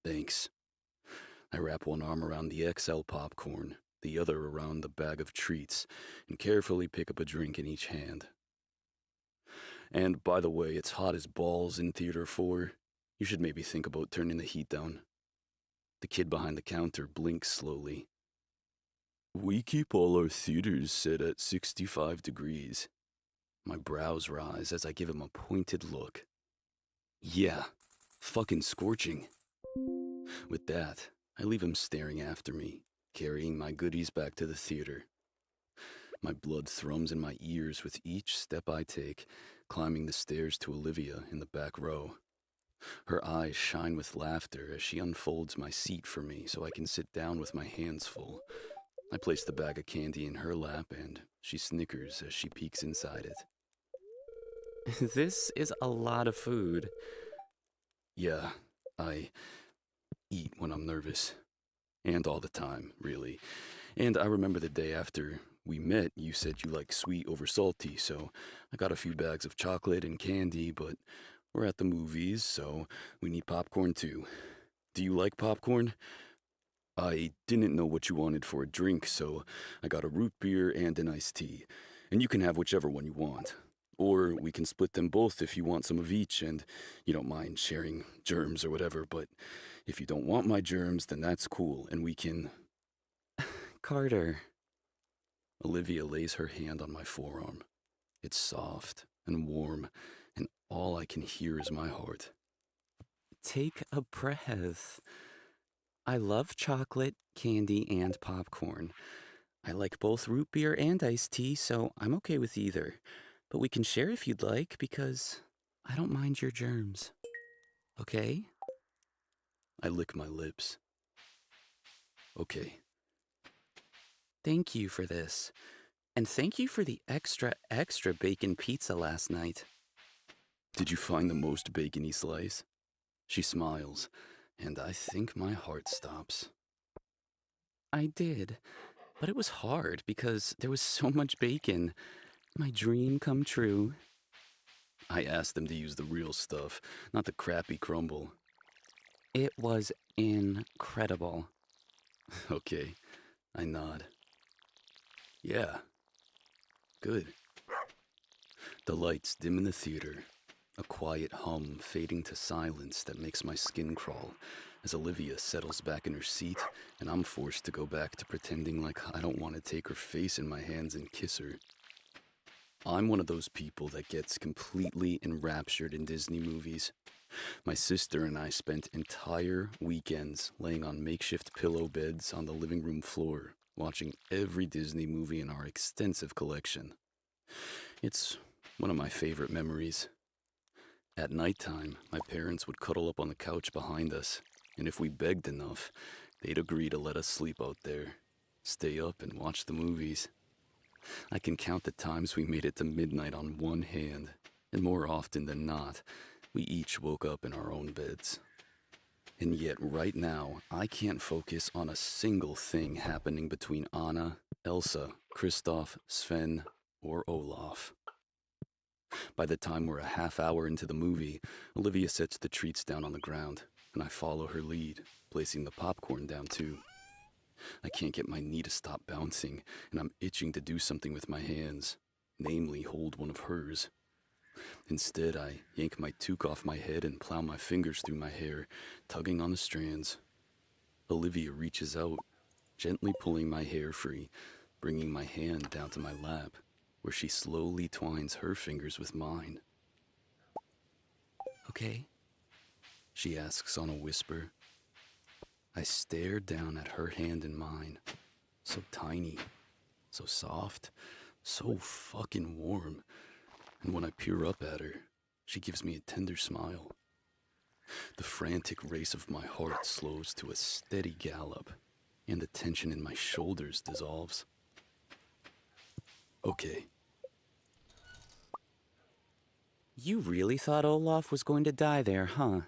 Thanks. I wrap one arm around the XL popcorn, the other around the bag of treats, and carefully pick up a drink in each hand. And by the way, it's hot as balls in Theater 4. You should maybe think about turning the heat down. The kid behind the counter blinks slowly. We keep all our theaters set at 65 degrees. My brows rise as I give him a pointed look. Yeah, fucking scorching. With that, I leave him staring after me, carrying my goodies back to the theater. My blood thrums in my ears with each step I take, climbing the stairs to Olivia in the back row. Her eyes shine with laughter as she unfolds my seat for me so I can sit down with my hands full. I place the bag of candy in her lap and she snickers as she peeks inside it. This is a lot of food. Yeah, I eat when I'm nervous. And all the time, really. And I remember the day after we met, you said you like sweet over salty, so I got a few bags of chocolate and candy, but we're at the movies, so we need popcorn too. Do you like popcorn? I didn't know what you wanted for a drink, so I got a root beer and an iced tea. And you can have whichever one you want. Or we can split them both if you want some of each and you don't mind sharing germs or whatever, but if you don't want my germs, then that's cool, and we can... Carter. Olivia lays her hand on my forearm. It's soft and warm, and all I can hear is my heart. Take a breath. I love chocolate, candy, and popcorn. I like both root beer and iced tea, so I'm okay with either. But we can share if you'd like, because I don't mind your germs. Okay? I lick my lips. Okay. Thank you for this. And thank you for the extra bacon pizza last night. Did you find the most bacony slice? She smiles, and I think my heart stops. I did, but it was hard because there was so much bacon. My dream come true. I asked them to use the real stuff, not the crappy crumble. It was incredible. Okay, I nod. Yeah. Good. The lights dim in the theater, a quiet hum fading to silence that makes my skin crawl as Olivia settles back in her seat and I'm forced to go back to pretending like I don't want to take her face in my hands and kiss her. I'm one of those people that gets completely enraptured in Disney movies. My sister and I spent entire weekends laying on makeshift pillow beds on the living room floor, watching every Disney movie in our extensive collection. It's one of my favorite memories. At nighttime, my parents would cuddle up on the couch behind us, and if we begged enough, they'd agree to let us sleep out there, stay up and watch the movies. I can count the times we made it to midnight on one hand, and more often than not, we each woke up in our own beds. And yet right now, I can't focus on a single thing happening between Anna, Elsa, Kristoff, Sven, or Olaf. By the time we're a half hour into the movie, Olivia sets the treats down on the ground, and I follow her lead, placing the popcorn down too. I can't get my knee to stop bouncing, and I'm itching to do something with my hands, namely hold one of hers. Instead, I yank my toque off my head and plow my fingers through my hair, tugging on the strands. Olivia reaches out, gently pulling my hair free, bringing my hand down to my lap, where she slowly twines her fingers with mine. Okay? She asks on a whisper. I stare down at her hand in mine, so tiny, so soft, so fucking warm. And when I peer up at her, she gives me a tender smile. The frantic race of my heart slows to a steady gallop, and the tension in my shoulders dissolves. Okay. You really thought Olaf was going to die there, huh?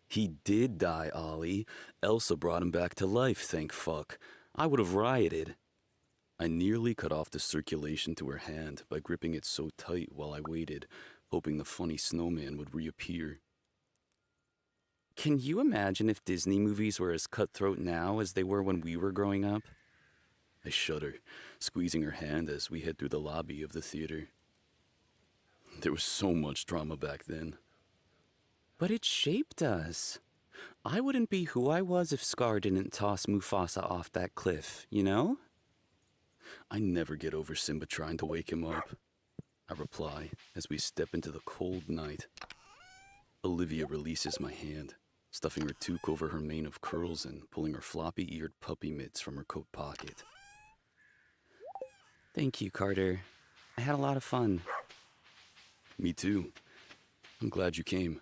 He did die, Ollie. Elsa brought him back to life, thank fuck. I would have rioted. I nearly cut off the circulation to her hand by gripping it so tight while I waited, hoping the funny snowman would reappear. Can you imagine if Disney movies were as cutthroat now as they were when we were growing up? I shudder, squeezing her hand as we head through the lobby of the theater. There was so much drama back then. But it shaped us. I wouldn't be who I was if Scar didn't toss Mufasa off that cliff, you know? I never get over Simba trying to wake him up. I reply as we step into the cold night. Olivia releases my hand, stuffing her toque over her mane of curls and pulling her floppy-eared puppy mitts from her coat pocket. Thank you, Carter. I had a lot of fun. Me too. I'm glad you came.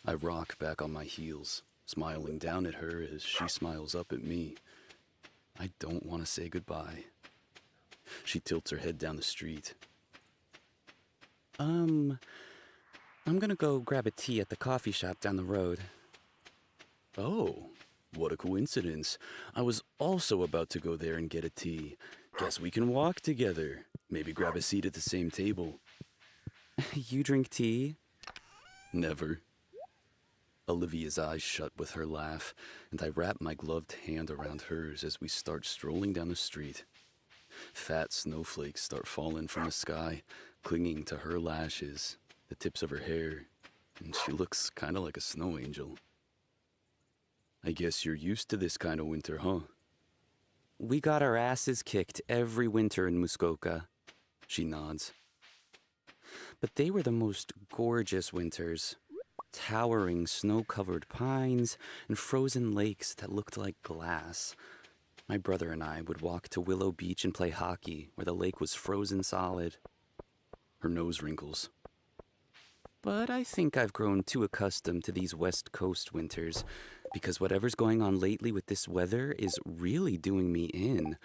I rock back on my heels, smiling down at her as she smiles up at me. I don't want to say goodbye. She tilts her head down the street. I'm gonna go grab a tea at the coffee shop down the road. Oh, what a coincidence. I was also about to go there and get a tea. Guess we can walk together. Maybe grab a seat at the same table. You drink tea? Never. Olivia's eyes shut with her laugh, and I wrap my gloved hand around hers as we start strolling down the street. Fat snowflakes start falling from the sky, clinging to her lashes, the tips of her hair, and she looks kind of like a snow angel. I guess you're used to this kind of winter, huh? We got our asses kicked every winter in Muskoka. She nods. But they were the most gorgeous winters. Towering snow-covered pines and frozen lakes that looked like glass. My brother and I would walk to Willow Beach and play hockey where the lake was frozen solid. Her nose wrinkles. But I think I've grown too accustomed to these West Coast winters because whatever's going on lately with this weather is really doing me in.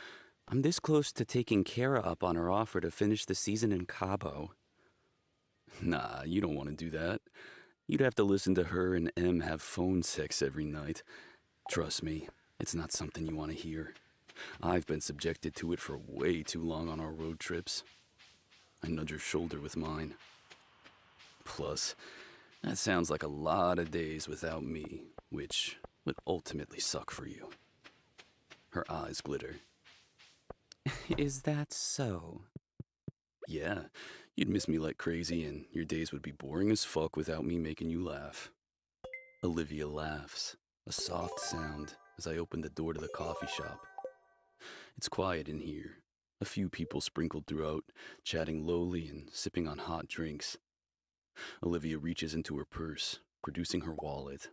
I'm this close to taking Kara up on her offer to finish the season in Cabo. Nah, you don't want to do that. You'd have to listen to her and Em have phone sex every night. Trust me, it's not something you want to hear. I've been subjected to it for way too long on our road trips. I nudge her shoulder with mine. Plus, that sounds like a lot of days without me, which would ultimately suck for you. Her eyes glitter. Is that so? Yeah, you'd miss me like crazy and your days would be boring as fuck without me making you laugh. Olivia laughs, a soft sound, as I open the door to the coffee shop. It's quiet in here, a few people sprinkled throughout, chatting lowly and sipping on hot drinks. Olivia reaches into her purse, producing her wallet.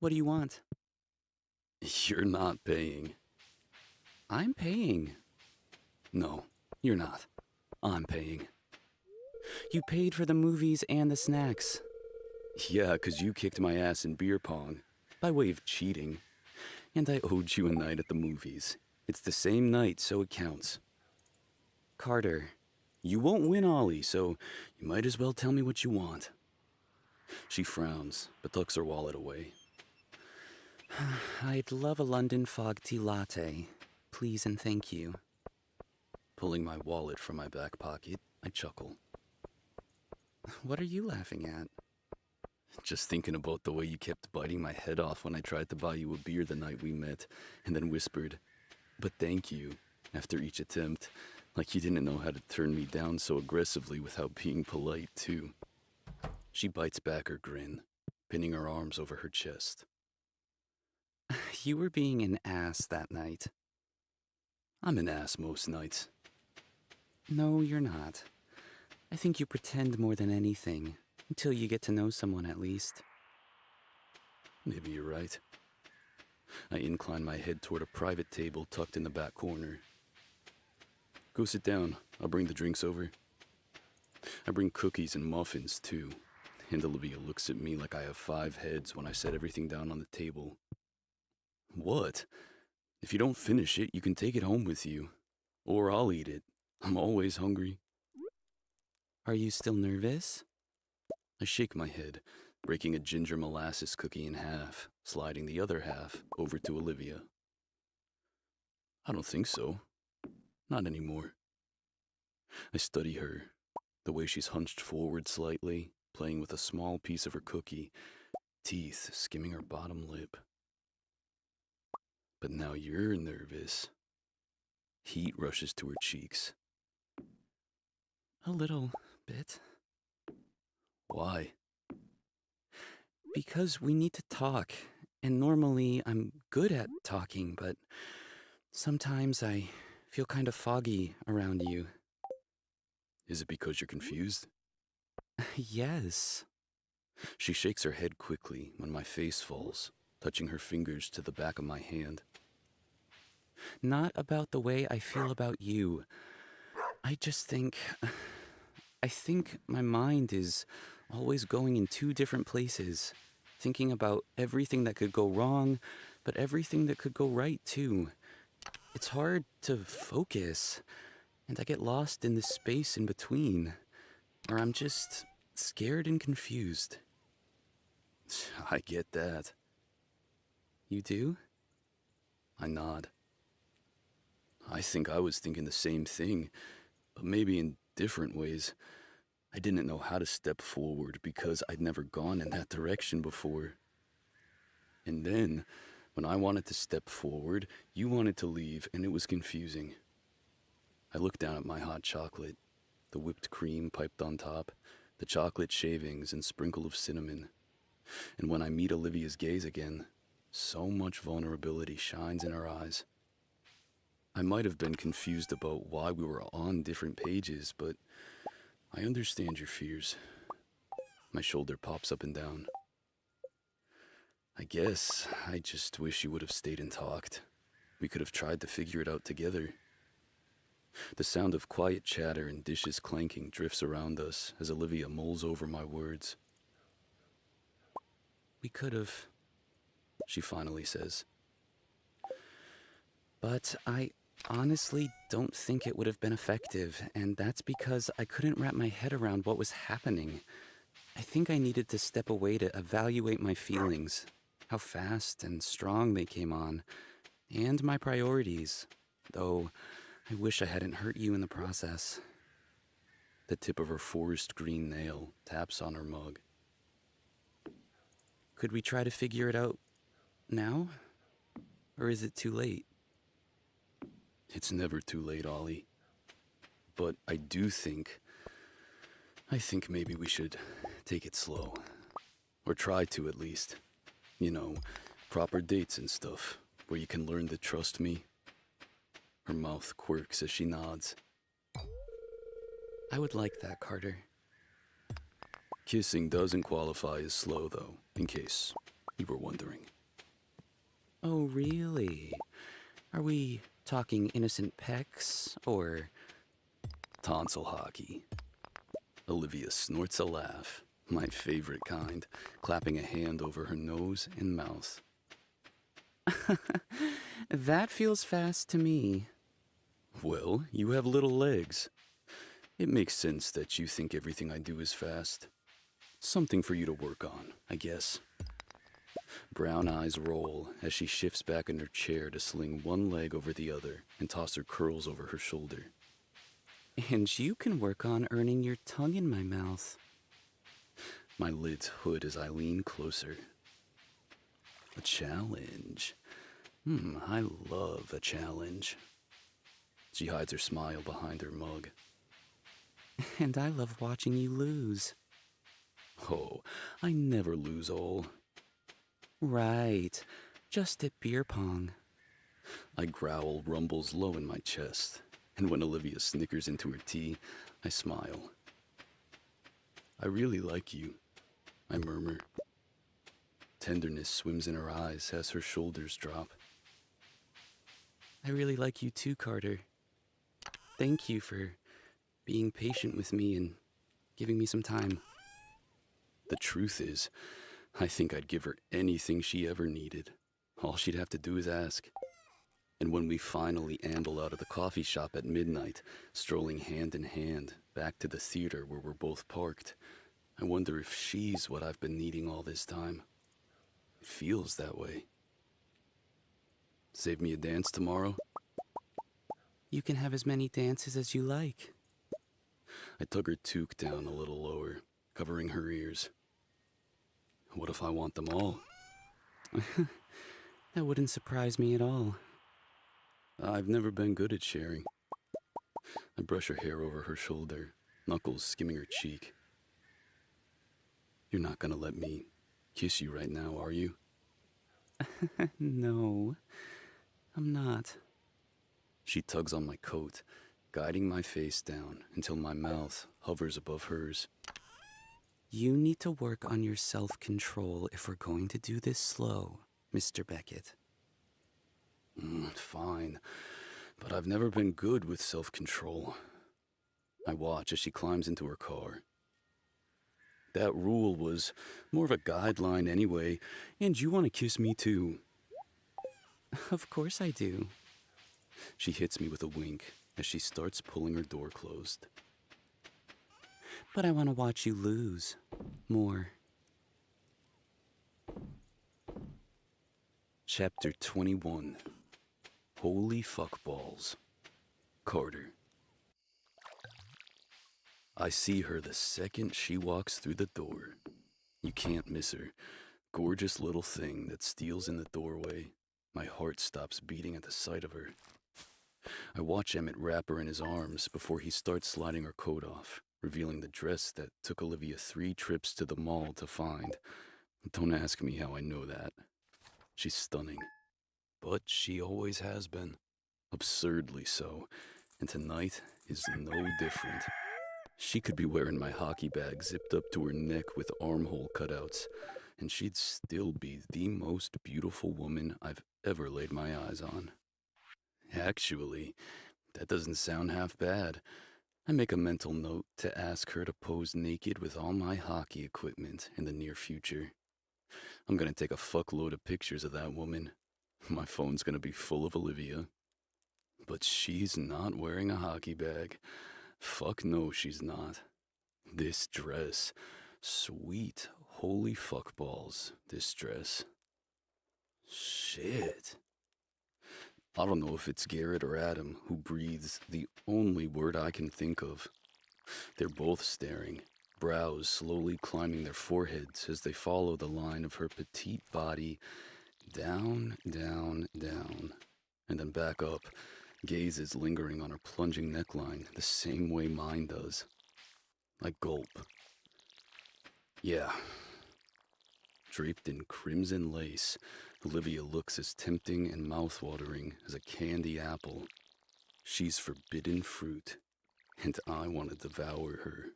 What do you want? You're not paying. I'm paying. No, you're not. I'm paying. You paid for the movies and the snacks. Yeah, 'cause you kicked my ass in beer pong, by way of cheating. And I owed you a night at the movies. It's the same night, so it counts. Carter. You won't win, Ollie, so you might as well tell me what you want. She frowns, but tucks her wallet away. I'd love a London fog tea latte. Please and thank you. Pulling my wallet from my back pocket, I chuckle. What are you laughing at? Just thinking about the way you kept biting my head off when I tried to buy you a beer the night we met, and then whispered, "But thank you," after each attempt, like you didn't know how to turn me down so aggressively without being polite, too. She bites back her grin, pinning her arms over her chest. You were being an ass that night. I'm an ass most nights. No, you're not. I think you pretend more than anything, until you get to know someone at least. Maybe you're right. I incline my head toward a private table tucked in the back corner. Go sit down. I'll bring the drinks over. I bring cookies and muffins, too. And Olivia looks at me like I have 5 heads when I set everything down on the table. What? If you don't finish it, you can take it home with you. Or I'll eat it. I'm always hungry. Are you still nervous? I shake my head, breaking a ginger molasses cookie in half, sliding the other half over to Olivia. I don't think so. Not anymore. I study her, the way she's hunched forward slightly, playing with a small piece of her cookie, teeth skimming her bottom lip. But now you're nervous. Heat rushes to her cheeks. A little bit. Why? Because we need to talk. And normally I'm good at talking, but sometimes I feel kind of foggy around you. Is it because you're confused? Yes. She shakes her head quickly when my face falls, touching her fingers to the back of my hand. Not about the way I feel about you. I just think. I think my mind is always going in two different places, thinking about everything that could go wrong, but everything that could go right too. It's hard to focus, and I get lost in the space in between, where I'm just scared and confused. I get that. You do? I nod. I think I was thinking the same thing, but maybe in different ways. I didn't know how to step forward because I'd never gone in that direction before. And then, when I wanted to step forward, you wanted to leave, and it was confusing. I looked down at my hot chocolate, the whipped cream piped on top, the chocolate shavings and sprinkle of cinnamon. And when I meet Olivia's gaze again, so much vulnerability shines in her eyes. I might have been confused about why we were on different pages, but I understand your fears. My shoulder pops up and down. I guess I just wish you would have stayed and talked. We could have tried to figure it out together. The sound of quiet chatter and dishes clanking drifts around us as Olivia mulls over my words. We could have, She finally says. but I honestly don't think it would have been effective, and that's because I couldn't wrap my head around what was happening. I think I needed to step away to evaluate my feelings, how fast and strong they came on, and my priorities, though I wish I hadn't hurt you in the process. The tip of her forest green nail taps on her mug. Could we try to figure it out now? Or is it too late? It's never too late, Ollie. But I think maybe we should take it slow. Or try to, at least. You know, proper dates and stuff, where you can learn to trust me. Her mouth quirks as she nods. I would like that, Carter. Kissing doesn't qualify as slow, though, in case you were wondering. Oh, really? Are we talking innocent pecks, or... Tonsil hockey. Olivia snorts a laugh, my favorite kind, clapping a hand over her nose and mouth. That feels fast to me. Well, you have little legs. It makes sense that you think everything I do is fast. Something for you to work on, I guess. Brown eyes roll as she shifts back in her chair to sling one leg over the other and toss her curls over her shoulder. And you can work on earning your tongue in my mouth. My lids hood as I lean closer. A challenge. I love a challenge. She hides her smile behind her mug. And I love watching you lose. Oh, I never lose all. Right. Just at beer pong. I growl rumbles low in my chest, and when Olivia snickers into her tea, I smile. I really like you, I murmur. Tenderness swims in her eyes as her shoulders drop. I really like you too, Carter. Thank you for being patient with me and giving me some time. The truth is, I think I'd give her anything she ever needed. All she'd have to do is ask. And when we finally amble out of the coffee shop at midnight, strolling hand in hand back to the theater where we're both parked, I wonder if she's what I've been needing all this time. It feels that way. Save me a dance tomorrow? You can have as many dances as you like. I tug her toque down a little lower, covering her ears. What if I want them all? That wouldn't surprise me at all. I've never been good at sharing. I brush her hair over her shoulder, knuckles skimming her cheek. You're not gonna let me kiss you right now, are you? No, I'm not. She tugs on my coat, guiding my face down until my mouth hovers above hers. You need to work on your self-control if we're going to do this slow, Mr. Beckett. Fine, but I've never been good with self-control. I watch as she climbs into her car. That rule was more of a guideline anyway, and you want to kiss me too. Of course I do. She hits me with a wink as she starts pulling her door closed. But I want to watch you lose. More. Chapter 21. Holy fuckballs. Carter. I see her the second she walks through the door. You can't miss her. Gorgeous little thing that steals in the doorway. My heart stops beating at the sight of her. I watch Emmett wrap her in his arms before he starts sliding her coat off, revealing the dress that took Olivia 3 trips to the mall to find. Don't ask me how I know that. She's stunning. But she always has been. Absurdly so. And tonight is no different. She could be wearing my hockey bag zipped up to her neck with armhole cutouts, and she'd still be the most beautiful woman I've ever laid my eyes on. Actually, that doesn't sound half bad. I make a mental note to ask her to pose naked with all my hockey equipment in the near future. I'm gonna take a fuckload of pictures of that woman. My phone's gonna be full of Olivia. But she's not wearing a hockey bag. Fuck no, she's not. This dress. Sweet, holy fuckballs, this dress. Shit. I don't know if it's Garrett or Adam who breathes the only word I can think of. They're both staring, brows slowly climbing their foreheads as they follow the line of her petite body down, down, down, and then back up, gazes lingering on her plunging neckline the same way mine does. I gulp. Yeah. Draped in crimson lace, Olivia looks as tempting and mouth-watering as a candy apple. She's forbidden fruit, and I want to devour her.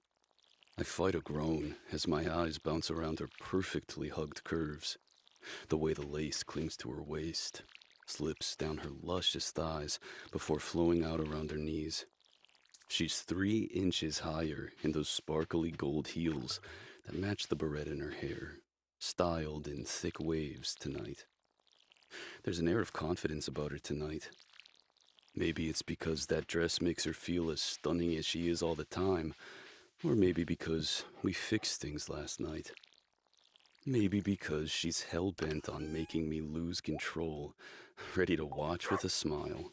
I fight a groan as my eyes bounce around her perfectly hugged curves. The way the lace clings to her waist, slips down her luscious thighs before flowing out around her knees. She's 3 inches higher in those sparkly gold heels that match the barrette in her hair, styled in thick waves tonight. There's an air of confidence about her tonight. Maybe it's because that dress makes her feel as stunning as she is all the time, or maybe because we fixed things last night. Maybe because she's hell-bent on making me lose control, ready to watch with a smile.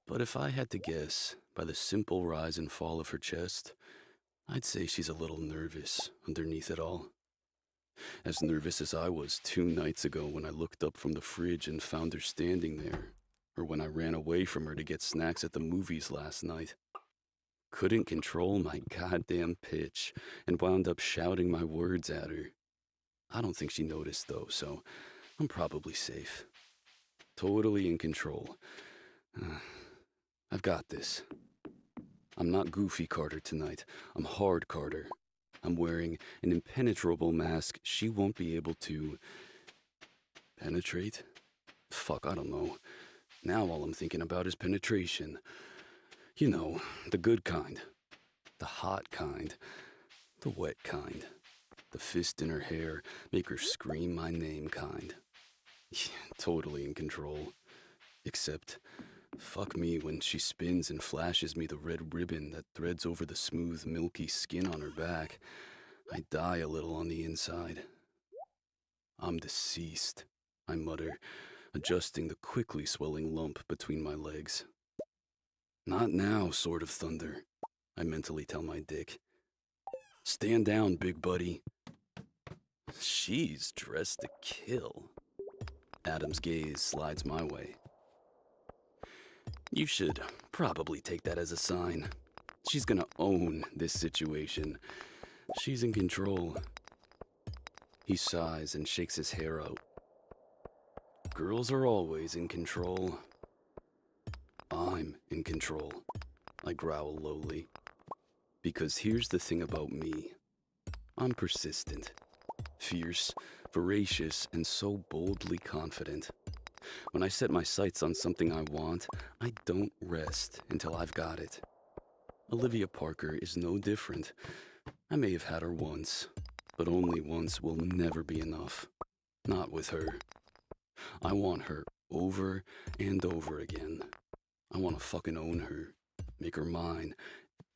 But if I had to guess, by the simple rise and fall of her chest, I'd say she's a little nervous underneath it all. As nervous as I was 2 nights ago when I looked up from the fridge and found her standing there, or when I ran away from her to get snacks at the movies last night. Couldn't control my goddamn pitch and wound up shouting my words at her. I don't think she noticed though, so I'm probably safe. Totally in control. I've got this. I'm not goofy Carter tonight. I'm hard Carter. I'm wearing an impenetrable mask she won't be able to... penetrate? Fuck, I don't know. Now all I'm thinking about is penetration. You know, the good kind. The hot kind. The wet kind. The fist in her hair, make her scream my name kind. Yeah, totally in control. Except, fuck me when she spins and flashes me the red ribbon that threads over the smooth, milky skin on her back. I die a little on the inside. I'm deceased, I mutter, adjusting the quickly swelling lump between my legs. Not now, Sword of Thunder, I mentally tell my dick. Stand down, big buddy. She's dressed to kill. Adam's gaze slides my way. You should probably take that as a sign. She's gonna own this situation. She's in control. He sighs and shakes his hair out. Girls are always in control. I'm in control, I growl lowly. Because here's the thing about me. I'm persistent, fierce, voracious, and so boldly confident. When I set my sights on something I want, I don't rest until I've got it. Olivia Parker is no different. I may have had her once, but only once will never be enough. Not with her. I want her over and over again. I want to fucking own her, make her mine,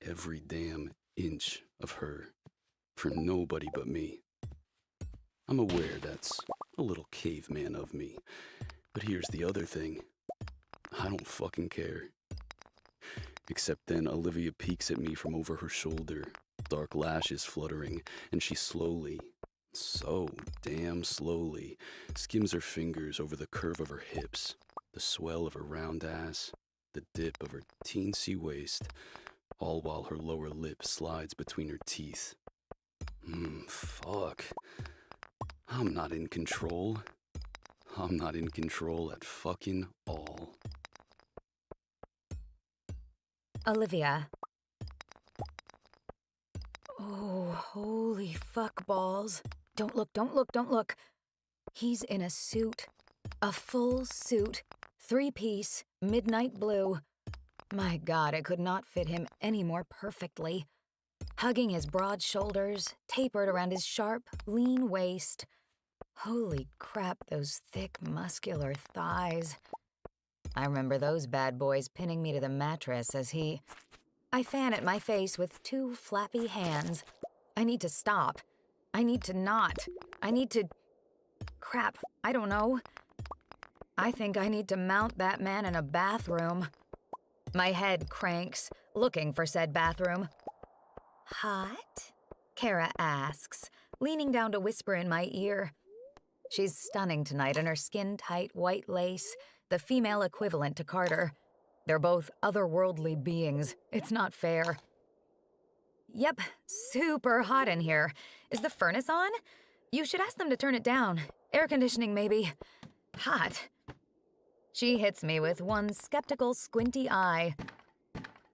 every damn inch of her, for nobody but me. I'm aware that's a little caveman of me, but here's the other thing. I don't fucking care. Except then Olivia peeks at me from over her shoulder, dark lashes fluttering, and she slowly, so damn slowly, skims her fingers over the curve of her hips, the swell of her round ass, the dip of her teensy waist, all while her lower lip slides between her teeth. Fuck. I'm not in control. I'm not in control at fucking all. Olivia. Oh, holy fuck balls. Don't look, don't look, don't look. He's in a suit. A full suit. 3-piece, midnight blue. My God, it could not fit him any more perfectly. Hugging his broad shoulders, tapered around his sharp, lean waist. Holy crap, those thick, muscular thighs. I remember those bad boys pinning me to the mattress as I fan at my face with 2 flappy hands. I need to stop. I need to not. I need to... Crap, I don't know. I think I need to mount that man in a bathroom. My head cranks, looking for said bathroom. Hot? Kara asks, leaning down to whisper in my ear. She's stunning tonight in her skin-tight white lace, the female equivalent to Carter. They're both otherworldly beings. It's not fair. Yep, super hot in here. Is the furnace on? You should ask them to turn it down. Air conditioning, maybe. Hot. She hits me with one skeptical, squinty eye.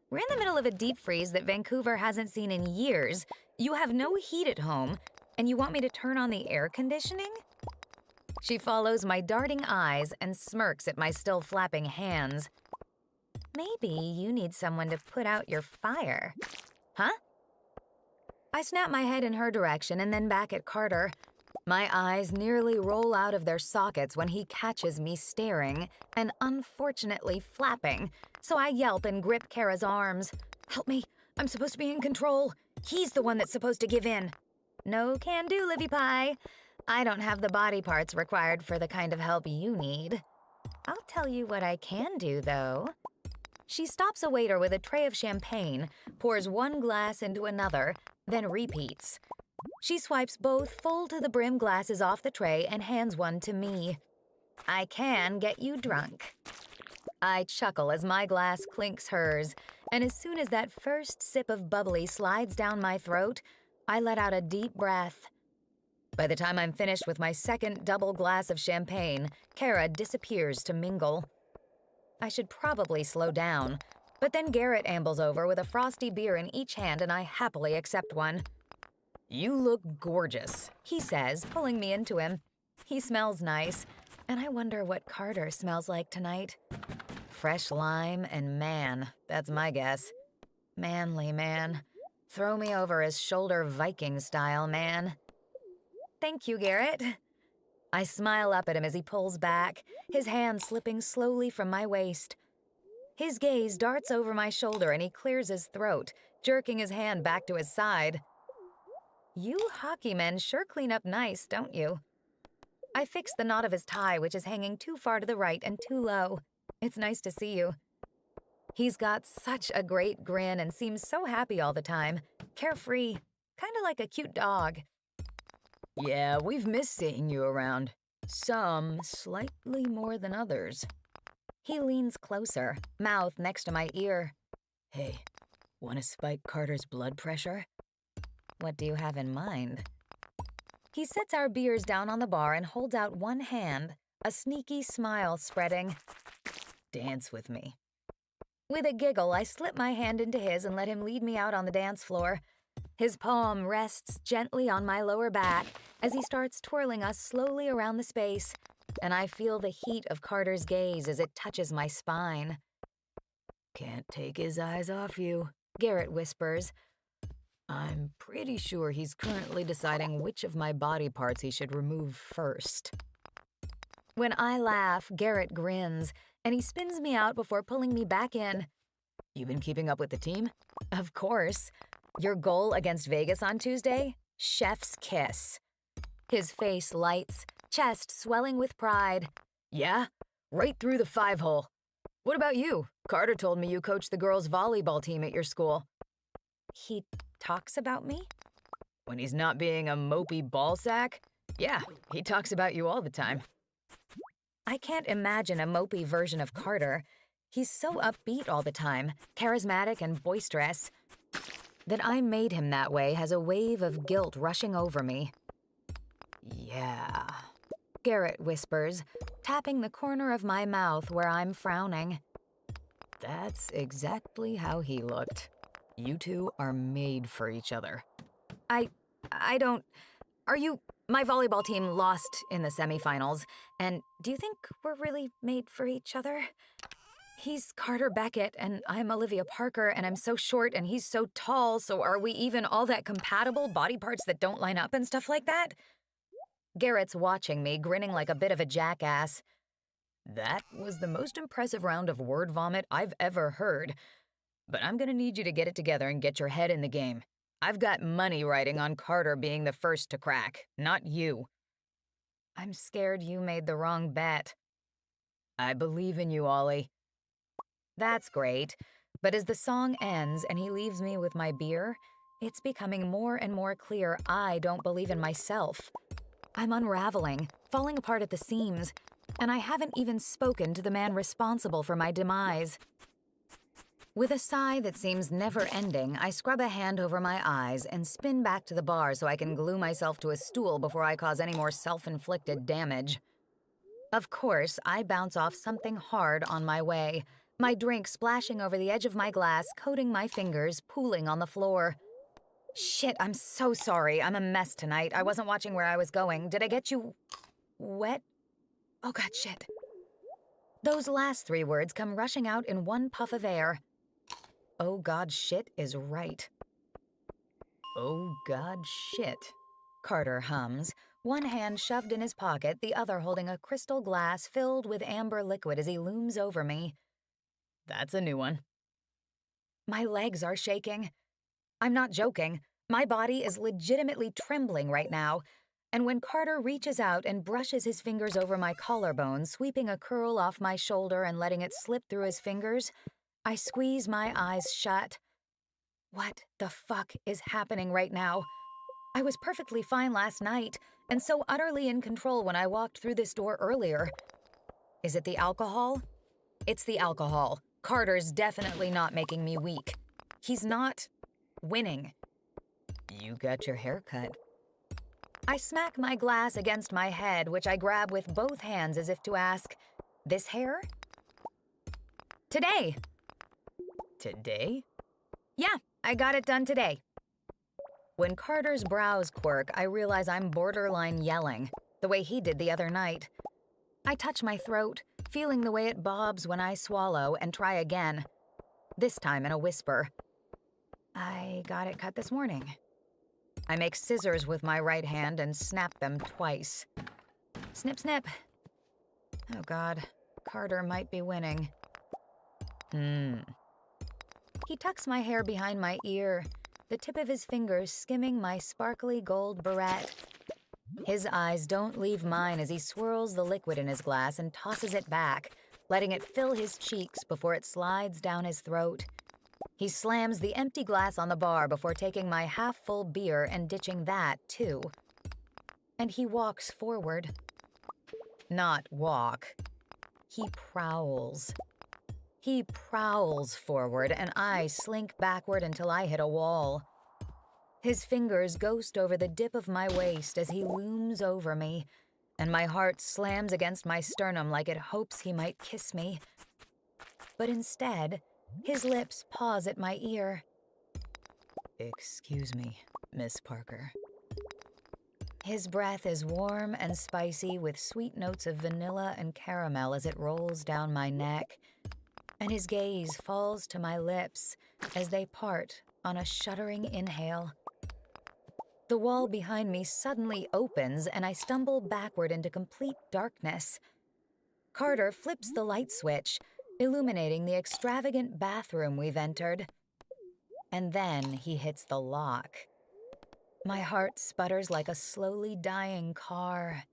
We're in the middle of a deep freeze that Vancouver hasn't seen in years. You have no heat at home, and you want me to turn on the air conditioning? She follows my darting eyes and smirks at my still flapping hands. Maybe you need someone to put out your fire. Huh? I snap my head in her direction and then back at Carter. My eyes nearly roll out of their sockets when he catches me staring and unfortunately flapping, so I yelp and grip Kara's arms. Help me, I'm supposed to be in control. He's the one that's supposed to give in. No can do, Livy Pie. I don't have the body parts required for the kind of help you need. I'll tell you what I can do, though. She stops a waiter with a tray of champagne, pours one glass into another, then repeats. She swipes both full-to-the-brim glasses off the tray and hands one to me. I can get you drunk. I chuckle as my glass clinks hers, and as soon as that first sip of bubbly slides down my throat, I let out a deep breath. By the time I'm finished with my second double glass of champagne, Kara disappears to mingle. I should probably slow down, but then Garrett ambles over with a frosty beer in each hand and I happily accept one. You look gorgeous, he says, pulling me into him. He smells nice, and I wonder what Carter smells like tonight. Fresh lime and man, that's my guess. Manly man. Throw me over his shoulder Viking style, man. Thank you, Garrett. I smile up at him as he pulls back, his hand slipping slowly from my waist. His gaze darts over my shoulder and he clears his throat, jerking his hand back to his side. You hockey men sure clean up nice, don't you? I fix the knot of his tie, which is hanging too far to the right and too low. It's nice to see you. He's got such a great grin and seems so happy all the time, carefree, kind of like a cute dog. Yeah, we've missed seeing you around. Some slightly more than others. He leans closer, mouth next to my ear. Hey, want to spike Carter's blood pressure? What do you have in mind? He sets our beers down on the bar and holds out one hand, a sneaky smile spreading. Dance with me. With a giggle, I slip my hand into his and let him lead me out on the dance floor. His palm rests gently on my lower back as he starts twirling us slowly around the space, and I feel the heat of Carter's gaze as it touches my spine. Can't take his eyes off you, Garrett whispers. I'm pretty sure he's currently deciding which of my body parts he should remove first. When I laugh, Garrett grins, and he spins me out before pulling me back in. You been keeping up with the team? Of course. Your goal against Vegas on Tuesday? Chef's kiss. His face lights, chest swelling with pride. Yeah? Right through the 5-hole. What about you? Carter told me you coach the girls' volleyball team at your school. He talks about me? When he's not being a mopey ballsack? Yeah, he talks about you all the time. I can't imagine a mopey version of Carter. He's so upbeat all the time, charismatic and boisterous. That I made him that way has a wave of guilt rushing over me. Yeah, Garrett whispers, tapping the corner of my mouth where I'm frowning. That's exactly how he looked. You two are made for each other. I don't... My volleyball team lost in the semifinals, and do you think we're really made for each other? He's Carter Beckett, and I'm Olivia Parker, and I'm so short, and he's so tall, so are we even all that compatible, body parts that don't line up and stuff like that? Garrett's watching me, grinning like a bit of a jackass. That was the most impressive round of word vomit I've ever heard. But I'm gonna need you to get it together and get your head in the game. I've got money riding on Carter being the first to crack, not you. I'm scared you made the wrong bet. I believe in you, Ollie. That's great, but as the song ends and he leaves me with my beer, it's becoming more and more clear I don't believe in myself. I'm unraveling, falling apart at the seams, and I haven't even spoken to the man responsible for my demise. With a sigh that seems never-ending, I scrub a hand over my eyes and spin back to the bar so I can glue myself to a stool before I cause any more self-inflicted damage. Of course, I bounce off something hard on my way, my drink splashing over the edge of my glass, coating my fingers, pooling on the floor. Shit, I'm so sorry. I'm a mess tonight. I wasn't watching where I was going. Did I get you... wet? Oh god, shit. Those last 3 words come rushing out in one puff of air. Oh god, shit is right. Oh god, shit, Carter hums, one hand shoved in his pocket, the other holding a crystal glass filled with amber liquid as he looms over me. That's a new one. My legs are shaking. I'm not joking. My body is legitimately trembling right now. And when Carter reaches out and brushes his fingers over my collarbone, sweeping a curl off my shoulder and letting it slip through his fingers, I squeeze my eyes shut. What the fuck is happening right now? I was perfectly fine last night, and so utterly in control when I walked through this door earlier. Is it the alcohol? It's the alcohol. Carter's definitely not making me weak. He's not winning. You got your hair cut. I smack my glass against my head, which I grab with both hands as if to ask, this hair? Today. Today? Yeah, I got it done today. When Carter's brows quirk, I realize I'm borderline yelling, the way he did the other night. I touch my throat, feeling the way it bobs when I swallow, and try again. This time in a whisper. I got it cut this morning. I make scissors with my right hand and snap them twice. Snip, snip. Oh god, Carter might be winning. He tucks my hair behind my ear, the tip of his fingers skimming my sparkly gold barrette. His eyes don't leave mine as he swirls the liquid in his glass and tosses it back, letting it fill his cheeks before it slides down his throat. He slams the empty glass on the bar before taking my half-full beer and ditching that, too. and he walks forward. Not walk. He prowls. He prowls forward, and I slink backward until I hit a wall. His fingers ghost over the dip of my waist as he looms over me, and my heart slams against my sternum like it hopes he might kiss me. But instead, his lips pause at my ear. "Excuse me, Miss Parker." His breath is warm and spicy with sweet notes of vanilla and caramel as it rolls down my neck, and his gaze falls to my lips as they part on a shuddering inhale. The wall behind me suddenly opens and I stumble backward into complete darkness. Carter flips the light switch, illuminating the extravagant bathroom we've entered. And then he hits the lock. My heart sputters like a slowly dying car.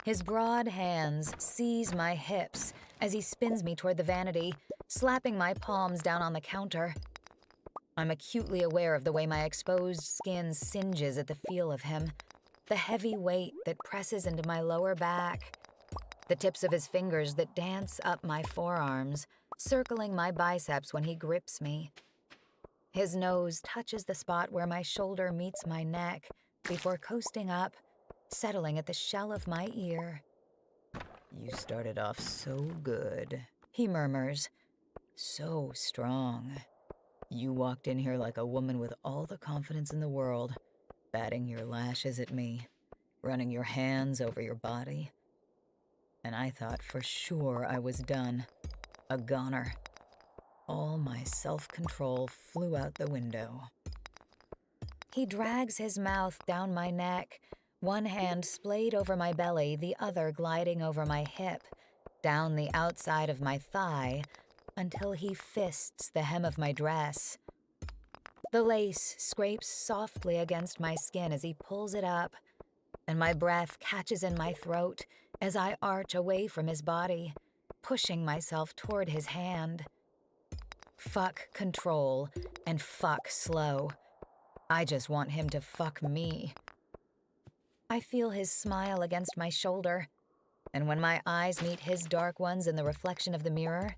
His broad hands seize my hips as he spins me toward the vanity, slapping my palms down on the counter. I'm acutely aware of the way my exposed skin singes at the feel of him, the heavy weight that presses into my lower back, the tips of his fingers that dance up my forearms, circling my biceps when he grips me. His nose touches the spot where my shoulder meets my neck before coasting up, settling at the shell of my ear. "You started off so good," he murmurs. "So strong. You walked in here like a woman with all the confidence in the world, batting your lashes at me, running your hands over your body. And I thought for sure I was done. A goner. All my self-control flew out the window." He drags his mouth down my neck, one hand splayed over my belly, the other gliding over my hip, down the outside of my thigh, until he fists the hem of my dress. The lace scrapes softly against my skin as he pulls it up, and my breath catches in my throat as I arch away from his body, pushing myself toward his hand. Fuck control and fuck slow. I just want him to fuck me. I feel his smile against my shoulder, and when my eyes meet his dark ones in the reflection of the mirror,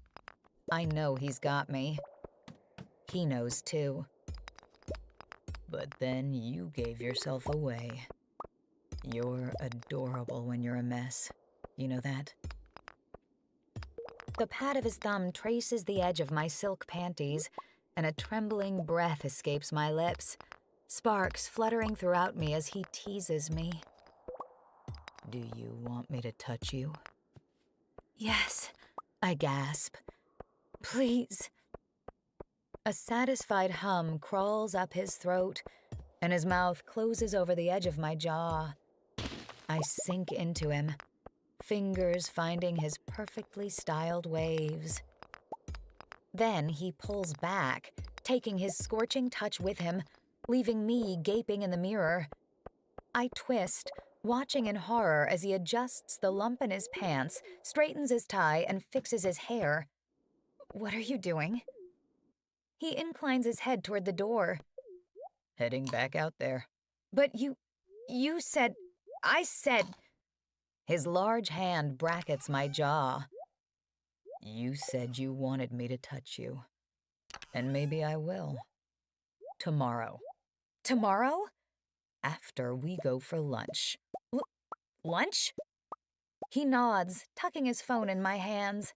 I know he's got me. He knows too. But then you gave yourself away. You're adorable when you're a mess. You know that? The pad of his thumb traces the edge of my silk panties, and a trembling breath escapes my lips, sparks fluttering throughout me as he teases me. "Do you want me to touch you?" "Yes," I gasp. "Please." A satisfied hum crawls up his throat, and his mouth closes over the edge of my jaw. I sink into him, fingers finding his perfectly styled waves. Then he pulls back, taking his scorching touch with him, leaving me gaping in the mirror. I twist, watching in horror as he adjusts the lump in his pants, straightens his tie, and fixes his hair. "What are you doing?" He inclines his head toward the door. "Heading back out there." "But you said... I said..." His large hand brackets my jaw. "You said you wanted me to touch you. And maybe I will. Tomorrow." "Tomorrow?" "After we go for lunch." Lunch?" He nods, tucking his phone in my hands.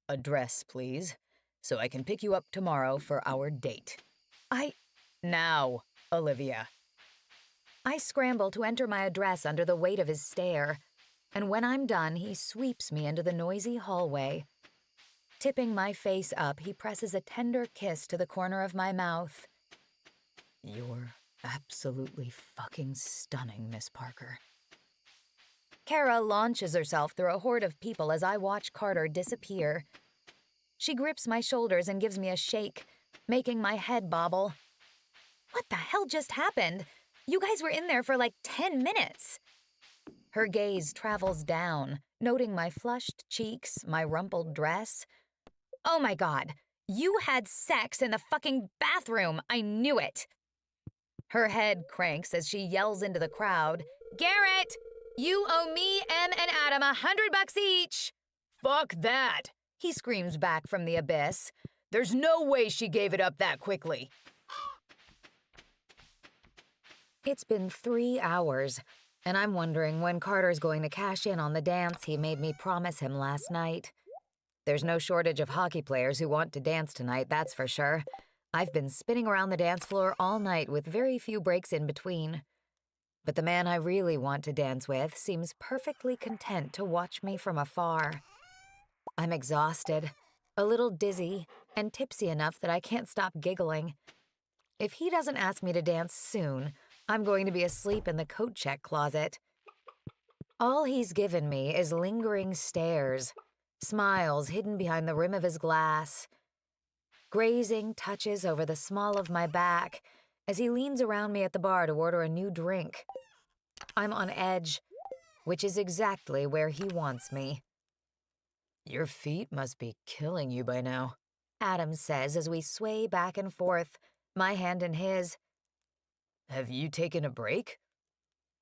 "Address, please, so I can pick you up tomorrow for our date." Now, Olivia." I scramble to enter my address under the weight of his stare, and when I'm done, he sweeps me into the noisy hallway. Tipping my face up, he presses a tender kiss to the corner of my mouth. "You're absolutely fucking stunning, Miss Parker." Kara launches herself through a horde of people as I watch Carter disappear. She grips my shoulders and gives me a shake, making my head bobble. "What the hell just happened? You guys were in there for like 10 minutes. Her gaze travels down, noting my flushed cheeks, my rumpled dress. "Oh my God, you had sex in the fucking bathroom. I knew it." Her head cranks as she yells into the crowd, Garrett, you owe me, Em, and Adam $100 each. Fuck that! He screams back from the abyss. There's no way she gave it up that quickly. It's been 3 hours, and I'm wondering when Carter's going to cash in on the dance he made me promise him last night. There's no shortage of hockey players who want to dance tonight, that's for sure. I've been spinning around the dance floor all night with very few breaks in between. But the man I really want to dance with seems perfectly content to watch me from afar. I'm exhausted, a little dizzy, and tipsy enough that I can't stop giggling. If he doesn't ask me to dance soon, I'm going to be asleep in the coat check closet. All he's given me is lingering stares, smiles hidden behind the rim of his glass, grazing touches over the small of my back as he leans around me at the bar to order a new drink. I'm on edge, which is exactly where he wants me. Your feet must be killing you by now, Adam says as we sway back and forth, my hand in his. Have you taken a break?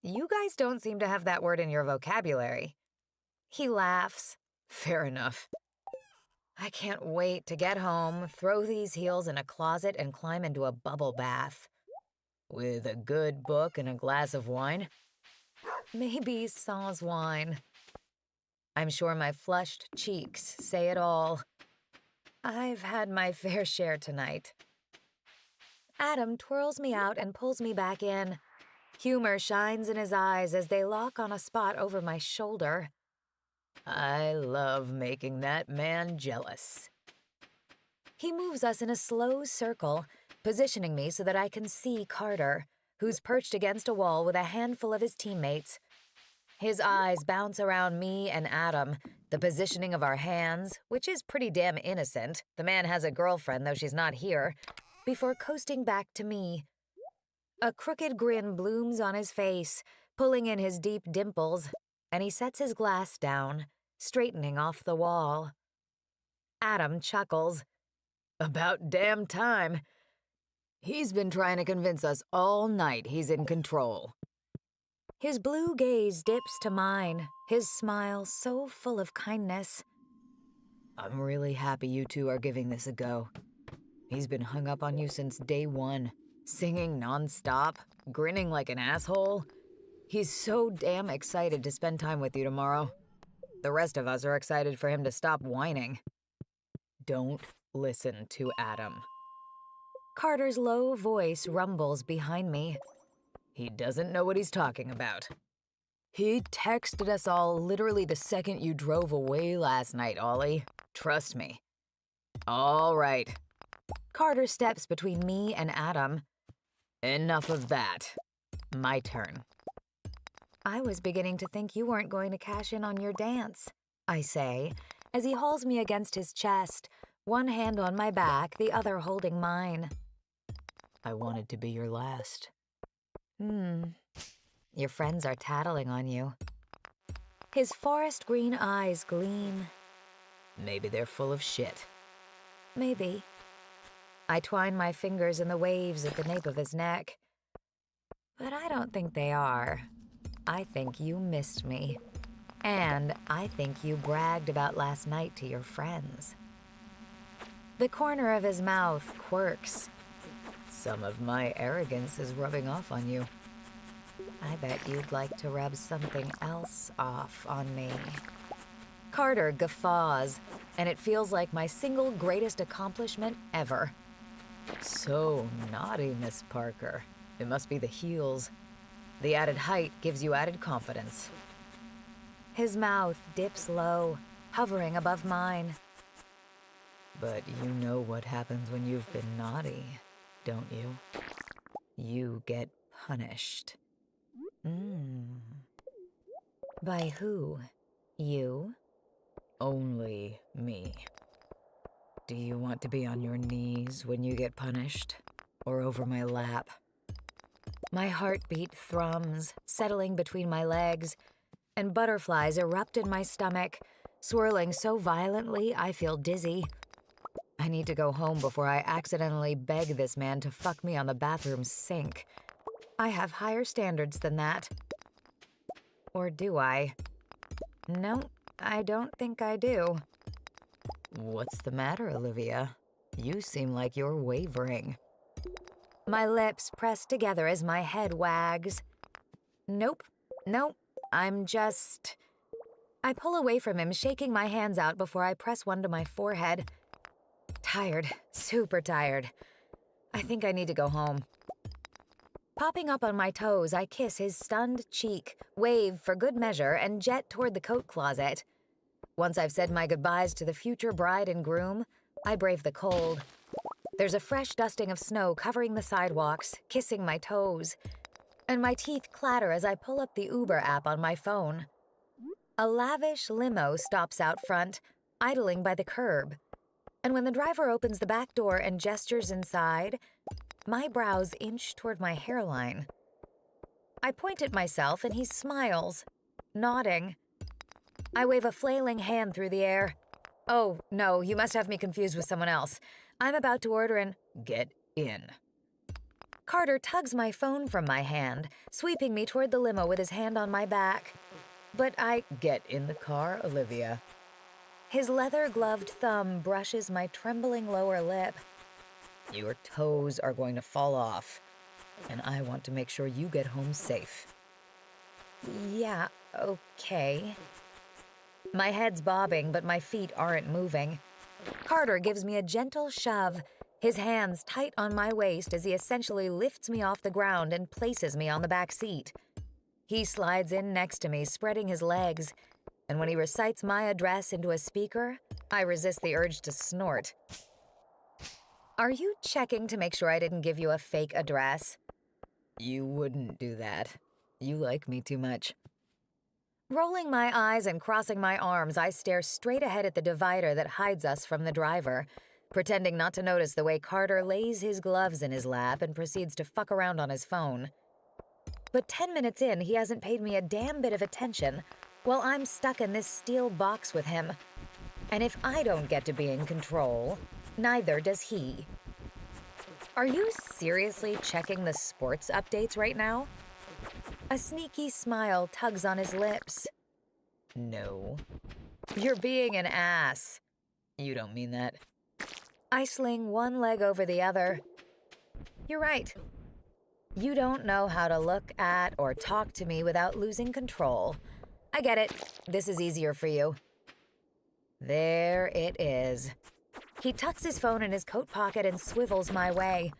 You guys don't seem to have that word in your vocabulary. He laughs. Fair enough. I can't wait to get home, throw these heels in a closet, and climb into a bubble bath. With a good book and a glass of wine? Maybe sans wine. I'm sure my flushed cheeks say it all. I've had my fair share tonight. Adam twirls me out and pulls me back in. Humor shines in his eyes as they lock on a spot over my shoulder. I love making that man jealous. He moves us in a slow circle, positioning me so that I can see Carter, who's perched against a wall with a handful of his teammates. His eyes bounce around me and Adam, the positioning of our hands, which is pretty damn innocent. The man has a girlfriend, though she's not here, before coasting back to me. A crooked grin blooms on his face, pulling in his deep dimples, and he sets his glass down, straightening off the wall. Adam chuckles. About damn time. He's been trying to convince us all night he's in control. His blue gaze dips to mine, his smile so full of kindness. I'm really happy you two are giving this a go. He's been hung up on you since day one, singing nonstop, grinning like an asshole. He's so damn excited to spend time with you tomorrow. The rest of us are excited for him to stop whining. Don't listen to Adam. Carter's low voice rumbles behind me. He doesn't know what he's talking about. He texted us all literally the second you drove away last night, Ollie. Trust me. All right. Carter steps between me and Adam. Enough of that. My turn. I was beginning to think you weren't going to cash in on your dance, I say, as he hauls me against his chest, one hand on my back, the other holding mine. I wanted to be your last. Your friends are tattling on you. His forest green eyes gleam. Maybe they're full of shit. Maybe. I twine my fingers in the waves at the nape of his neck. But I don't think they are. I think you missed me. And I think you bragged about last night to your friends. The corner of his mouth quirks. Some of my arrogance is rubbing off on you. I bet you'd like to rub something else off on me. Carter guffaws, and it feels like my single greatest accomplishment ever. So naughty, Miss Parker. It must be the heels. The added height gives you added confidence. His mouth dips low, hovering above mine. But you know what happens when you've been naughty, don't you? You get punished. By who? You? Only me. Do you want to be on your knees when you get punished? Or over my lap? My heartbeat thrums, settling between my legs, and butterflies erupt in my stomach, swirling so violently I feel dizzy. I need to go home before I accidentally beg this man to fuck me on the bathroom sink. I have higher standards than that. Or do I? No, I don't think I do. What's the matter, Olivia? You seem like you're wavering. My lips press together as my head wags. Nope, nope, I'm just... I pull away from him, shaking my hands out before I press one to my forehead. Tired, super tired. I think I need to go home. Popping up on my toes, I kiss his stunned cheek, wave for good measure, and jet toward the coat closet. Once I've said my goodbyes to the future bride and groom, I brave the cold. There's a fresh dusting of snow covering the sidewalks, kissing my toes, and my teeth clatter as I pull up the Uber app on my phone. A lavish limo stops out front, idling by the curb. And when the driver opens the back door and gestures inside, my brows inch toward my hairline. I point at myself and he smiles, nodding. I wave a flailing hand through the air. Oh, no, you must have me confused with someone else. I'm about to order an get in. Carter tugs my phone from my hand, sweeping me toward the limo with his hand on my back. But I get in the car, Olivia. His leather-gloved thumb brushes my trembling lower lip. Your toes are going to fall off, and I want to make sure you get home safe. Yeah, okay. My head's bobbing, but my feet aren't moving. Carter gives me a gentle shove, his hands tight on my waist as he essentially lifts me off the ground and places me on the back seat. He slides in next to me, spreading his legs, and when he recites my address into a speaker, I resist the urge to snort. Are you checking to make sure I didn't give you a fake address? You wouldn't do that. You like me too much. Rolling my eyes and crossing my arms, I stare straight ahead at the divider that hides us from the driver, pretending not to notice the way Carter lays his gloves in his lap and proceeds to fuck around on his phone. But 10 minutes in, he hasn't paid me a damn bit of attention, while I'm stuck in this steel box with him. And if I don't get to be in control, neither does he. Are you seriously checking the sports updates right now? A sneaky smile tugs on his lips. No. You're being an ass. You don't mean that. I sling one leg over the other. You're right. You don't know how to look at or talk to me without losing control. I get it. This is easier for you. There it is. He tucks his phone in his coat pocket and swivels my way.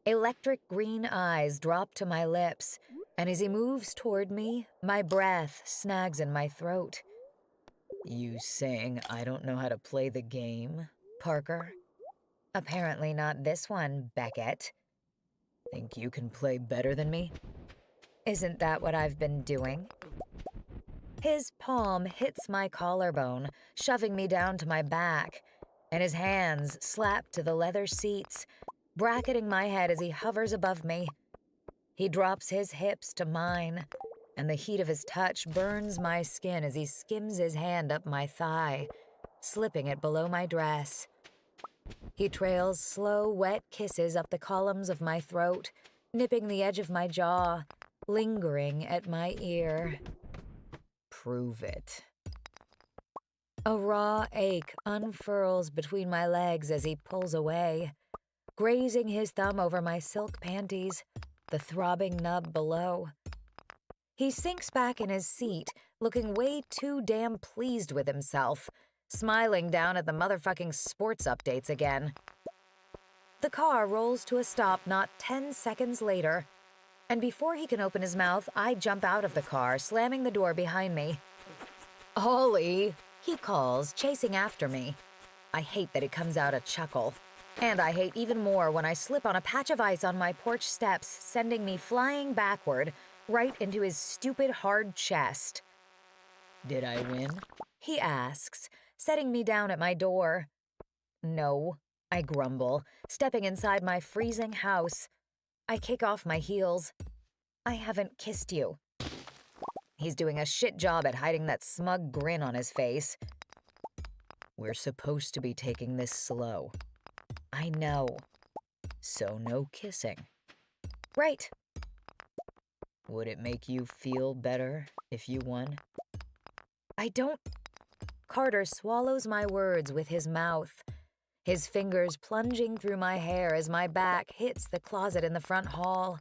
Electric green eyes drop to my lips, and as he moves toward me, my breath snags in my throat. You saying I don't know how to play the game, Parker? Apparently not this one, Beckett. Think you can play better than me? Isn't that what I've been doing? His palm hits my collarbone, shoving me down to my back, and his hands slap to the leather seats, bracketing my head as he hovers above me. He drops his hips to mine, and the heat of his touch burns my skin as he skims his hand up my thigh, slipping it below my dress. He trails slow, wet kisses up the columns of my throat, nipping the edge of my jaw, lingering at my ear. Prove it. A raw ache unfurls between my legs as he pulls away, grazing his thumb over my silk panties, the throbbing nub below. He sinks back in his seat, looking way too damn pleased with himself, smiling down at the motherfucking sports updates again. The car rolls to a stop not 10 seconds later, and before he can open his mouth, I jump out of the car, slamming the door behind me. Ollie, he calls, chasing after me. I hate that it comes out a chuckle. And I hate even more when I slip on a patch of ice on my porch steps, sending me flying backward, right into his stupid hard chest. Did I win? He asks, setting me down at my door. No, I grumble, stepping inside my freezing house. I kick off my heels. I haven't kissed you. He's doing a shit job at hiding that smug grin on his face. We're supposed to be taking this slow. I know. So no kissing. Right. Would it make you feel better if you won? I don't. Carter swallows my words with his mouth, his fingers plunging through my hair as my back hits the closet in the front hall.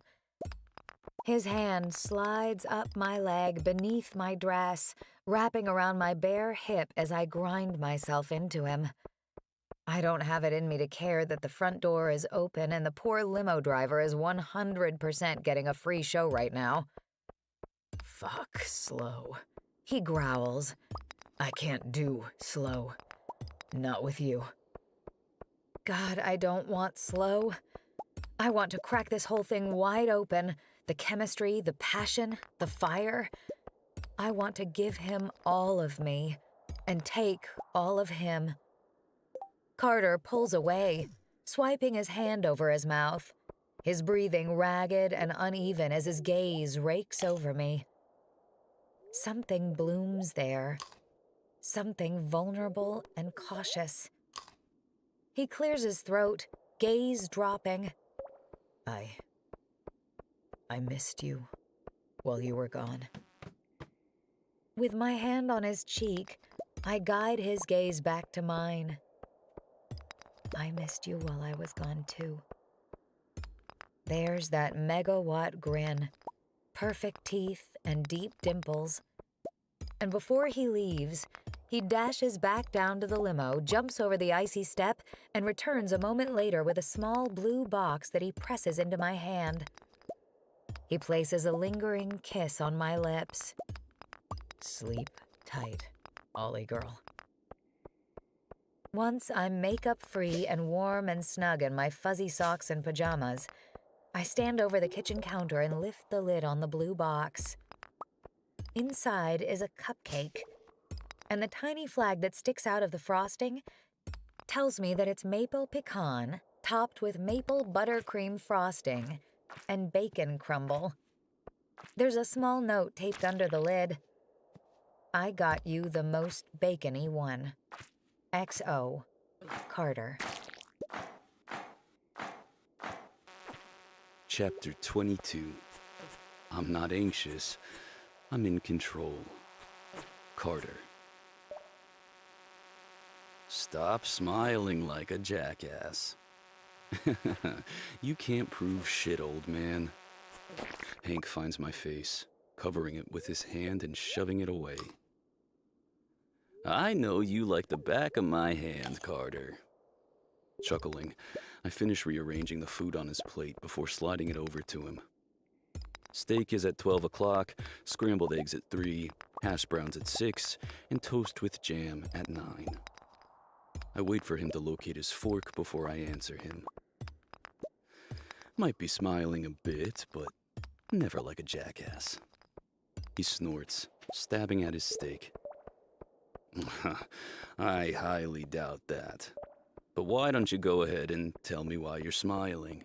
His hand slides up my leg beneath my dress, wrapping around my bare hip as I grind myself into him. I don't have it in me to care that the front door is open and the poor limo driver is 100% getting a free show right now. Fuck slow. He growls. I can't do slow. Not with you. God, I don't want slow. I want to crack this whole thing wide open. The chemistry, the passion, the fire. I want to give him all of me and take all of him. Carter pulls away, swiping his hand over his mouth, his breathing ragged and uneven as his gaze rakes over me. Something blooms there. Something vulnerable and cautious. He clears his throat, gaze dropping. I missed you while you were gone. With my hand on his cheek, I guide his gaze back to mine. I missed you while I was gone too. There's that megawatt grin, perfect teeth and deep dimples. And before he leaves, he dashes back down to the limo, jumps over the icy step, and returns a moment later with a small blue box that he presses into my hand. He places a lingering kiss on my lips. Sleep tight, Ollie girl. Once I'm makeup-free and warm and snug in my fuzzy socks and pajamas, I stand over the kitchen counter and lift the lid on the blue box. Inside is a cupcake, and the tiny flag that sticks out of the frosting tells me that it's maple pecan topped with maple buttercream frosting and bacon crumble. There's a small note taped under the lid. I got you the most bacony one. XO, Carter. Chapter 22. I'm not anxious. I'm in control. Carter. Stop smiling like a jackass. You can't prove shit, old man. Hank finds my face, covering it with his hand and shoving it away. I know you like the back of my hand, Carter. Chuckling, I finish rearranging the food on his plate before sliding it over to him. Steak is at 12 o'clock, scrambled eggs at 3, hash browns at 6, and toast with jam at 9. I wait for him to locate his fork before I answer him. Might be smiling a bit, but never like a jackass. He snorts, stabbing at his steak. I highly doubt that. But why don't you go ahead and tell me why you're smiling?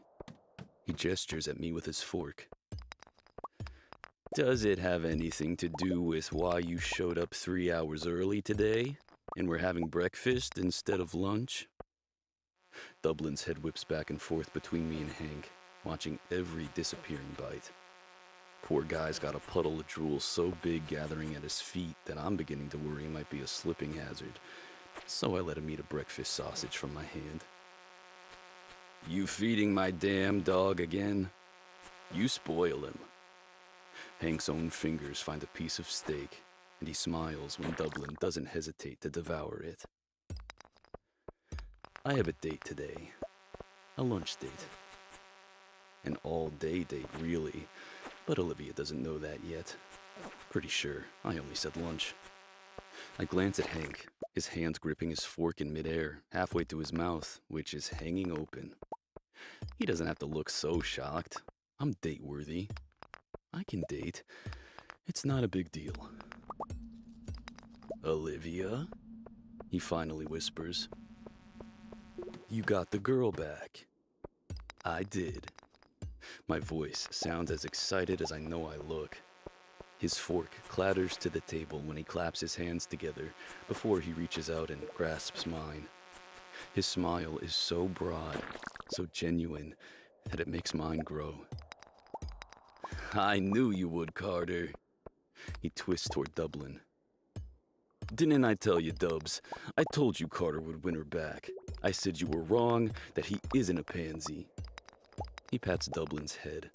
He gestures at me with his fork. Does it have anything to do with why you showed up 3 hours early today and we're having breakfast instead of lunch? Dublin's head whips back and forth between me and Hank, watching every disappearing bite. Poor guy's got a puddle of drool so big gathering at his feet that I'm beginning to worry it might be a slipping hazard, so I let him eat a breakfast sausage from my hand. You feeding my damn dog again? You spoil him. Hank's own fingers find a piece of steak, and he smiles when Dublin doesn't hesitate to devour it. I have a date today. A lunch date. An all-day date, really, but Olivia doesn't know that yet. Pretty sure I only said lunch. I glance at Hank, his hand gripping his fork in midair, halfway to his mouth, which is hanging open. He doesn't have to look so shocked. I'm date-worthy. I can date. It's not a big deal. Olivia? He finally whispers. You got the girl back. I did. My voice sounds as excited as I know I look. His fork clatters to the table when he claps his hands together before he reaches out and grasps mine. His smile is so broad, so genuine, that it makes mine grow. I knew you would, Carter. He twists toward Dublin. Didn't I tell you, Dubs? I told you Carter would win her back. I said you were wrong, that he isn't a pansy. He pats Dublin's head.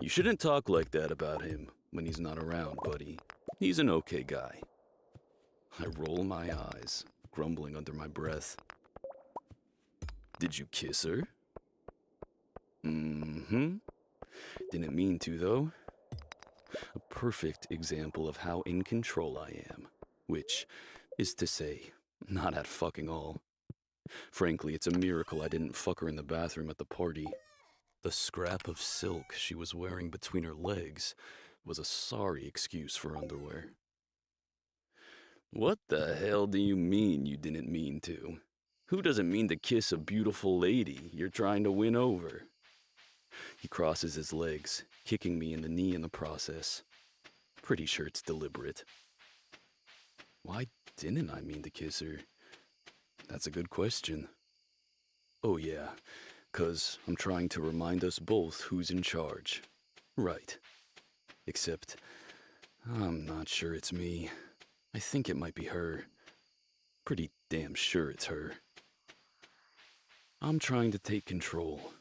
You shouldn't talk like that about him when he's not around, buddy. He's an okay guy. I roll my eyes, grumbling under my breath. Did you kiss her? Mm-hmm. Didn't mean to, though. A perfect example of how in control I am. Which is to say, not at fucking all. Frankly, it's a miracle I didn't fuck her in the bathroom at the party. The scrap of silk she was wearing between her legs was a sorry excuse for underwear. What the hell do you mean you didn't mean to? Who doesn't mean to kiss a beautiful lady you're trying to win over? He crosses his legs, kicking me in the knee in the process. Pretty sure it's deliberate. Why didn't I mean to kiss her? That's a good question. Oh yeah, 'cause I'm trying to remind us both who's in charge. Right. Except, I'm not sure it's me. I think it might be her. Pretty damn sure it's her. I'm trying to take control.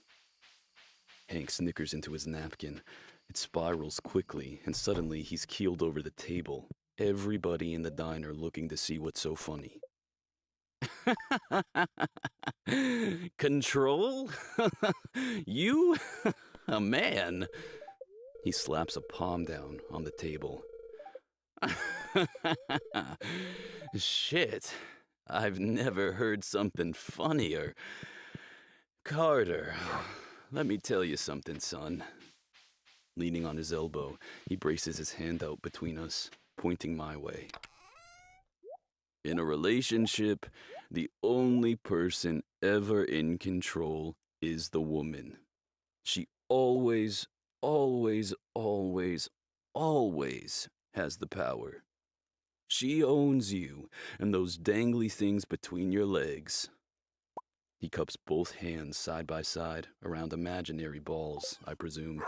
Hank snickers into his napkin. It spirals quickly, and suddenly he's keeled over the table. Everybody in the diner looking to see what's so funny. Control? You? A man? He slaps a palm down on the table. Shit, I've never heard something funnier. Carter, let me tell you something, son. Leaning on his elbow, he braces his hand out between us, pointing my way. In a relationship, the only person ever in control is the woman. She always, always, always, always has the power. She owns you and those dangly things between your legs. He cups both hands side by side around imaginary balls, I presume.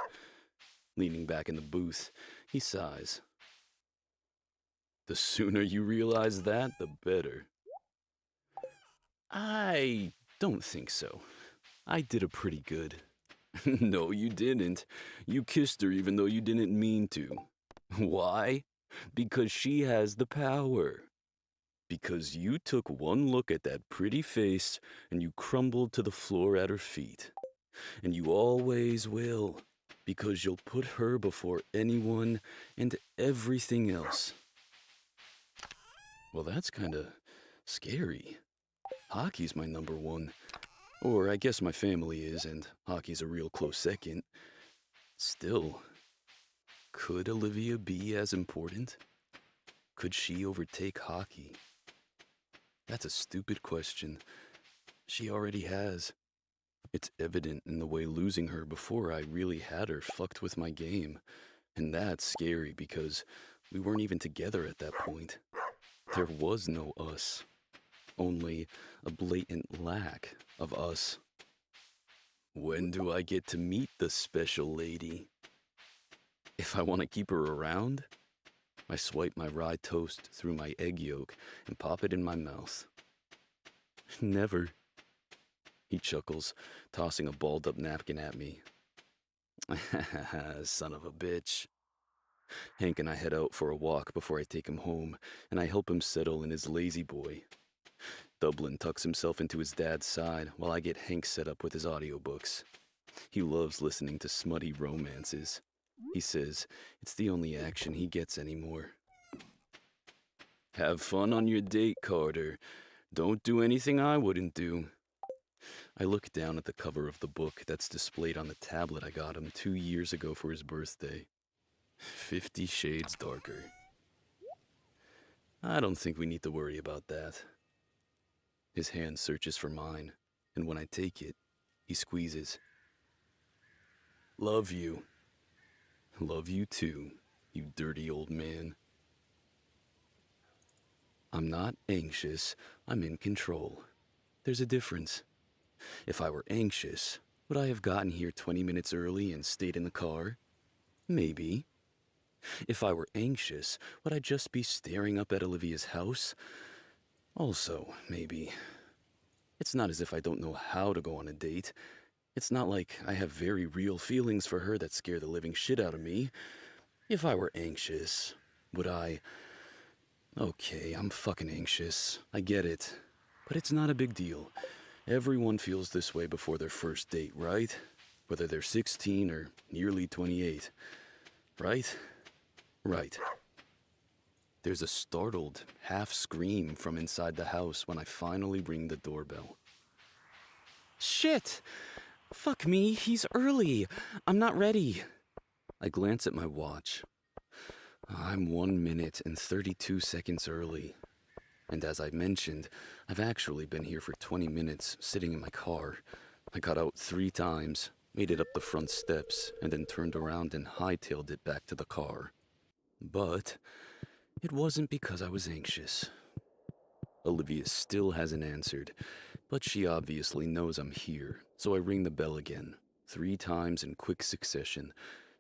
Leaning back in the booth, he sighs. The sooner you realize that, the better. I don't think so. I did a pretty good. No, you didn't. You kissed her even though you didn't mean to. Why? Because she has the power. Because you took one look at that pretty face and you crumbled to the floor at her feet. And you always will. Because you'll put her before anyone and everything else. Well, that's kinda scary. Hockey's my number one. Or I guess my family is, and hockey's a real close second. Still, could Olivia be as important? Could she overtake hockey? That's a stupid question. She already has. It's evident in the way losing her before I really had her fucked with my game. And that's scary because we weren't even together at that point. There was no us. Only a blatant lack of us. When do I get to meet the special lady? If I want to keep her around, I swipe my rye toast through my egg yolk and pop it in my mouth. Never. He chuckles, tossing a balled-up napkin at me. Son of a bitch. Hank and I head out for a walk before I take him home, and I help him settle in his lazy boy. Dublin tucks himself into his dad's side while I get Hank set up with his audiobooks. He loves listening to smutty romances. He says it's the only action he gets anymore. Have fun on your date, Carter. Don't do anything I wouldn't do. I look down at the cover of the book that's displayed on the tablet I got him 2 years ago for his birthday. 50 Shades Darker. I don't think we need to worry about that. His hand searches for mine, and when I take it, he squeezes. Love you. Love you too, you dirty old man. I'm not anxious, I'm in control. There's a difference. If I were anxious, would I have gotten here 20 minutes early and stayed in the car? Maybe. If I were anxious, would I just be staring up at Olivia's house? Also, maybe. It's not as if I don't know how to go on a date. It's not like I have very real feelings for her that scare the living shit out of me. If I were anxious, would I... Okay, I'm fucking anxious. I get it. But it's not a big deal. Everyone feels this way before their first date, right? Whether they're 16 or nearly 28. Right? Right. There's a startled half scream from inside the house when I finally ring the doorbell. Shit! Fuck me, he's early. I'm not ready. I glance at my watch. I'm 1 minute and 32 seconds early. And as I mentioned, I've actually been here for 20 minutes sitting in my car. I got out 3 times, made it up the front steps, and then turned around and hightailed it back to the car. But it wasn't because I was anxious. Olivia still hasn't answered, but she obviously knows I'm here, so I ring the bell again, 3 times in quick succession,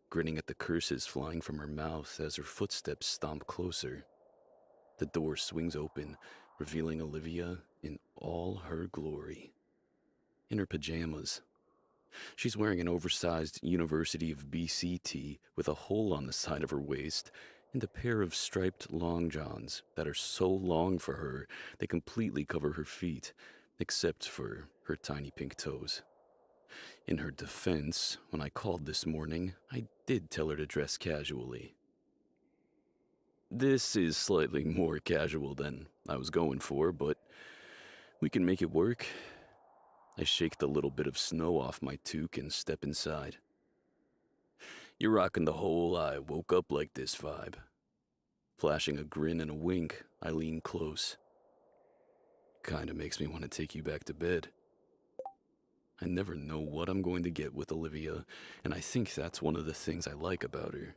grinning at the curses flying from her mouth as her footsteps stomp closer. The door swings open, revealing Olivia in all her glory. In her pajamas. She's wearing an oversized University of BC tee with a hole on the side of her waist and a pair of striped long johns that are so long for her they completely cover her feet, except for her tiny pink toes. In her defense, when I called this morning, I did tell her to dress casually. This is slightly more casual than I was going for, but we can make it work. I shake the little bit of snow off my toque and step inside. You're rocking the whole I woke up like this vibe. Flashing a grin and a wink, I lean close. Kinda makes me want to take you back to bed. I never know what I'm going to get with Olivia, and I think that's one of the things I like about her.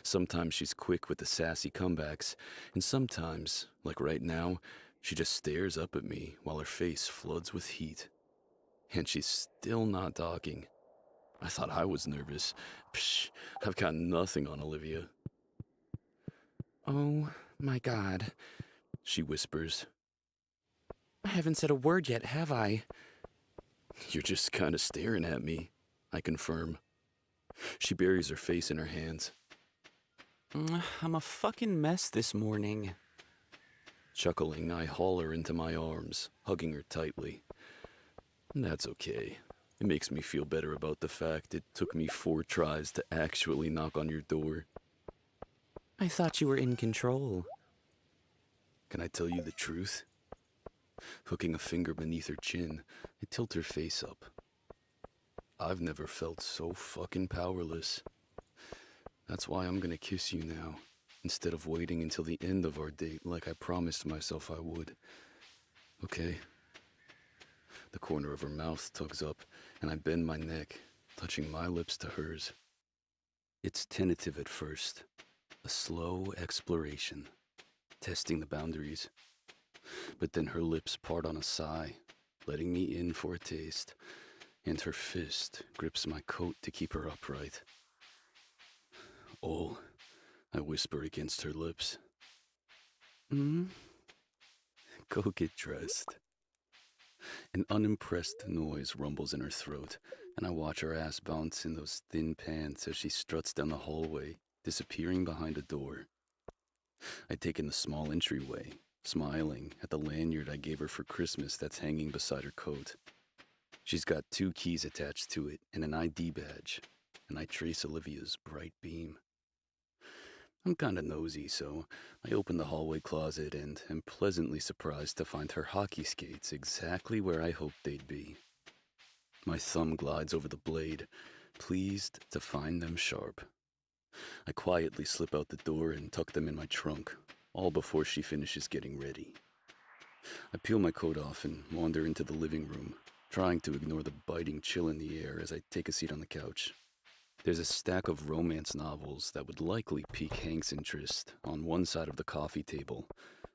Sometimes she's quick with the sassy comebacks, and sometimes, like right now, she just stares up at me while her face floods with heat. And she's still not talking. I thought I was nervous. Psh, I've got nothing on Olivia. Oh my god, She whispers. I haven't said a word yet, have I? You're just kinda staring at me, I confirm. She buries her face in her hands. I'm a fucking mess this morning. Chuckling, I haul her into my arms, hugging her tightly. That's okay. It makes me feel better about the fact it took me 4 tries to actually knock on your door. I thought you were in control. Can I tell you the truth? Hooking a finger beneath her chin, I tilt her face up. I've never felt so fucking powerless. That's why I'm gonna kiss you now, instead of waiting until the end of our date like I promised myself I would. Okay? The corner of her mouth tugs up, and I bend my neck, touching my lips to hers. It's tentative at first, a slow exploration, testing the boundaries. But then her lips part on a sigh, letting me in for a taste, and her fist grips my coat to keep her upright. Oh, I whisper against her lips. Go get dressed. An unimpressed noise rumbles in her throat, and I watch her ass bounce in those thin pants as she struts down the hallway, disappearing behind a door. I take in the small entryway, smiling at the lanyard I gave her for Christmas that's hanging beside her coat. She's got 2 keys attached to it and an ID badge, and I trace Olivia's bright beam. I'm kinda nosy, so I open the hallway closet and am pleasantly surprised to find her hockey skates exactly where I hoped they'd be. My thumb glides over the blade, pleased to find them sharp. I quietly slip out the door and tuck them in my trunk, all before she finishes getting ready. I peel my coat off and wander into the living room, trying to ignore the biting chill in the air as I take a seat on the couch. There's a stack of romance novels that would likely pique Hank's interest on one side of the coffee table,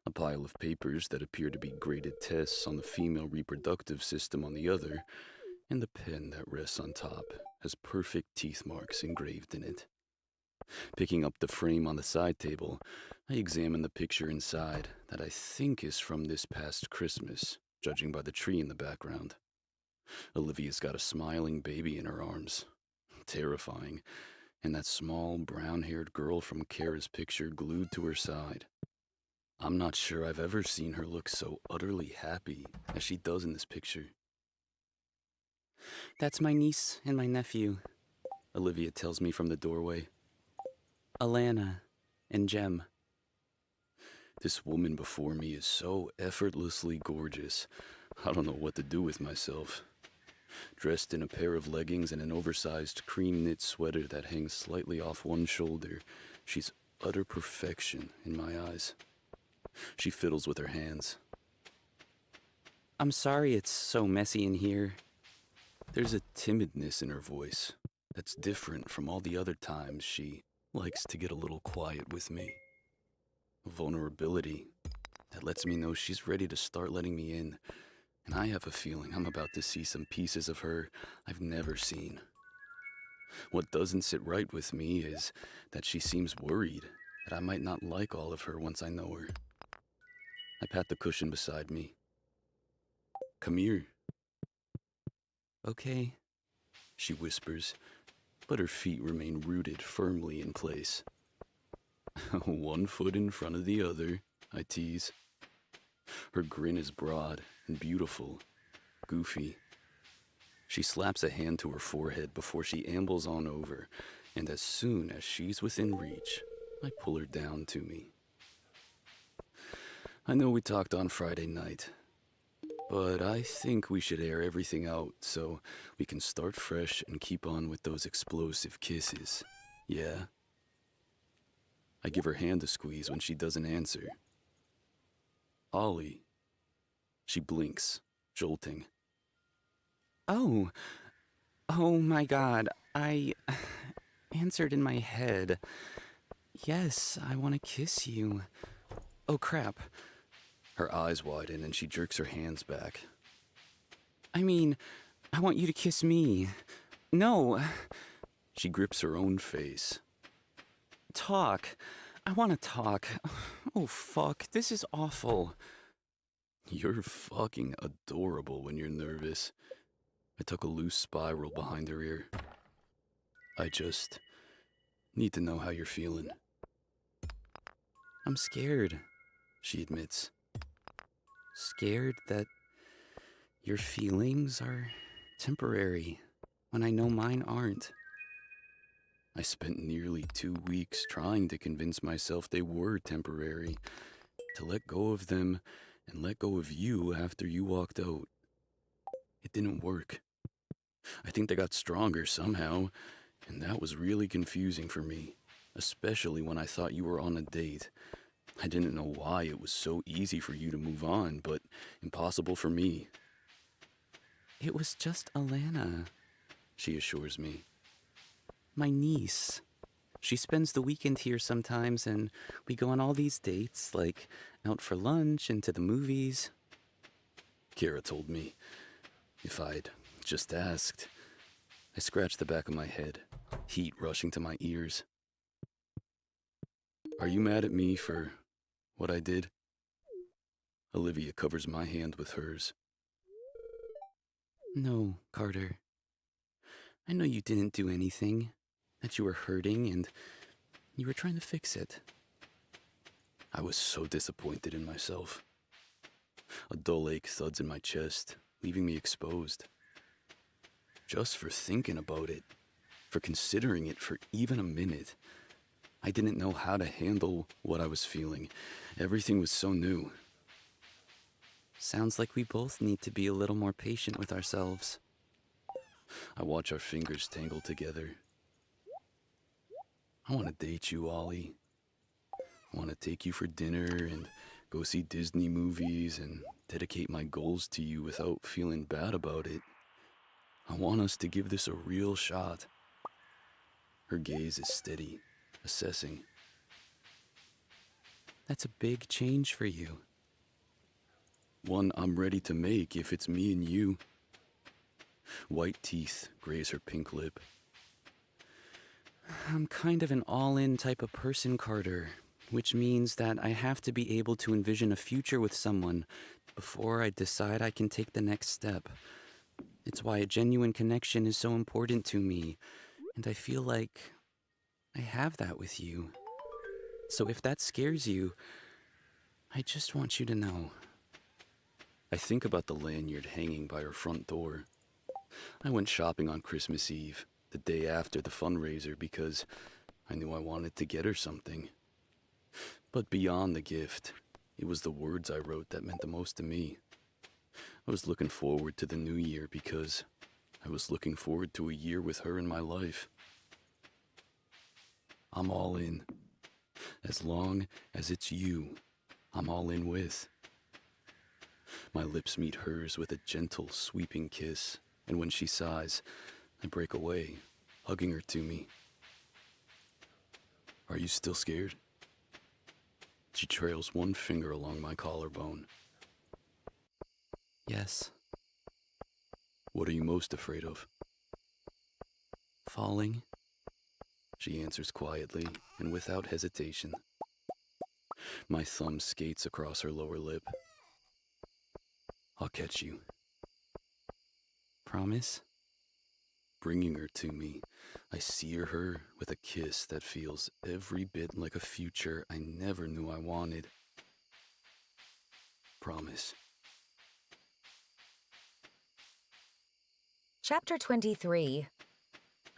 a pile of papers that appear to be graded tests on the female reproductive system on the other, and the pen that rests on top has perfect teeth marks engraved in it. Picking up the frame on the side table, I examine the picture inside that I think is from this past Christmas, judging by the tree in the background. Olivia's got a smiling baby in her arms. Terrifying. And that small, brown-haired girl from Kara's picture glued to her side. I'm not sure I've ever seen her look so utterly happy as she does in this picture. That's my niece and my nephew, Olivia tells me from the doorway. Alana and Jem. This woman before me is so effortlessly gorgeous. I don't know what to do with myself. Dressed in a pair of leggings and an oversized cream knit sweater that hangs slightly off one shoulder, she's utter perfection in my eyes. She fiddles with her hands. I'm sorry it's so messy in here. There's a timidness in her voice that's different from all the other times she likes to get a little quiet with me. A vulnerability that lets me know she's ready to start letting me in, and I have a feeling I'm about to see some pieces of her I've never seen. What doesn't sit right with me is that she seems worried that I might not like all of her once I know her. I pat the cushion beside me. Come here, Okay. she whispers, but her feet remain rooted firmly in place. 1 foot in front of the other, I tease. Her grin is broad and beautiful, goofy. She slaps a hand to her forehead before she ambles on over, and as soon as she's within reach, I pull her down to me. I know we talked on Friday night, but I think we should air everything out so we can start fresh and keep on with those explosive kisses. Yeah? I give her hand a squeeze when she doesn't answer. Ollie. She blinks, jolting. Oh my god, I answered in my head. Yes, I want to kiss you. Oh crap. Her eyes widen and she jerks her hands back. I mean, I want you to kiss me. No, She grips her own face. talk. I want to talk. Oh fuck, this is awful. You're fucking adorable when you're nervous. I took a loose spiral behind her ear. I just need to know how you're feeling, I'm scared. she admits. Scared that your feelings are temporary when I know mine aren't. I spent nearly 2 weeks trying to convince myself they were temporary, to let go of them and let go of you after you walked out. It didn't work. I think they got stronger somehow, and that was really confusing for me, especially when I thought you were on a date. I didn't know why it was so easy for you to move on, but impossible for me, It was just Alana, she assures me. my niece. She spends the weekend here sometimes, and we go on all these dates, like out for lunch and to the movies. Kara told me. If I'd just asked. I scratched the back of my head, heat rushing to my ears. Are you mad at me for what I did? Olivia covers my hand with hers. No, Carter. I know you didn't do anything, that you were hurting and you were trying to fix it. I was so disappointed in myself. A dull ache thuds in my chest, leaving me exposed. Just for thinking about it, for considering it for even a minute. I didn't know how to handle what I was feeling. Everything was so new. Sounds like we both need to be a little more patient with ourselves. I watch our fingers tangle together. I want to date you, Ollie. I want to take you for dinner and go see Disney movies and dedicate my goals to you without feeling bad about it. I want us to give this a real shot. Her gaze is steady, assessing. That's a big change for you. One I'm ready to make if it's me and you. White teeth graze her pink lip. I'm kind of an all-in type of person, Carter, which means that I have to be able to envision a future with someone before I decide I can take the next step. It's why a genuine connection is so important to me, and I feel like I have that with you. So if that scares you, I just want you to know. I think about the lanyard hanging by her front door. I went shopping on Christmas Eve, the day after the fundraiser, because I knew I wanted to get her something. But beyond the gift, it was the words I wrote that meant the most to me. I was looking forward to the new year because I was looking forward to a year with her in my life. I'm all in. As long as it's you, I'm all in with. My lips meet hers with a gentle, sweeping kiss, and when she sighs, I break away, hugging her to me. Are you still scared? She trails one finger along my collarbone. Yes, What are you most afraid of? falling. She answers quietly and without hesitation. My thumb skates across her lower lip. I'll catch you. Promise? Bringing her to me, I sear her with a kiss that feels every bit like a future I never knew I wanted. Promise. Chapter 23.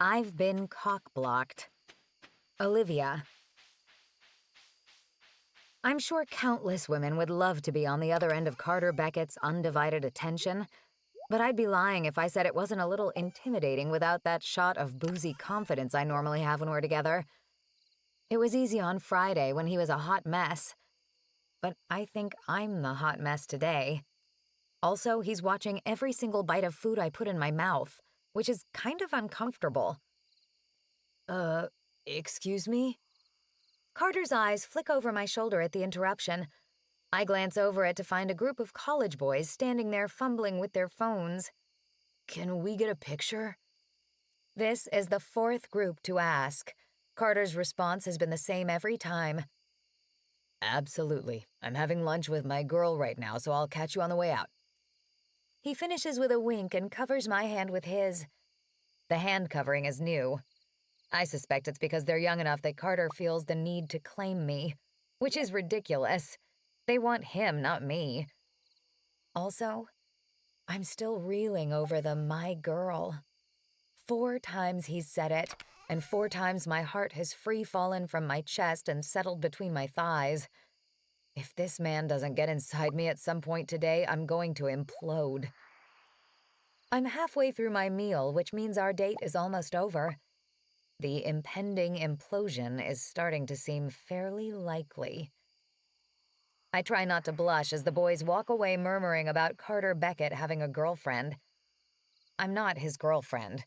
I've been cock-blocked. Olivia. I'm sure countless women would love to be on the other end of Carter Beckett's undivided attention, but I'd be lying if I said it wasn't a little intimidating without that shot of boozy confidence I normally have when we're together. It was easy on Friday when he was a hot mess, but I think I'm the hot mess today. Also, he's watching every single bite of food I put in my mouth, which is kind of uncomfortable. Excuse me? Carter's eyes flick over my shoulder at the interruption. I glance over it to find a group of college boys standing there fumbling with their phones. Can we get a picture? This is the fourth group to ask. Carter's response has been the same every time. Absolutely. I'm having lunch with my girl right now, so I'll catch you on the way out. He finishes with a wink and covers my hand with his. The hand covering is new. I suspect it's because they're young enough that Carter feels the need to claim me, which is ridiculous. They want him, not me. Also, I'm still reeling over the my girl. 4 times he's said it, and 4 times my heart has free-fallen from my chest and settled between my thighs. If this man doesn't get inside me at some point today, I'm going to implode. I'm halfway through my meal, which means our date is almost over. The impending implosion is starting to seem fairly likely. I try not to blush as the boys walk away murmuring about Carter Beckett having a girlfriend. I'm not his girlfriend.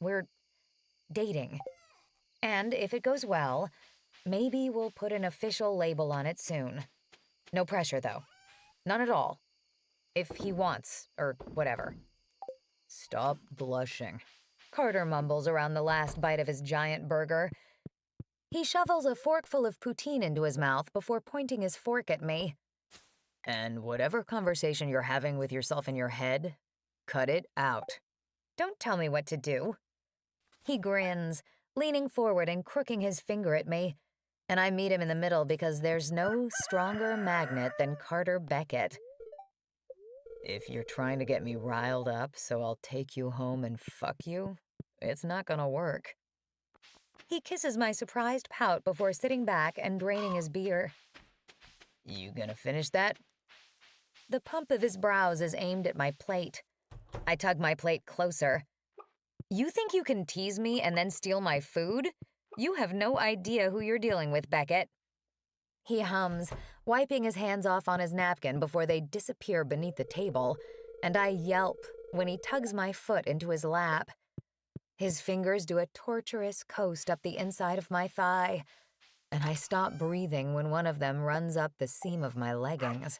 We're dating. And if it goes well, maybe we'll put an official label on it soon. No pressure, though. None at all. If he wants, or whatever. Stop blushing. Carter mumbles around the last bite of his giant burger. He shovels a forkful of poutine into his mouth before pointing his fork at me. And whatever conversation you're having with yourself in your head, cut it out. Don't tell me what to do. He grins, leaning forward and crooking his finger at me, and I meet him in the middle because there's no stronger magnet than Carter Beckett. If you're trying to get me riled up so I'll take you home and fuck you, it's not gonna work. He kisses my surprised pout before sitting back and draining his beer. You gonna finish that? The pump of his brows is aimed at my plate. I tug my plate closer. You think you can tease me and then steal my food? You have no idea who you're dealing with, Beckett. He hums, wiping his hands off on his napkin before they disappear beneath the table, and I yelp when he tugs my foot into his lap. His fingers do a torturous coast up the inside of my thigh, and I stop breathing when one of them runs up the seam of my leggings.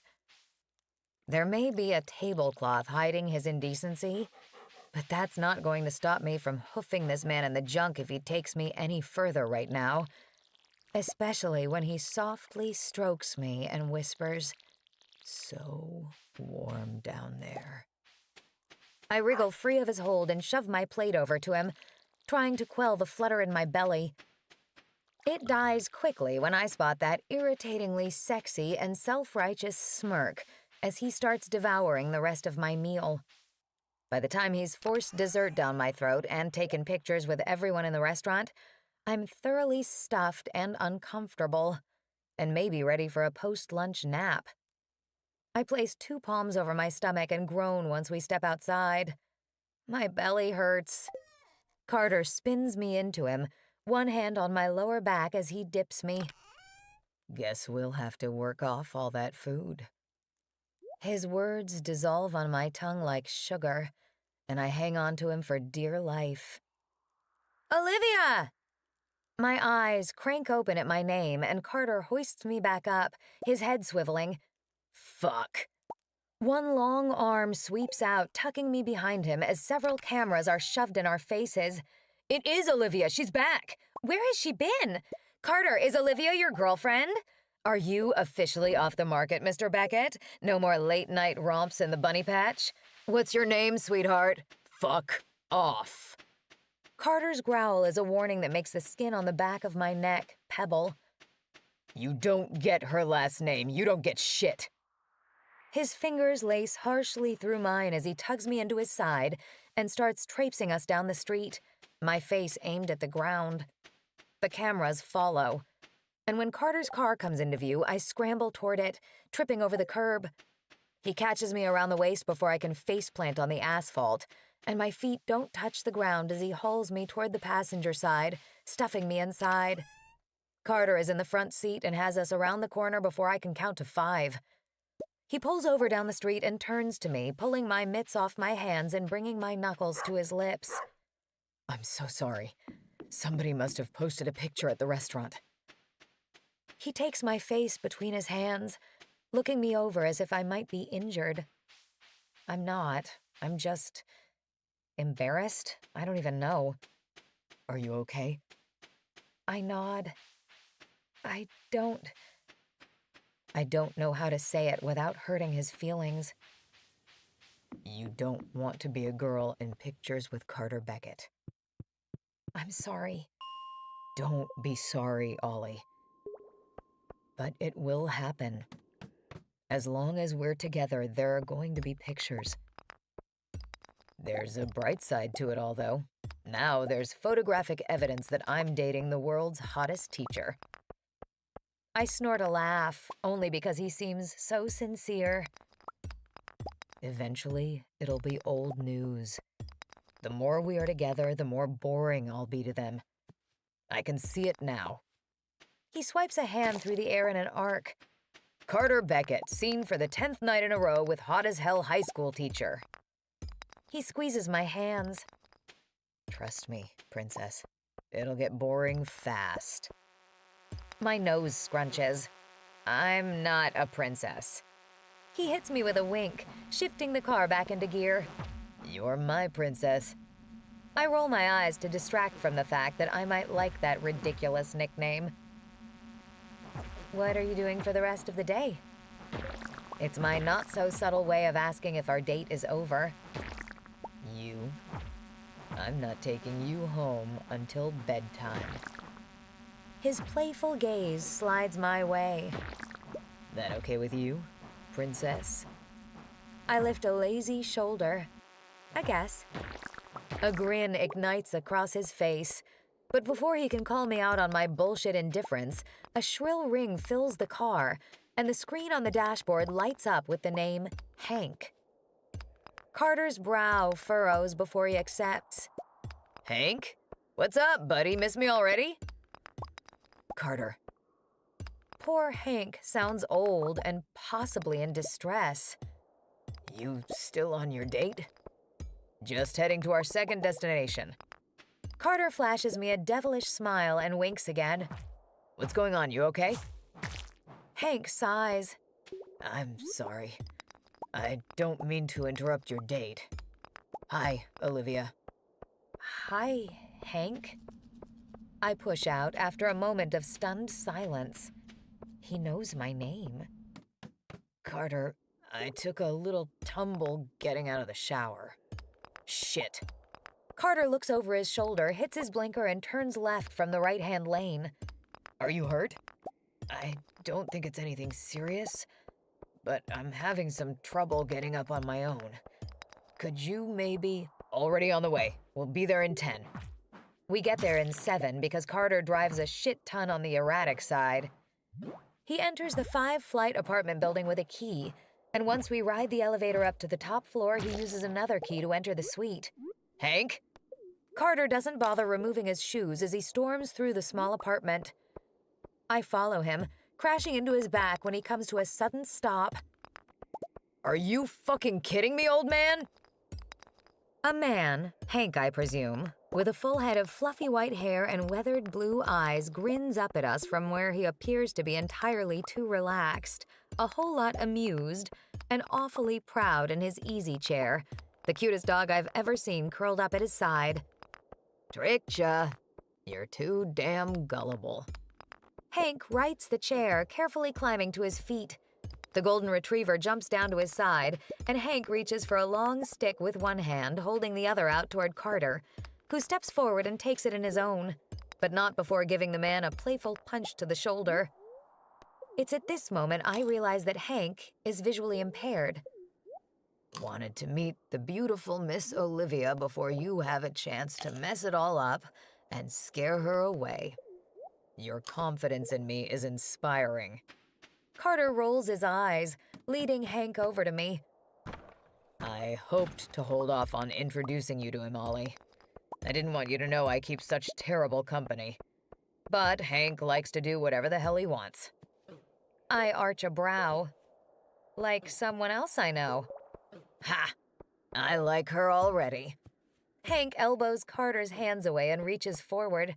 There may be a tablecloth hiding his indecency, But that's not going to stop me from hoofing this man in the junk if he takes me any further right now. Especially when he softly strokes me and whispers, "So warm down there." I wriggle free of his hold and shove my plate over to him, trying to quell the flutter in my belly. It dies quickly when I spot that irritatingly sexy and self-righteous smirk as he starts devouring the rest of my meal. By the time he's forced dessert down my throat and taken pictures with everyone in the restaurant, I'm thoroughly stuffed and uncomfortable, and maybe ready for a post-lunch nap. I place 2 palms over my stomach and groan once we step outside. My belly hurts. Carter spins me into him, one hand on my lower back as he dips me. Guess we'll have to work off all that food. His words dissolve on my tongue like sugar, and I hang on to him for dear life. Olivia! My eyes crank open at my name, and Carter hoists me back up, his head swiveling. Fuck. One long arm sweeps out, tucking me behind him as several cameras are shoved in our faces. It is Olivia. She's back. Where has she been? Carter, is Olivia your girlfriend? Are you officially off the market, Mr. Beckett? No more late-night romps in the bunny patch? What's your name, sweetheart? Fuck off. Carter's growl is a warning that makes the skin on the back of my neck pebble. You don't get her last name. You don't get shit. His fingers lace harshly through mine as he tugs me into his side and starts traipsing us down the street, my face aimed at the ground. The cameras follow, and when Carter's car comes into view, I scramble toward it, tripping over the curb. He catches me around the waist before I can faceplant on the asphalt, and my feet don't touch the ground as he hauls me toward the passenger side, stuffing me inside. Carter is in the front seat and has us around the corner before I can count to 5. He pulls over down the street and turns to me, pulling my mitts off my hands and bringing my knuckles to his lips. I'm so sorry. Somebody must have posted a picture at the restaurant. He takes my face between his hands, looking me over as if I might be injured. I'm not. I'm just embarrassed. I don't even know. Are you okay? I nod. I don't know how to say it without hurting his feelings. You don't want to be a girl in pictures with Carter Beckett. I'm sorry. Don't be sorry, Ollie. But it will happen. As long as we're together, there are going to be pictures. There's a bright side to it all, though. Now there's photographic evidence that I'm dating the world's hottest teacher. I snort a laugh, only because he seems so sincere. Eventually, it'll be old news. The more we are together, the more boring I'll be to them. I can see it now. He swipes a hand through the air in an arc. Carter Beckett, seen for the 10th night in a row with hot-as-hell high school teacher. He squeezes my hands. Trust me, princess. It'll get boring fast. My nose scrunches. I'm not a princess. He hits me with a wink, shifting the car back into gear. You're my princess. I roll my eyes to distract from the fact that I might like that ridiculous nickname. What are you doing for the rest of the day? It's my not-so-subtle way of asking if our date is over. You? I'm not taking you home until bedtime. His playful gaze slides my way. That okay with you, princess? I lift a lazy shoulder. I guess. A grin ignites across his face, but before he can call me out on my bullshit indifference, a shrill ring fills the car, and the screen on the dashboard lights up with the name Hank. Carter's brow furrows before he accepts. Hank? What's up, buddy? Miss me already? Carter. Poor Hank sounds old and possibly in distress. You still on your date? Just heading to our second destination. Carter flashes me a devilish smile and winks again. What's going on? You okay? Hank sighs. I'm sorry. I don't mean to interrupt your date. Hi, Olivia. Hi, Hank. I push out after a moment of stunned silence. He knows my name. Carter, I took a little tumble getting out of the shower. Shit. Carter looks over his shoulder, hits his blinker, and turns left from the right-hand lane. Are you hurt? I don't think it's anything serious, but I'm having some trouble getting up on my own. Could you maybe... Already on the way. We'll be there in 10. We get there in 7 because Carter drives a shit ton on the erratic side. He enters the 5-flight apartment building with a key, and once we ride the elevator up to the top floor, he uses another key to enter the suite. Hank? Carter doesn't bother removing his shoes as he storms through the small apartment. I follow him, crashing into his back when he comes to a sudden stop. Are you fucking kidding me, old man? A man, Hank I presume, with a full head of fluffy white hair and weathered blue eyes grins up at us from where he appears to be entirely too relaxed, a whole lot amused, and awfully proud in his easy chair, the cutest dog I've ever seen curled up at his side. Tricked ya. You're too damn gullible. Hank rights the chair, carefully climbing to his feet. The golden retriever jumps down to his side, and Hank reaches for a long stick with one hand, holding the other out toward Carter, who steps forward and takes it in his own, but not before giving the man a playful punch to the shoulder. It's at this moment I realize that Hank is visually impaired. Wanted to meet the beautiful Miss Olivia before you have a chance to mess it all up and scare her away. Your confidence in me is inspiring. Carter rolls his eyes, leading Hank over to me. I hoped to hold off on introducing you to him, Ollie. I didn't want you to know I keep such terrible company. But Hank likes to do whatever the hell he wants. I arch a brow. Like someone else I know. Ha! I like her already. Hank elbows Carter's hands away and reaches forward.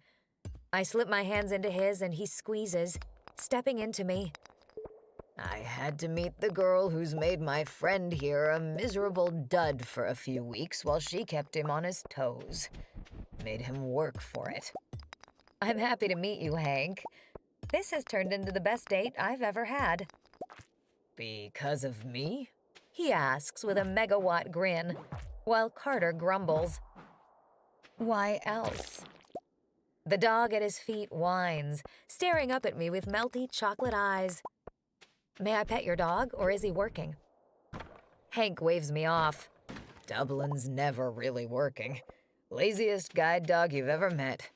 I slip my hands into his and he squeezes, stepping into me. I had to meet the girl who's made my friend here a miserable dud for a few weeks while she kept him on his toes. Made him work for it. I'm happy to meet you, Hank. This has turned into the best date I've ever had. Because of me? He asks with a megawatt grin, while Carter grumbles. Why else? The dog at his feet whines, staring up at me with melty chocolate eyes. May I pet your dog, or is he working? Hank waves me off. Dublin's never really working. Laziest guide dog you've ever met.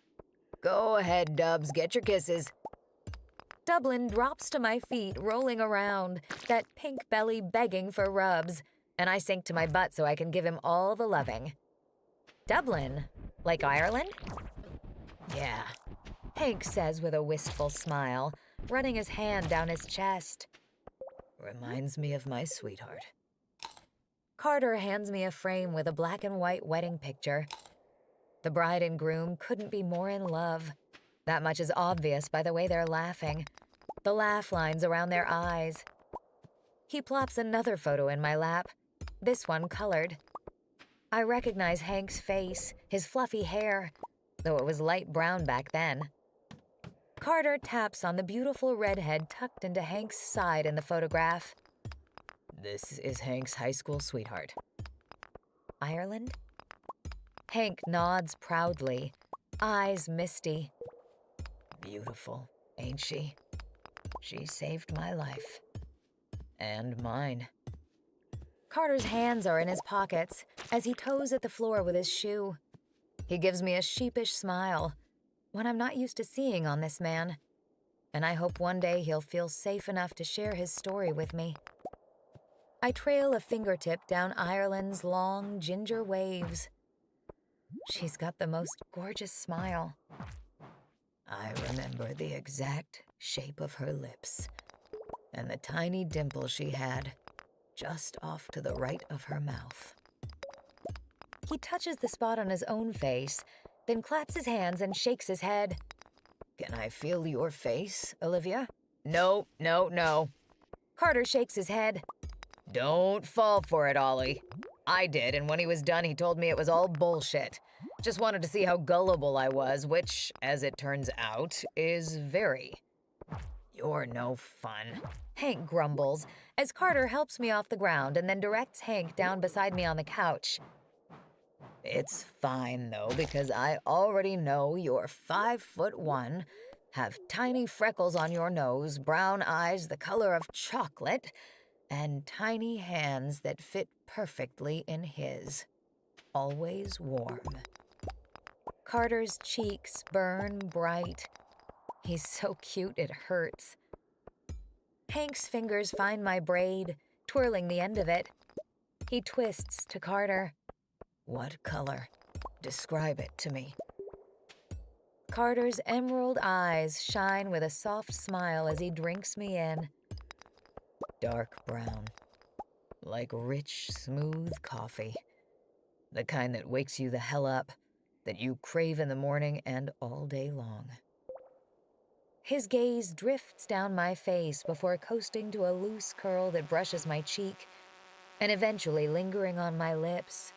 Go ahead, Dubs, get your kisses. Dublin drops to my feet, rolling around, that pink belly begging for rubs, and I sink to my butt so I can give him all the loving. Dublin? Like Ireland? Yeah, Hank says with a wistful smile, running his hand down his chest. Reminds me of my sweetheart. Carter hands me a frame with a black and white wedding picture. The bride and groom couldn't be more in love. That much is obvious by the way they're laughing, the laugh lines around their eyes. He plops another photo in my lap, this one colored. I recognize Hank's face, his fluffy hair, though it was light brown back then. Carter taps on the beautiful redhead tucked into Hank's side in the photograph. This is Hank's high school sweetheart. Ireland? Hank nods proudly, eyes misty. Beautiful, ain't she? She saved my life. And mine. Carter's hands are in his pockets as he toes at the floor with his shoe. He gives me a sheepish smile, one I'm not used to seeing on this man, and I hope one day he'll feel safe enough to share his story with me. I trail a fingertip down Ireland's long ginger waves. She's got the most gorgeous smile. I remember the exact shape of her lips and the tiny dimple she had just off to the right of her mouth. He touches the spot on his own face, then claps his hands and shakes his head. Can I feel your face, Olivia? No. Carter shakes his head. Don't fall for it, Ollie. I did, and when he was done, he told me it was all bullshit. Just wanted to see how gullible I was, which, as it turns out, is very. You're no fun. Hank grumbles as Carter helps me off the ground and then directs Hank down beside me on the couch. It's fine, though, because I already know you're 5'1", have tiny freckles on your nose, brown eyes the color of chocolate, and tiny hands that fit perfectly in his. Always warm. Carter's cheeks burn bright. He's so cute it hurts. Hank's fingers find my braid, twirling the end of it. He twists to Carter. What color? Describe it to me. Carter's emerald eyes shine with a soft smile as he drinks me in. Dark brown. Like rich, smooth coffee. The kind that wakes you the hell up, that you crave in the morning and all day long. His gaze drifts down my face before coasting to a loose curl that brushes my cheek, and eventually lingering on my lips,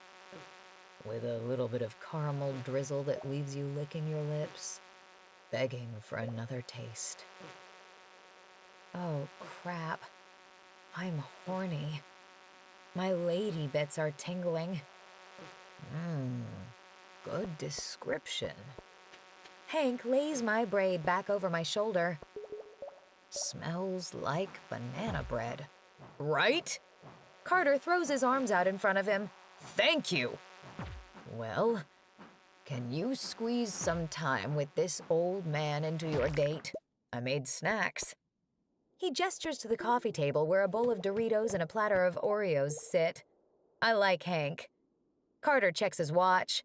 with a little bit of caramel drizzle that leaves you licking your lips, begging for another taste. Oh, crap. I'm horny. My lady bits are tingling. Good description. Hank lays my braid back over my shoulder. Smells like banana bread. Right? Carter throws his arms out in front of him. Thank you. Well, can you squeeze some time with this old man into your date? I made snacks. He gestures to the coffee table where a bowl of Doritos and a platter of Oreos sit. I like Hank. Carter checks his watch.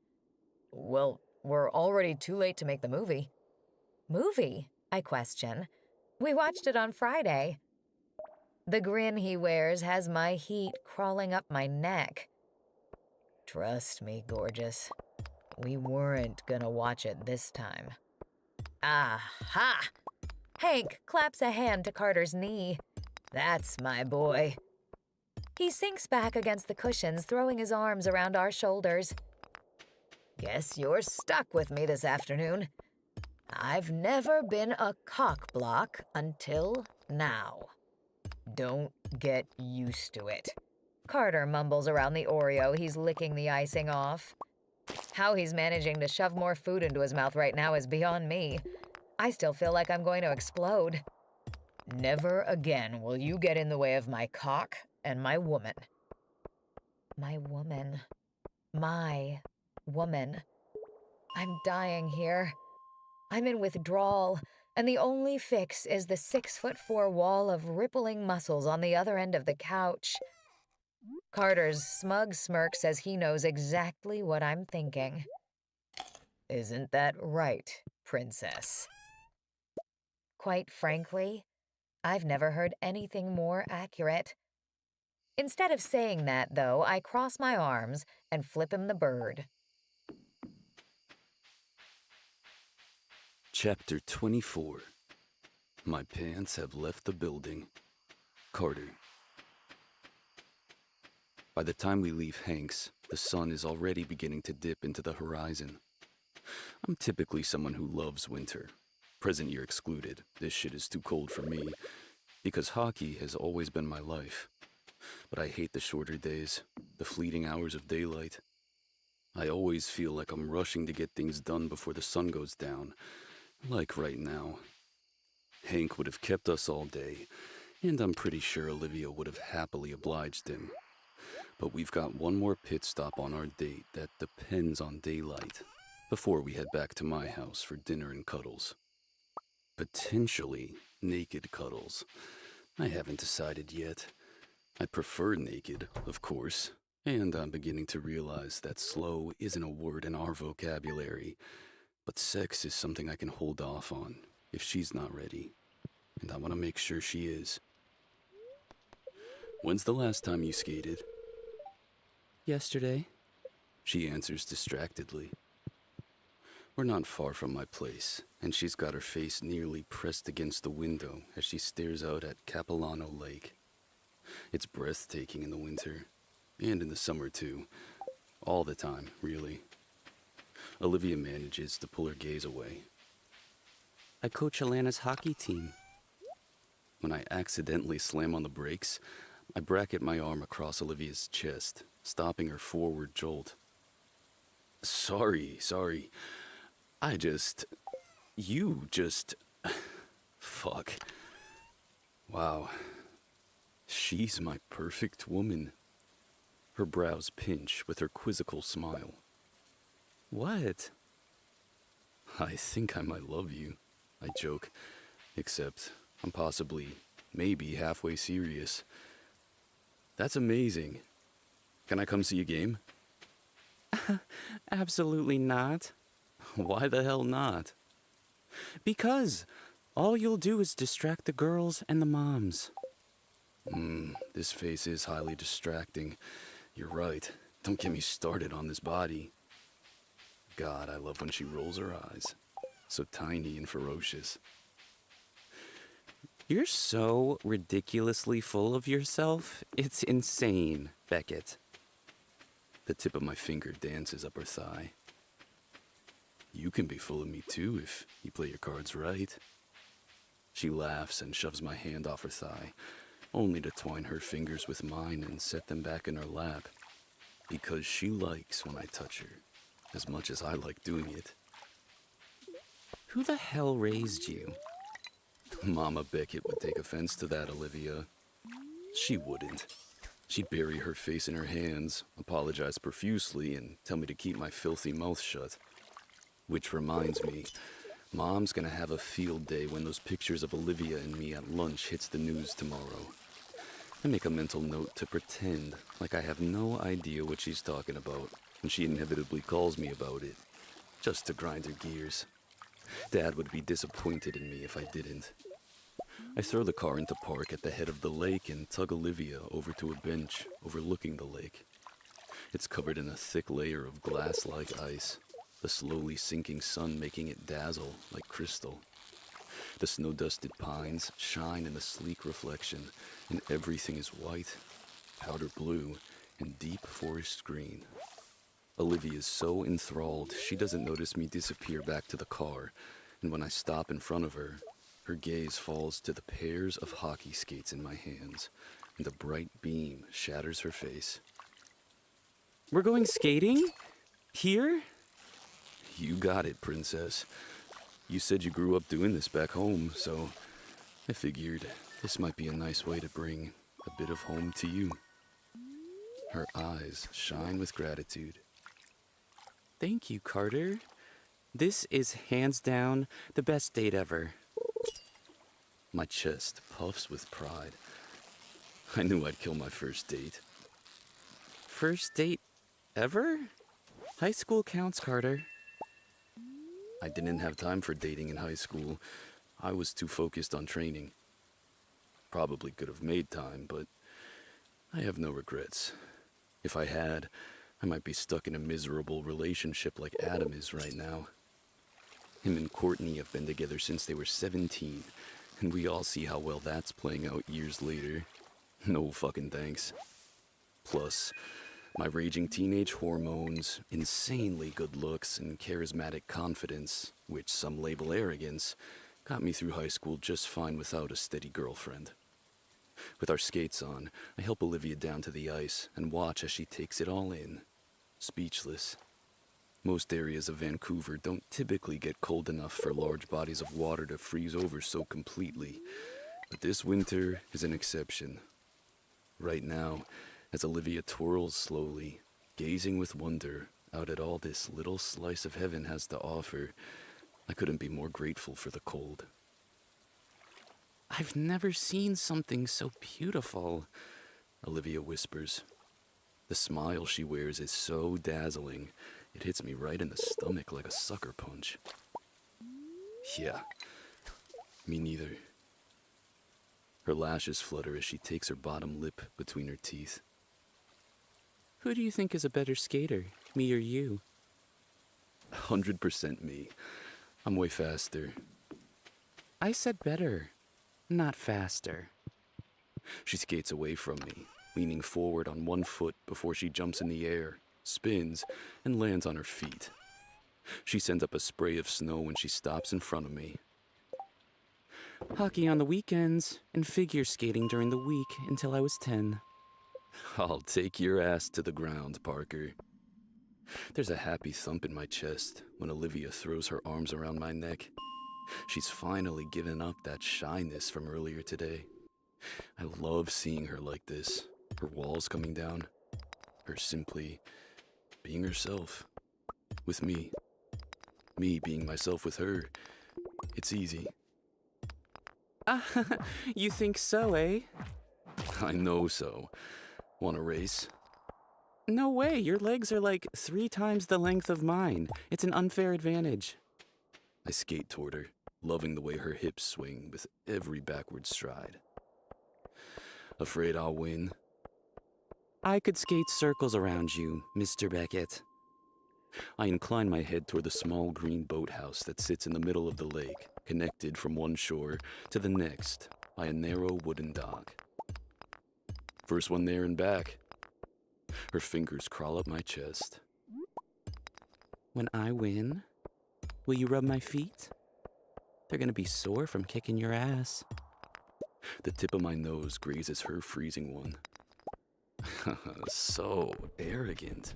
Well, we're already too late to make the movie. Movie? I question. We watched it on Friday. The grin he wears has my heat crawling up my neck. Trust me, gorgeous. We weren't gonna watch it this time. Aha! Hank claps a hand to Carter's knee. That's my boy. He sinks back against the cushions, throwing his arms around our shoulders. Guess you're stuck with me this afternoon. I've never been a cock block until now. Don't get used to it. Carter mumbles around the Oreo he's licking the icing off. How he's managing to shove more food into his mouth right now is beyond me. I still feel like I'm going to explode. Never again will you get in the way of my cock and my woman. My woman. My woman. I'm dying here. I'm in withdrawal, and the only fix is the 6'4" wall of rippling muscles on the other end of the couch. Carter's smug smirk says he knows exactly what I'm thinking. Isn't that right, princess? Quite frankly, I've never heard anything more accurate. Instead of saying that, though, I cross my arms and flip him the bird. Chapter 24. My pants have left the building. Carter. By the time we leave Hank's, the sun is already beginning to dip into the horizon. I'm typically someone who loves winter. Present year excluded, this shit is too cold for me, because hockey has always been my life. But I hate the shorter days, the fleeting hours of daylight. I always feel like I'm rushing to get things done before the sun goes down, like right now. Hank would have kept us all day, and I'm pretty sure Olivia would have happily obliged him. But we've got one more pit stop on our date that depends on daylight, before we head back to my house for dinner and cuddles. Potentially naked cuddles. I haven't decided yet. I prefer naked, of course, and I'm beginning to realize that slow isn't a word in our vocabulary, but sex is something I can hold off on if she's not ready, and I want to make sure she is. When's the last time you skated? Yesterday? She answers distractedly. We're not far from my place, and she's got her face nearly pressed against the window as she stares out at Capilano Lake. It's breathtaking in the winter. And in the summer, too. All the time, really. Olivia manages to pull her gaze away. I coach Alana's hockey team. When I accidentally slam on the brakes, I bracket my arm across Olivia's chest, stopping her forward jolt. Sorry. You just... Fuck. Wow. She's my perfect woman. Her brows pinch with her quizzical smile. What? I think I might love you, I joke. Except I'm maybe halfway serious. That's amazing. Can I come see a game? Absolutely not. Why the hell not? Because all you'll do is distract the girls and the moms. This face is highly distracting. You're right. Don't get me started on this body. God, I love when she rolls her eyes. So tiny and ferocious. You're so ridiculously full of yourself. It's insane, Beckett. The tip of my finger dances up her thigh. You can be full of me too if you play your cards right. She laughs and shoves my hand off her thigh, only to twine her fingers with mine and set them back in her lap. Because she likes when I touch her, as much as I like doing it. Who the hell raised you? Mama Beckett would take offense to that, Olivia. She wouldn't. She'd bury her face in her hands, apologize profusely, and tell me to keep my filthy mouth shut. Which reminds me, Mom's gonna have a field day when those pictures of Olivia and me at lunch hits the news tomorrow. I make a mental note to pretend like I have no idea what she's talking about, and she inevitably calls me about it, just to grind her gears. Dad would be disappointed in me if I didn't. I throw the car into park at the head of the lake and tug Olivia over to a bench overlooking the lake. It's covered in a thick layer of glass-like ice, the slowly sinking sun making it dazzle like crystal. The snow-dusted pines shine in the sleek reflection, and everything is white, powder blue, and deep forest green. Olivia is so enthralled, she doesn't notice me disappear back to the car, and when I stop in front of her, her gaze falls to the pairs of hockey skates in my hands, and a bright beam shatters her face. We're going skating? Here? You got it, princess. You said you grew up doing this back home, so I figured this might be a nice way to bring a bit of home to you. Her eyes shine with gratitude. Thank you, Carter. This is hands down the best date ever. My chest puffs with pride. I knew I'd kill my first date. First date ever? High school counts, Carter. I didn't have time for dating in high school. I was too focused on training. Probably could have made time, but I have no regrets. If I had, I might be stuck in a miserable relationship like Adam is right now. Him and Courtney have been together since they were 17, and we all see how well that's playing out years later. No fucking thanks. Plus, my raging teenage hormones, insanely good looks, and charismatic confidence, which some label arrogance, got me through high school just fine without a steady girlfriend. With our skates on, I help Olivia down to the ice and watch as she takes it all in, speechless. Most areas of Vancouver don't typically get cold enough for large bodies of water to freeze over so completely, but this winter is an exception. Right now, as Olivia twirls slowly, gazing with wonder out at all this little slice of heaven has to offer, I couldn't be more grateful for the cold. I've never seen something so beautiful, Olivia whispers. The smile she wears is so dazzling, it hits me right in the stomach like a sucker punch. Yeah, me neither. Her lashes flutter as she takes her bottom lip between her teeth. Who do you think is a better skater, me or you? 100% me. I'm way faster. I said better, not faster. She skates away from me, leaning forward on one foot before she jumps in the air, spins, and lands on her feet. She sends up a spray of snow when she stops in front of me. Hockey on the weekends and figure skating during the week until I was 10. I'll take your ass to the ground, Parker. There's a happy thump in my chest when Olivia throws her arms around my neck. She's finally given up that shyness from earlier today. I love seeing her like this, her walls coming down, her simply being herself. With me. Me being myself with her. It's easy. You think so, eh? I know so. Want a race? No way, your legs are like 3 times the length of mine. It's an unfair advantage. I skate toward her, loving the way her hips swing with every backward stride. Afraid I'll win? I could skate circles around you, Mr. Beckett. I incline my head toward the small green boathouse that sits in the middle of the lake, connected from one shore to the next by a narrow wooden dock. First one there and back. Her fingers crawl up my chest. When I win, will you rub my feet? They're gonna be sore from kicking your ass. The tip of my nose grazes her freezing one. So arrogant.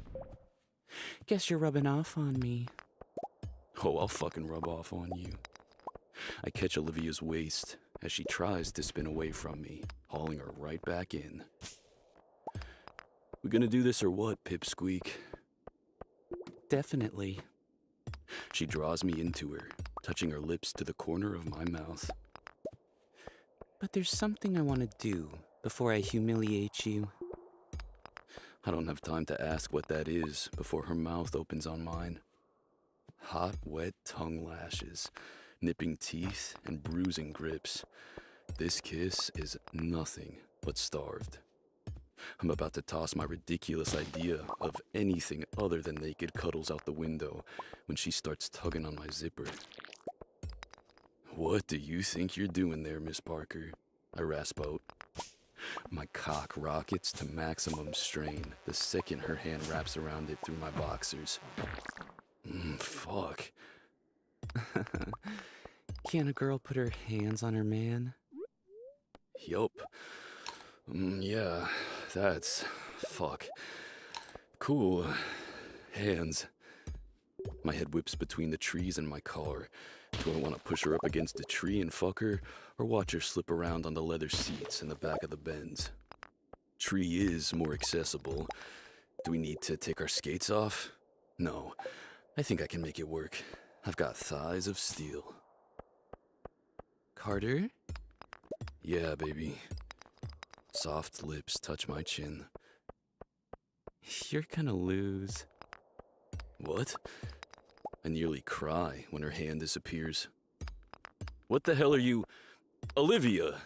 Guess you're rubbing off on me. Oh, I'll fucking rub off on you. I catch Olivia's waist as she tries to spin away from me, hauling her right back in. We gonna do this or what, Pipsqueak? Definitely. She draws me into her, touching her lips to the corner of my mouth. But there's something I want to do before I humiliate you. I don't have time to ask what that is before her mouth opens on mine. Hot, wet tongue lashes, nipping teeth, and bruising grips. This kiss is nothing but starved. I'm about to toss my ridiculous idea of anything other than naked cuddles out the window when she starts tugging on my zipper. What do you think you're doing there, Miss Parker? I rasp out. My cock rockets to maximum strain the second her hand wraps around it through my boxers. Fuck. Can a girl put her hands on her man? Yup. Yeah, that's... fuck. Cool. Hands. My head whips between the trees and my car. Do I want to push her up against a tree and fuck her, or watch her slip around on the leather seats in the back of the Benz? Tree is more accessible. Do we need to take our skates off? No. I think I can make it work. I've got thighs of steel. Carter? Yeah, baby. Soft lips touch my chin. You're gonna lose. What? I nearly cry when her hand disappears. What the hell are you... Olivia!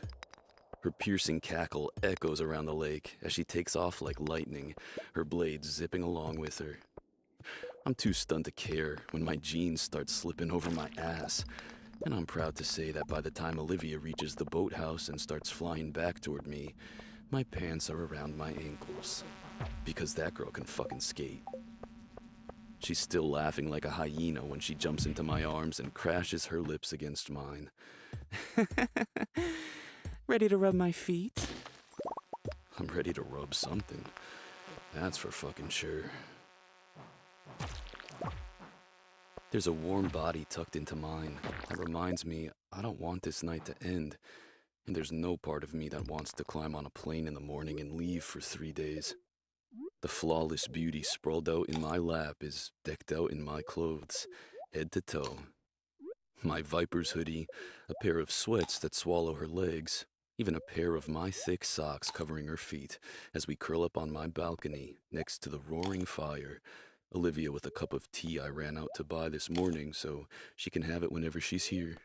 Her piercing cackle echoes around the lake as she takes off like lightning, her blades zipping along with her. I'm too stunned to care when my jeans start slipping over my ass, and I'm proud to say that by the time Olivia reaches the boathouse and starts flying back toward me, my pants are around my ankles. Because that girl can fucking skate. She's still laughing like a hyena when she jumps into my arms and crashes her lips against mine. Ready to rub my feet? I'm ready to rub something. That's for fucking sure. There's a warm body tucked into mine that reminds me I don't want this night to end, and there's no part of me that wants to climb on a plane in the morning and leave for 3 days. The flawless beauty sprawled out in my lap is decked out in my clothes, head to toe. My Viper's hoodie, a pair of sweats that swallow her legs, even a pair of my thick socks covering her feet as we curl up on my balcony next to the roaring fire, Olivia with a cup of tea I ran out to buy this morning so she can have it whenever she's here.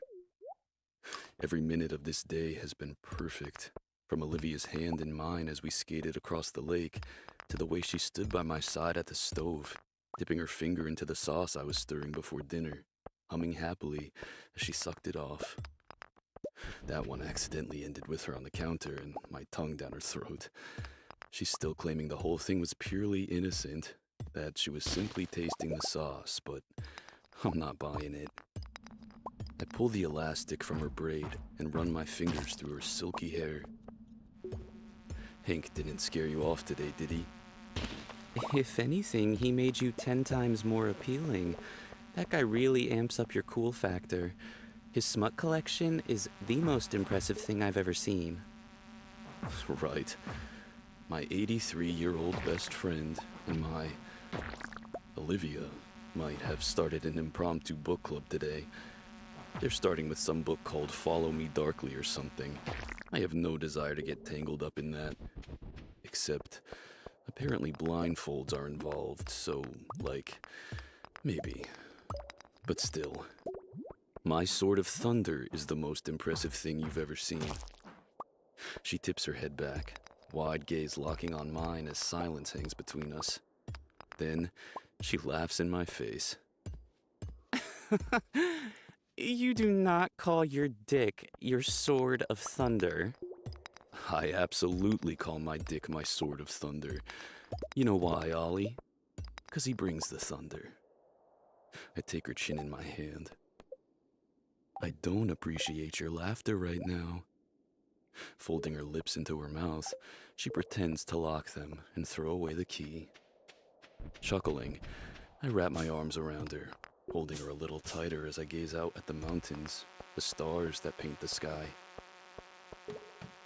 Every minute of this day has been perfect, from Olivia's hand in mine as we skated across the lake to the way she stood by my side at the stove, dipping her finger into the sauce I was stirring before dinner, humming happily as she sucked it off. That one accidentally ended with her on the counter and my tongue down her throat. She's still claiming the whole thing was purely innocent, that she was simply tasting the sauce, but I'm not buying it. I pull the elastic from her braid and run my fingers through her silky hair. Hank didn't scare you off today, did he? If anything, he made you 10 times more appealing. That guy really amps up your cool factor. His smut collection is the most impressive thing I've ever seen. Right. My 83-year-old best friend and my Olivia might have started an impromptu book club today. They're starting with some book called Follow Me Darkly or something. I have no desire to get tangled up in that. Except, apparently blindfolds are involved, so, maybe. But still, my Sword of Thunder is the most impressive thing you've ever seen. She tips her head back, wide gaze locking on mine as silence hangs between us. Then, she laughs in my face. You do not call your dick your Sword of Thunder. I absolutely call my dick my Sword of Thunder. You know why, Ollie? 'Cause he brings the thunder. I take her chin in my hand. I don't appreciate your laughter right now. Folding her lips into her mouth, she pretends to lock them and throw away the key. Chuckling, I wrap my arms around her, holding her a little tighter as I gaze out at the mountains, the stars that paint the sky.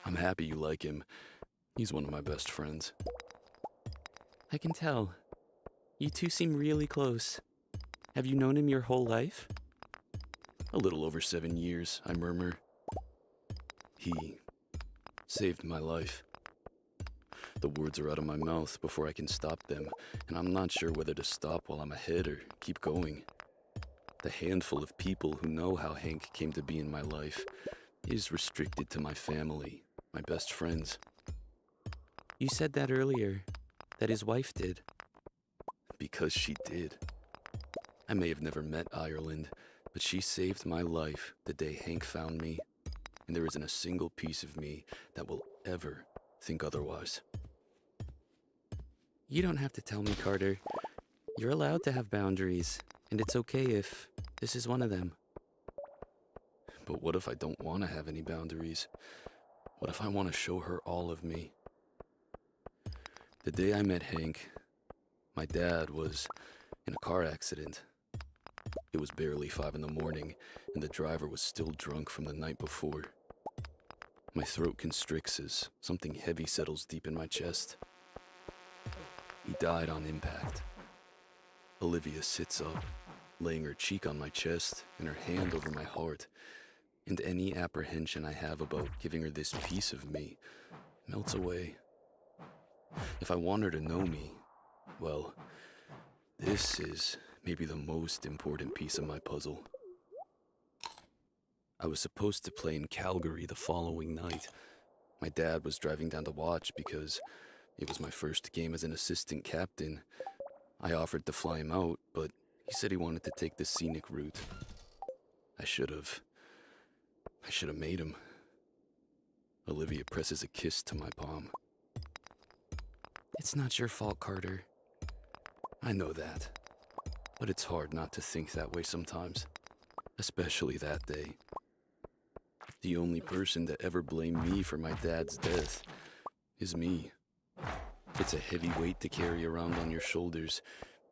I'm happy you like him. He's one of my best friends. I can tell. You two seem really close. Have you known him your whole life? A little over 7 years, I murmur. He saved my life. The words are out of my mouth before I can stop them, and I'm not sure whether to stop while I'm ahead or keep going. The handful of people who know how Hank came to be in my life is restricted to my family, my best friends. You said that earlier, that his wife did. Because she did. I may have never met Ireland, but she saved my life the day Hank found me, and there isn't a single piece of me that will ever think otherwise. You don't have to tell me, Carter. You're allowed to have boundaries, and it's okay if this is one of them. But what if I don't want to have any boundaries? What if I want to show her all of me? The day I met Hank, my dad was in a car accident. It was barely 5 in the morning, and the driver was still drunk from the night before. My throat constricts as something heavy settles deep in my chest. He died on impact. Olivia sits up, laying her cheek on my chest and her hand over my heart, and any apprehension I have about giving her this piece of me melts away. If I want her to know me, well, this is maybe the most important piece of my puzzle. I was supposed to play in Calgary the following night. My dad was driving down to watch because it was my first game as an assistant captain. I offered to fly him out, but he said he wanted to take the scenic route. I should have made him. Olivia presses a kiss to my palm. It's not your fault, Carter. I know that, but it's hard not to think that way sometimes, especially that day. The only person to ever blame me for my dad's death is me. It's a heavy weight to carry around on your shoulders,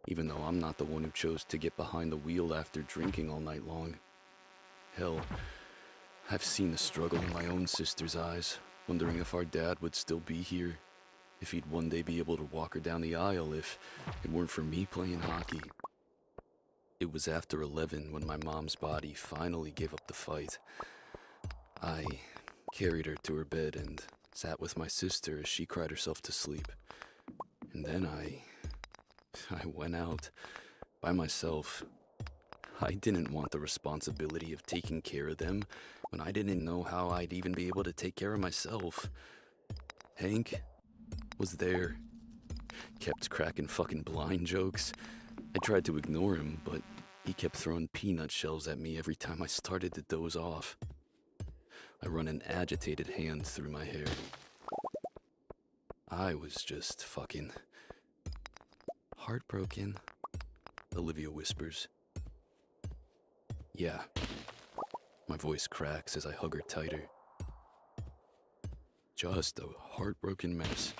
even though I'm not the one who chose to get behind the wheel after drinking all night long. Hell, I've seen the struggle in my own sister's eyes, wondering if our dad would still be here, if he'd one day be able to walk her down the aisle if it weren't for me playing hockey. It was after 11 when my mom's body finally gave up the fight. I carried her to her bed and sat with my sister as she cried herself to sleep. And then I went out by myself. I didn't want the responsibility of taking care of them when I didn't know how I'd even be able to take care of myself. Hank was there. Kept cracking fucking blind jokes. I tried to ignore him, but he kept throwing peanut shells at me every time I started to doze off. I run an agitated hand through my hair. I was just fucking heartbroken, Olivia whispers. Yeah. My voice cracks as I hug her tighter. Just a heartbroken mess.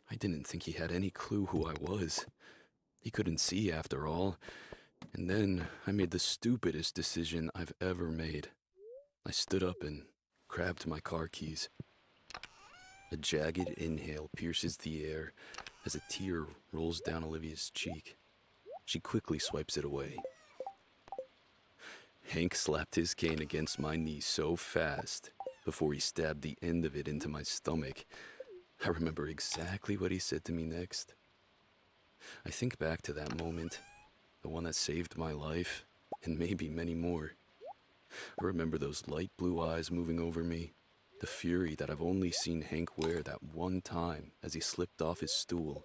I didn't think he had any clue who I was. He couldn't see after all. And then I made the stupidest decision I've ever made. I stood up and grabbed my car keys. A jagged inhale pierces the air as a tear rolls down Olivia's cheek. She quickly swipes it away. Hank slapped his cane against my knee so fast before he stabbed the end of it into my stomach. I remember exactly what he said to me next. I think back to that moment, the one that saved my life, and maybe many more. I remember those light blue eyes moving over me, the fury that I've only seen Hank wear that one time as he slipped off his stool,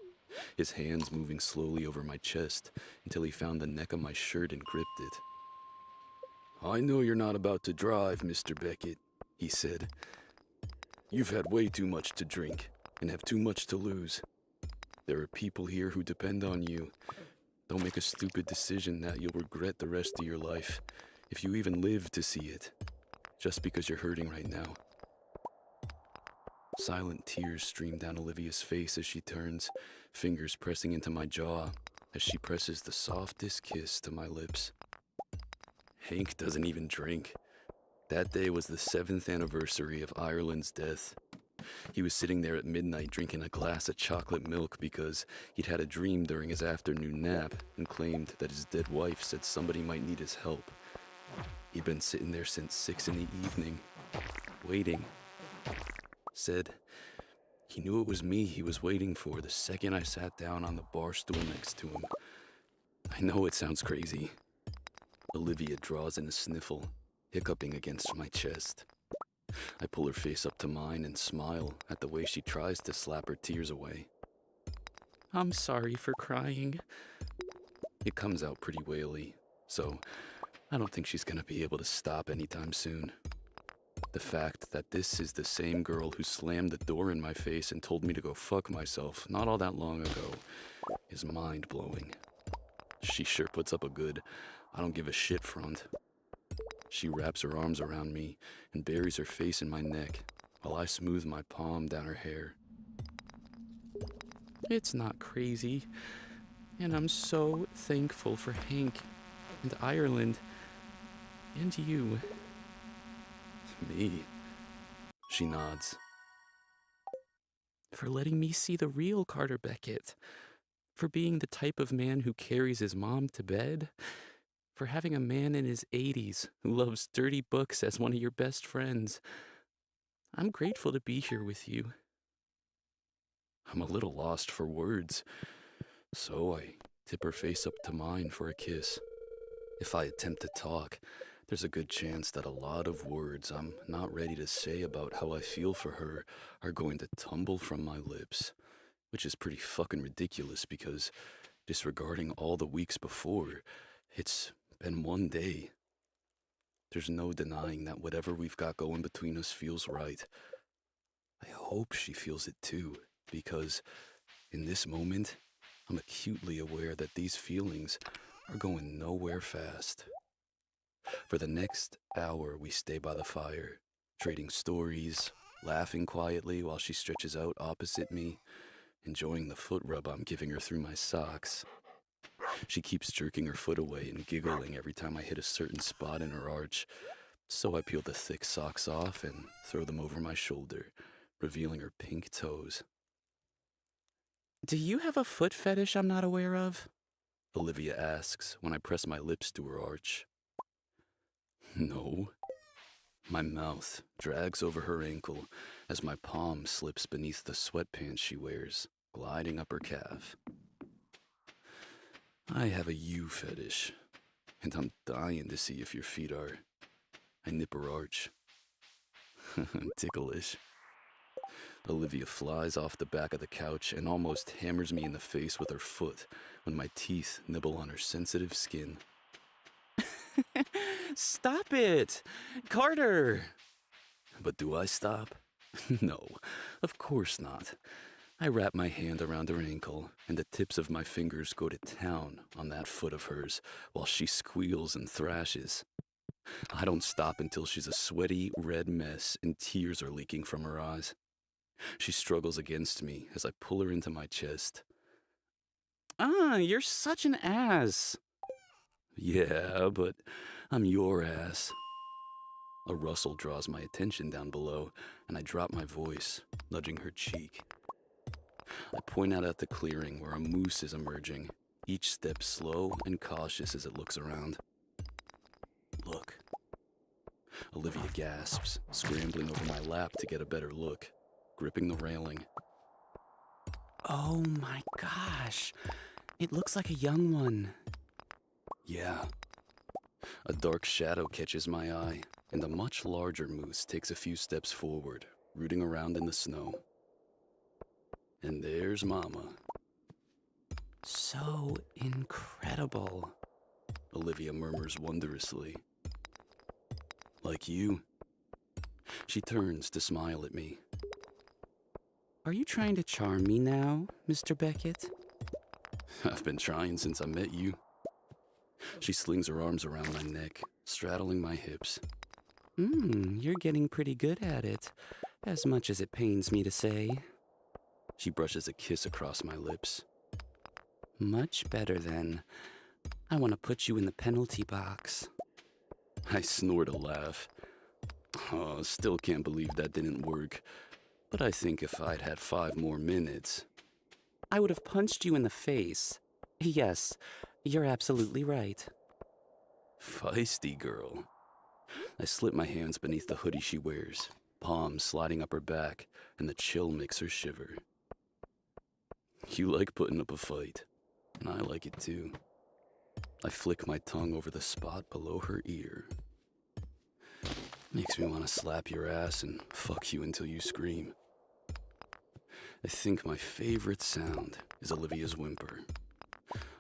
his hands moving slowly over my chest until he found the neck of my shirt and gripped it. I know you're not about to drive, Mr. Beckett, he said. You've had way too much to drink and have too much to lose. There are people here who depend on you. Don't make a stupid decision that you'll regret the rest of your life, if you even live to see it, just because you're hurting right now. Silent tears stream down Olivia's face as she turns, fingers pressing into my jaw as she presses the softest kiss to my lips. Hank doesn't even drink. That day was the 7th anniversary of Ireland's death. He was sitting there at midnight drinking a glass of chocolate milk because he'd had a dream during his afternoon nap and claimed that his dead wife said somebody might need his help. He'd been sitting there since 6 in the evening, waiting. Said he knew it was me he was waiting for the second I sat down on the bar stool next to him. I know it sounds crazy. Olivia draws in a sniffle, hiccuping against my chest. I pull her face up to mine and smile at the way she tries to slap her tears away. I'm sorry for crying. It comes out pretty waily, so I don't think she's gonna be able to stop anytime soon. The fact that this is the same girl who slammed the door in my face and told me to go fuck myself not all that long ago is mind-blowing. She sure puts up a good I don't give a shit front. She wraps her arms around me and buries her face in my neck while I smooth my palm down her hair. It's not crazy. And I'm so thankful for Hank and Ireland and you. Me? She nods. For letting me see the real Carter Beckett. For being the type of man who carries his mom to bed. For having a man in his 80s who loves dirty books as one of your best friends. I'm grateful to be here with you. I'm a little lost for words, so I tip her face up to mine for a kiss. If I attempt to talk, there's a good chance that a lot of words I'm not ready to say about how I feel for her are going to tumble from my lips, which is pretty fucking ridiculous because, disregarding all the weeks before, it's been one day. There's no denying that whatever we've got going between us feels right. I hope she feels it too, because in this moment, I'm acutely aware that these feelings are going nowhere fast. For the next hour, we stay by the fire, trading stories, laughing quietly while she stretches out opposite me, enjoying the foot rub I'm giving her through my socks. She keeps jerking her foot away and giggling every time I hit a certain spot in her arch, so I peel the thick socks off and throw them over my shoulder, revealing her pink toes. Do you have a foot fetish I'm not aware of? Olivia asks when I press my lips to her arch. No. My mouth drags over her ankle as my palm slips beneath the sweatpants she wears, gliding up her calf. I have a you fetish, and I'm dying to see if your feet are. I nip her arch. Ticklish. Olivia flies off the back of the couch and almost hammers me in the face with her foot when my teeth nibble on her sensitive skin. Stop it! Carter! But do I stop? No, of course not. I wrap my hand around her ankle, and the tips of my fingers go to town on that foot of hers while she squeals and thrashes. I don't stop until she's a sweaty, red mess and tears are leaking from her eyes. She struggles against me as I pull her into my chest. You're such an ass. Yeah, but I'm your ass. A rustle draws my attention down below, and I drop my voice, nudging her cheek. I point out at the clearing where a moose is emerging, each step slow and cautious as it looks around. Look. Olivia gasps, scrambling over my lap to get a better look, gripping the railing. Oh my gosh. It looks like a young one. Yeah. A dark shadow catches my eye, and a much larger moose takes a few steps forward, rooting around in the snow. And there's Mama. So incredible. Olivia murmurs wondrously. Like you. She turns to smile at me. Are you trying to charm me now, Mr. Beckett? I've been trying since I met you. She slings her arms around my neck, straddling my hips. You're getting pretty good at it, as much as it pains me to say. She brushes a kiss across my lips. Much better then. I want to put you in the penalty box. I snort a laugh. Oh, still can't believe that didn't work. But I think if I'd had 5 more minutes... I would have punched you in the face. Yes, you're absolutely right. Feisty girl. I slip my hands beneath the hoodie she wears, palms sliding up her back, and the chill makes her shiver. You like putting up a fight, and I like it too. I flick my tongue over the spot below her ear. Makes me want to slap your ass and fuck you until you scream. I think my favorite sound is Olivia's whimper.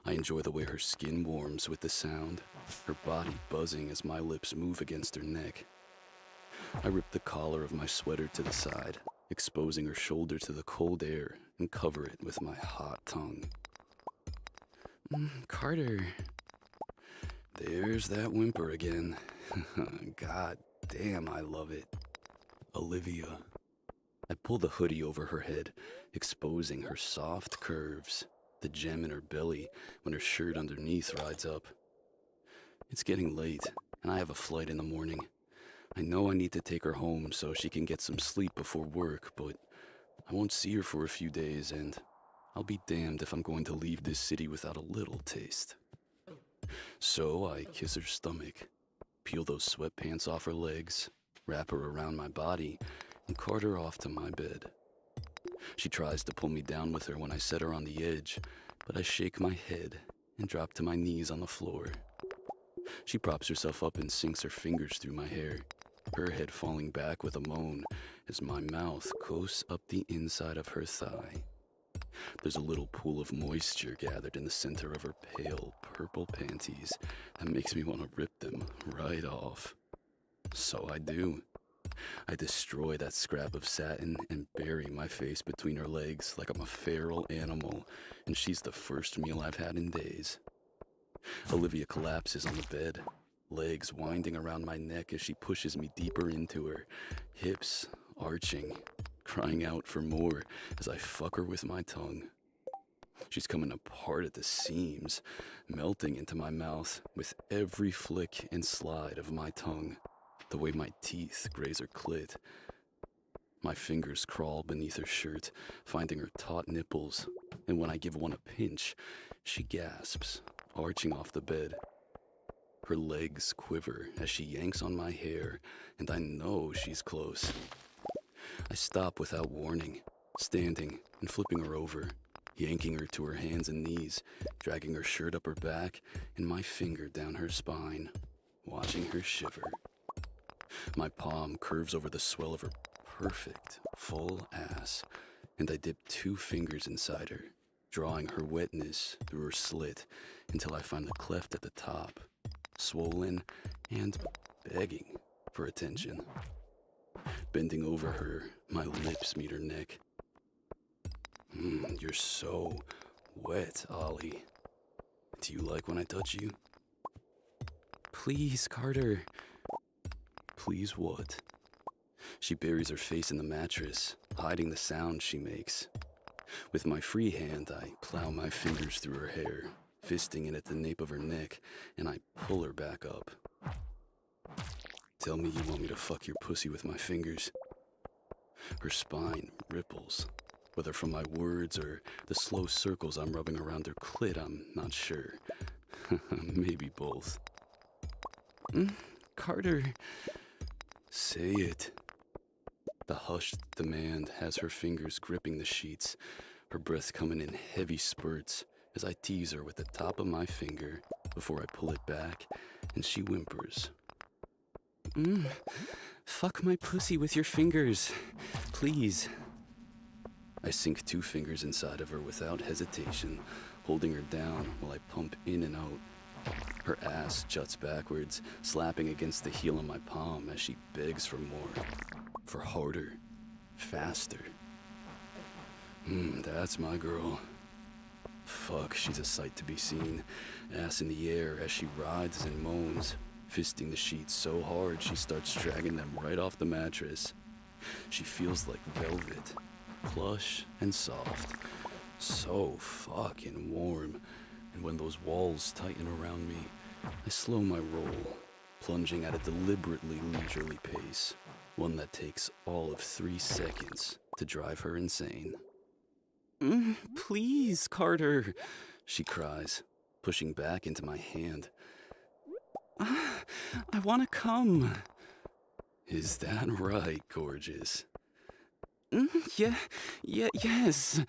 I enjoy the way her skin warms with the sound, her body buzzing as my lips move against her neck. I rip the collar of my sweater to the side, exposing her shoulder to the cold air, and cover it with my hot tongue. Carter. There's that whimper again. God damn, I love it. Olivia. I pull the hoodie over her head, exposing her soft curves, the gem in her belly when her shirt underneath rides up. It's getting late, and I have a flight in the morning. I know I need to take her home so she can get some sleep before work, but I won't see her for a few days, and I'll be damned if I'm going to leave this city without a little taste. So I kiss her stomach, peel those sweatpants off her legs, wrap her around my body, and cart her off to my bed. She tries to pull me down with her when I set her on the edge, but I shake my head and drop to my knees on the floor. She props herself up and sinks her fingers through my hair, her head falling back with a moan as my mouth coasts up the inside of her thigh. There's a little pool of moisture gathered in the center of her pale purple panties that makes me want to rip them right off. So I do. I destroy that scrap of satin and bury my face between her legs like I'm a feral animal, and she's the first meal I've had in days. Olivia collapses on the bed, legs winding around my neck as she pushes me deeper into her, hips arching, crying out for more as I fuck her with my tongue. She's coming apart at the seams, melting into my mouth with every flick and slide of my tongue, the way my teeth graze her clit. My fingers crawl beneath her shirt, finding her taut nipples, and when I give one a pinch, she gasps, arching off the bed. Her legs quiver as she yanks on my hair, and I know she's close. I stop without warning, standing and flipping her over, yanking her to her hands and knees, dragging her shirt up her back and my finger down her spine, watching her shiver. My palm curves over the swell of her perfect, full ass, and I dip 2 fingers inside her, drawing her wetness through her slit until I find the cleft at the top, swollen and begging for attention. Bending over her, my lips meet her neck. You're so wet, Ollie. Do you like when I touch you? Please, Carter. Please what? She buries her face in the mattress, hiding the sound she makes. With my free hand, I plow my fingers through her hair, fisting it at the nape of her neck, and I pull her back up. Tell me you want me to fuck your pussy with my fingers. Her spine ripples. Whether from my words or the slow circles I'm rubbing around her clit, I'm not sure. Maybe both. Carter. Say it. The hushed demand has her fingers gripping the sheets, her breath coming in heavy spurts as I tease her with the top of my finger before I pull it back, and she whimpers. Fuck my pussy with your fingers. Please. I sink 2 fingers inside of her without hesitation, holding her down while I pump in and out. Her ass juts backwards, slapping against the heel of my palm as she begs for more. For harder. Faster. That's my girl. Fuck, she's a sight to be seen. Ass in the air as she writhes and moans, fisting the sheets so hard she starts dragging them right off the mattress. She feels like velvet, plush and soft. So fucking warm. And when those walls tighten around me, I slow my roll, plunging at a deliberately leisurely pace, one that takes all of 3 seconds to drive her insane. Please, Carter, she cries, pushing back into my hand. I want to come. Is that right, gorgeous? Yes.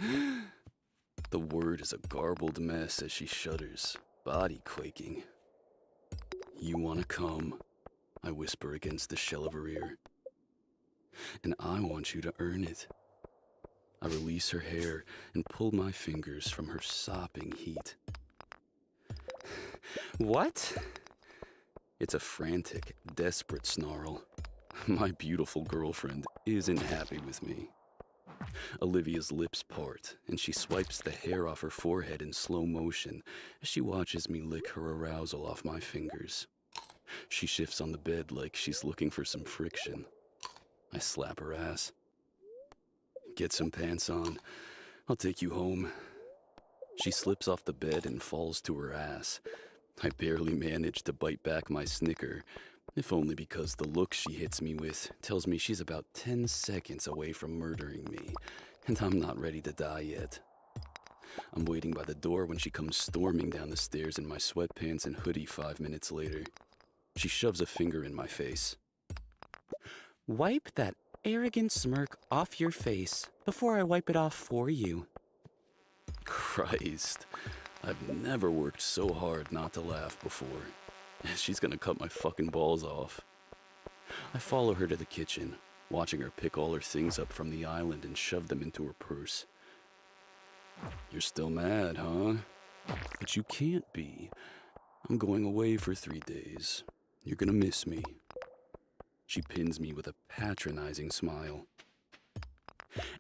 The word is a garbled mess as she shudders, body quaking. You want to come, I whisper against the shell of her ear. And I want you to earn it. I release her hair and pull my fingers from her sopping heat. What? It's a frantic, desperate snarl. My beautiful girlfriend isn't happy with me. Olivia's lips part, and she swipes the hair off her forehead in slow motion as she watches me lick her arousal off my fingers. She shifts on the bed like she's looking for some friction. I slap her ass. Get some pants on. I'll take you home. She slips off the bed and falls to her ass. I barely manage to bite back my snicker, if only because the look she hits me with tells me she's about 10 seconds away from murdering me, and I'm not ready to die yet. I'm waiting by the door when she comes storming down the stairs in my sweatpants and hoodie 5 minutes later. She shoves a finger in my face. Wipe that arrogant smirk off your face before I wipe it off for you. Christ, I've never worked so hard not to laugh before. She's gonna cut my fucking balls off. I follow her to the kitchen, watching her pick all her things up from the island and shove them into her purse. You're still mad, huh? But you can't be. I'm going away for 3 days. You're gonna miss me. She pins me with a patronizing smile.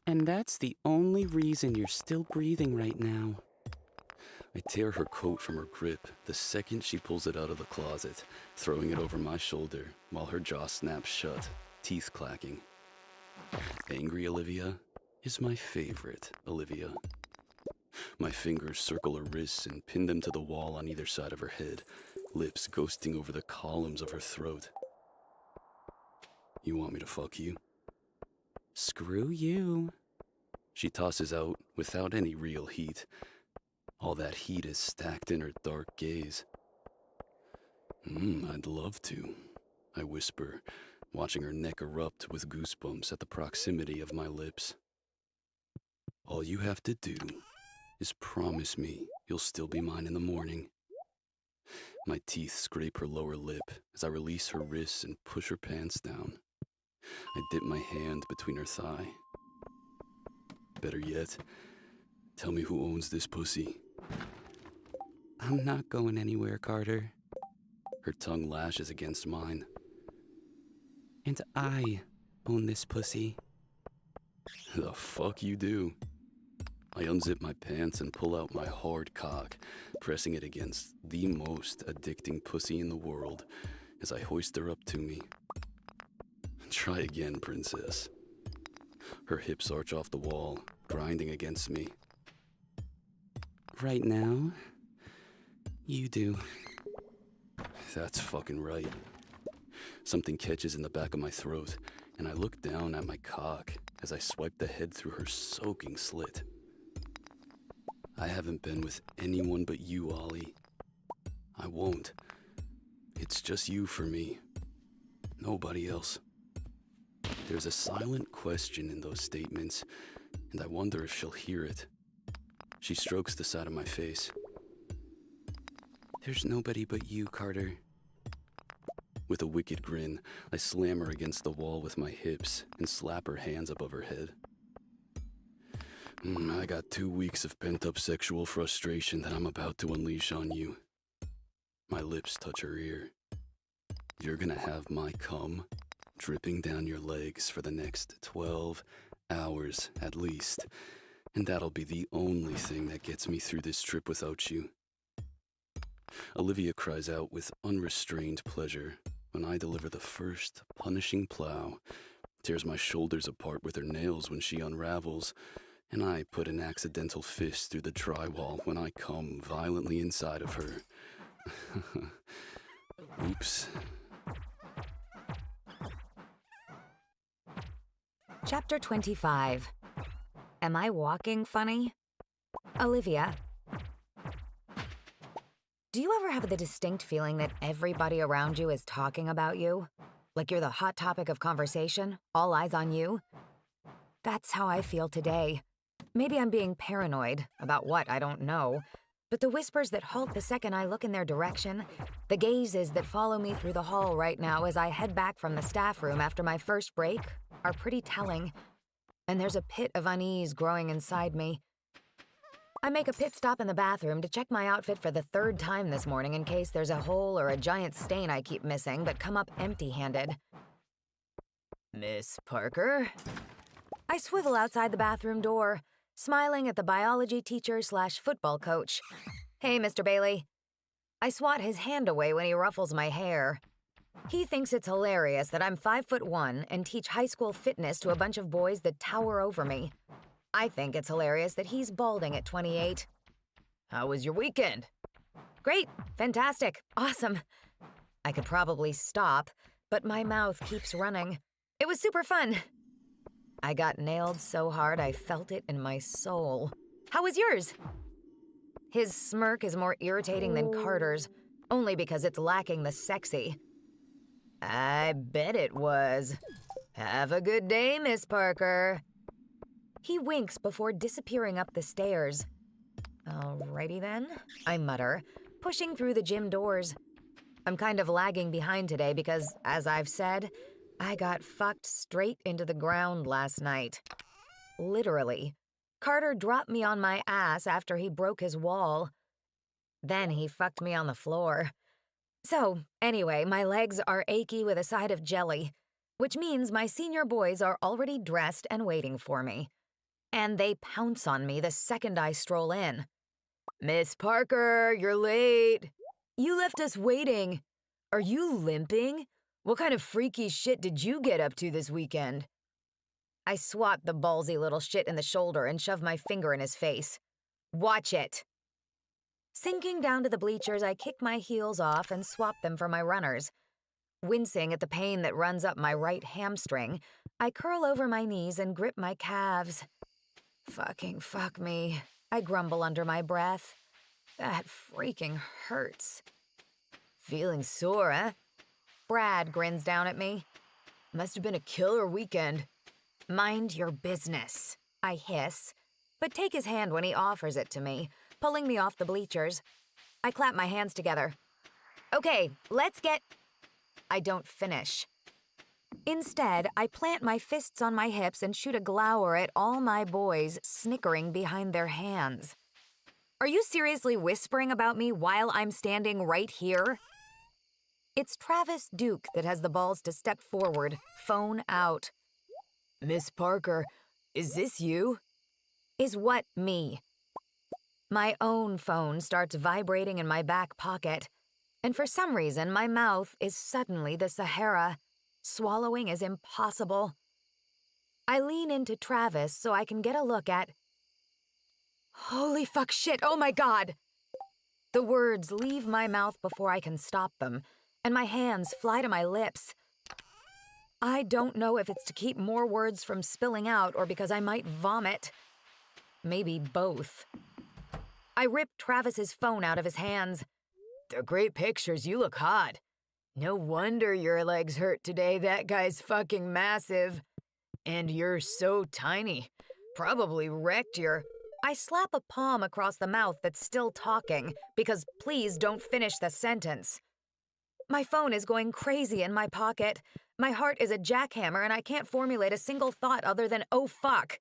And that's the only reason you're still breathing right now. I tear her coat from her grip the second she pulls it out of the closet, throwing it over my shoulder while her jaw snaps shut, teeth clacking. Angry Olivia is my favorite Olivia. My fingers circle her wrists and pin them to the wall on either side of her head, lips ghosting over the columns of her throat. You want me to fuck you? Screw you. She tosses out without any real heat. All that heat is stacked in her dark gaze. I'd love to, I whisper, watching her neck erupt with goosebumps at the proximity of my lips. All you have to do is promise me you'll still be mine in the morning. My teeth scrape her lower lip as I release her wrists and push her pants down. I dip my hand between her thigh. Better yet, tell me who owns this pussy. I'm not going anywhere, Carter. Her tongue lashes against mine. And I own this pussy. The fuck you do? I unzip my pants and pull out my hard cock, pressing it against the most addicting pussy in the world as I hoist her up to me. Try again, princess. Her hips arch off the wall, grinding against me. Right now, you do. That's fucking right. Something catches in the back of my throat, and I look down at my cock as I swipe the head through her soaking slit. I haven't been with anyone but you, Ollie. I won't. It's just you for me. Nobody else. There's a silent question in those statements, and I wonder if she'll hear it. She strokes the side of my face. There's nobody but you, Carter. With a wicked grin, I slam her against the wall with my hips and slap her hands above her head. I got 2 weeks of pent-up sexual frustration that I'm about to unleash on you. My lips touch her ear. You're gonna have my cum dripping down your legs for the next 12 hours at least, and that'll be the only thing that gets me through this trip without you. Olivia cries out with unrestrained pleasure when I deliver the first punishing plow, tears my shoulders apart with her nails when she unravels, and I put an accidental fist through the drywall when I come violently inside of her. Oops. Chapter 25. Am I walking funny? Olivia. Do you ever have the distinct feeling that everybody around you is talking about you? Like you're the hot topic of conversation, all eyes on you? That's how I feel today. Maybe I'm being paranoid, about what I don't know, but the whispers that halt the second I look in their direction, the gazes that follow me through the hall right now as I head back from the staff room after my first break, are pretty telling. And there's a pit of unease growing inside me. I make a pit stop in the bathroom to check my outfit for the 3rd time this morning in case there's a hole or a giant stain I keep missing but come up empty-handed. Miss Parker? I swivel outside the bathroom door, smiling at the biology teacher/football coach. Hey, Mr. Bailey. I swat his hand away when he ruffles my hair. He thinks it's hilarious that I'm 5'1" and teach high school fitness to a bunch of boys that tower over me. I think it's hilarious that he's balding at 28. How was your weekend? Great, fantastic, awesome. I could probably stop, but my mouth keeps running. It was super fun. I got nailed so hard I felt it in my soul. How was yours? His smirk is more irritating than Carter's, only because it's lacking the sexy. I bet it was. Have a good day, Miss Parker. He winks before disappearing up the stairs. Alrighty then, I mutter, pushing through the gym doors. I'm kind of lagging behind today because, as I've said, I got fucked straight into the ground last night. Literally. Carter dropped me on my ass after he broke his wall. Then he fucked me on the floor. So, anyway, my legs are achy with a side of jelly, which means my senior boys are already dressed and waiting for me. And they pounce on me the second I stroll in. Miss Parker, you're late. You left us waiting. Are you limping? What kind of freaky shit did you get up to this weekend? I swat the ballsy little shit in the shoulder and shove my finger in his face. Watch it. Sinking down to the bleachers, I kick my heels off and swap them for my runners. Wincing at the pain that runs up my right hamstring, I curl over my knees and grip my calves. Fucking fuck me, I grumble under my breath. That freaking hurts. Feeling sore, eh? Brad grins down at me. Must have been a killer weekend. Mind your business, I hiss, but take his hand when he offers it to me, pulling me off the bleachers. I clap my hands together. Okay, let's get... I don't finish. Instead, I plant my fists on my hips and shoot a glower at all my boys snickering behind their hands. Are you seriously whispering about me while I'm standing right here? It's Travis Duke that has the balls to step forward, phone out. Miss Parker, is this you? Is what me? My own phone starts vibrating in my back pocket, and for some reason my mouth is suddenly the Sahara. Swallowing is impossible. I lean into Travis so I can get a look at... Holy fuck shit, oh my god! The words leave my mouth before I can stop them, and my hands fly to my lips. I don't know if it's to keep more words from spilling out or because I might vomit. Maybe both. I rip Travis's phone out of his hands. They're great pictures, you look hot. No wonder your legs hurt today, that guy's fucking massive. And you're so tiny. Probably wrecked your... I slap a palm across the mouth that's still talking, because please don't finish the sentence. My phone is going crazy in my pocket. My heart is a jackhammer and I can't formulate a single thought other than, oh fuck.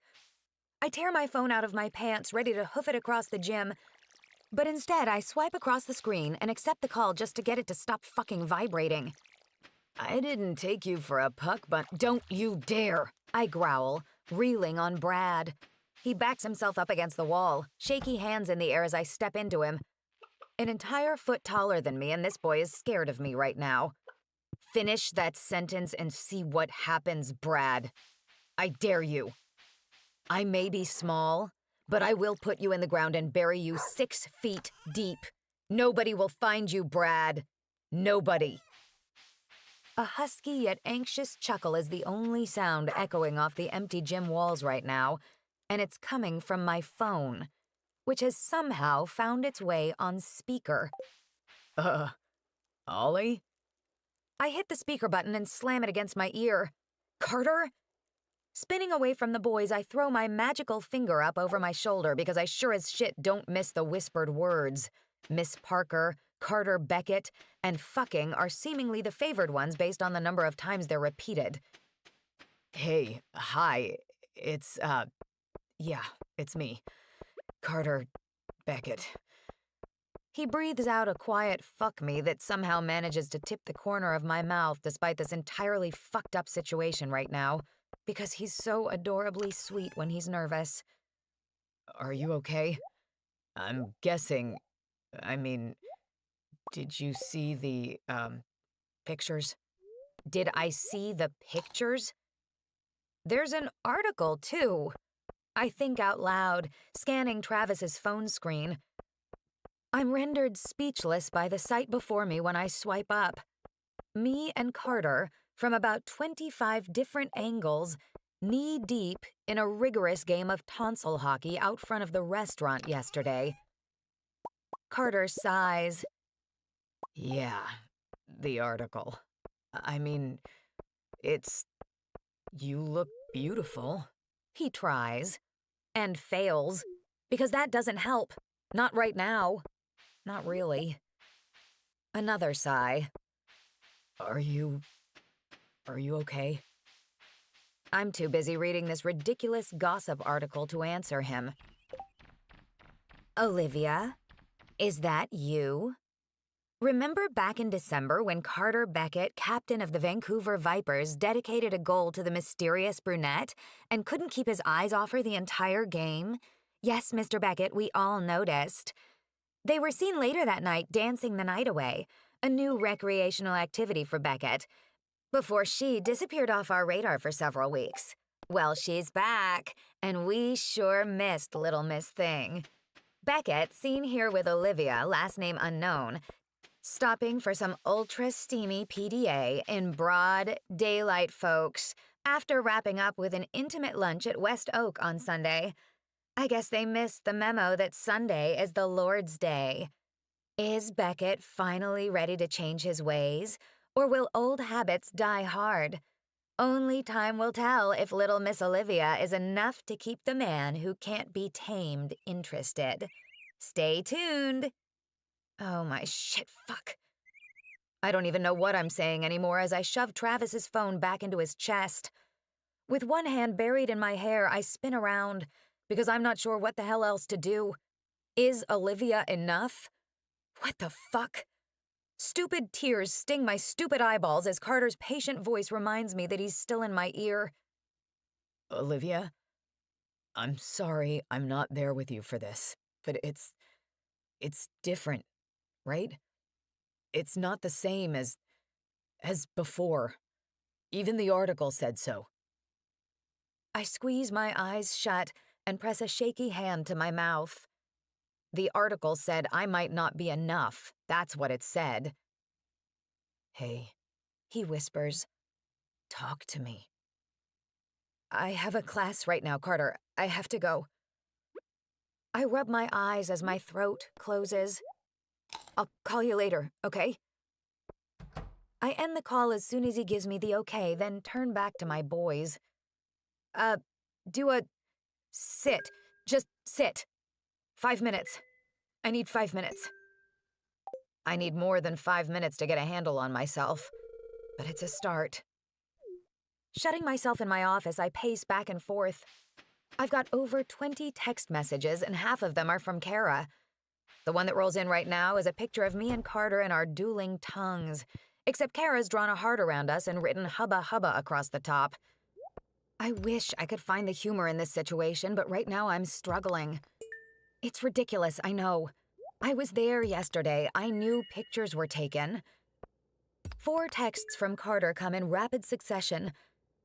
I tear my phone out of my pants, ready to hoof it across the gym, but instead I swipe across the screen and accept the call just to get it to stop fucking vibrating. I didn't take you for a puck, but... Don't you dare, I growl, reeling on Brad. He backs himself up against the wall, shaky hands in the air as I step into him. An entire foot taller than me, and this boy is scared of me right now. Finish that sentence and see what happens, Brad. I dare you. I may be small, but I will put you in the ground and bury you 6 feet deep. Nobody will find you, Brad. Nobody. A husky yet anxious chuckle is the only sound echoing off the empty gym walls right now, and it's coming from my phone, which has somehow found its way on speaker. Ollie? I hit the speaker button and slam it against my ear. Carter? Spinning away from the boys, I throw my magical finger up over my shoulder because I sure as shit don't miss the whispered words. Miss Parker, Carter Beckett, and fucking are seemingly the favored ones based on the number of times they're repeated. Hey, hi. It's me. Carter Beckett. He breathes out a quiet fuck me that somehow manages to tip the corner of my mouth despite this entirely fucked up situation right now, because he's so adorably sweet when he's nervous. Are you okay? I'm guessing... did you see the, pictures? Did I see the pictures? There's an article, too. I think out loud, scanning Travis's phone screen. I'm rendered speechless by the sight before me when I swipe up. Me and Carter, from about 25 different angles, knee-deep in a rigorous game of tonsil hockey out front of the restaurant yesterday. Carter sighs. Yeah, the article. You look beautiful. He tries. And fails. Because that doesn't help. Not right now. Not really. Another sigh. Are you okay? I'm too busy reading this ridiculous gossip article to answer him. Olivia, is that you? Remember back in December when Carter Beckett, captain of the Vancouver Vipers, dedicated a goal to the mysterious brunette and couldn't keep his eyes off her the entire game? Yes, Mr. Beckett, we all noticed. They were seen later that night dancing the night away, a new recreational activity for Beckett, before she disappeared off our radar for several weeks. Well, she's back, and we sure missed Little Miss Thing. Beckett, seen here with Olivia, last name unknown, stopping for some ultra-steamy PDA in broad daylight, folks, after wrapping up with an intimate lunch at West Oak on Sunday. I guess they missed the memo that Sunday is the Lord's Day. Is Beckett finally ready to change his ways, or will old habits die hard? Only time will tell if little Miss Olivia is enough to keep the man who can't be tamed interested. Stay tuned. Oh my shit, fuck. I don't even know what I'm saying anymore as I shove Travis's phone back into his chest. With one hand buried in my hair, I spin around because I'm not sure what the hell else to do. Is Olivia enough? What the fuck? Stupid tears sting my stupid eyeballs as Carter's patient voice reminds me that he's still in my ear. Olivia? I'm sorry I'm not there with you for this, but it's different, right? It's not the same as before. Even the article said so. I squeeze my eyes shut and press a shaky hand to my mouth. The article said I might not be enough. That's what it said. Hey, he whispers. Talk to me. I have a class right now, Carter. I have to go. I rub my eyes as my throat closes. I'll call you later, okay? I end the call as soon as he gives me the okay, then turn back to my boys. Do a sit. Just sit. 5 minutes. I need 5 minutes. I need more than 5 minutes to get a handle on myself, but it's a start. Shutting myself in my office, I pace back and forth. I've got over 20 text messages, and half of them are from Kara. The one that rolls in right now is a picture of me and Carter and our dueling tongues, except Kara's drawn a heart around us and written hubba hubba across the top. I wish I could find the humor in this situation, but right now I'm struggling. It's ridiculous, I know. I was there yesterday. I knew pictures were taken. 4 texts from Carter come in rapid succession,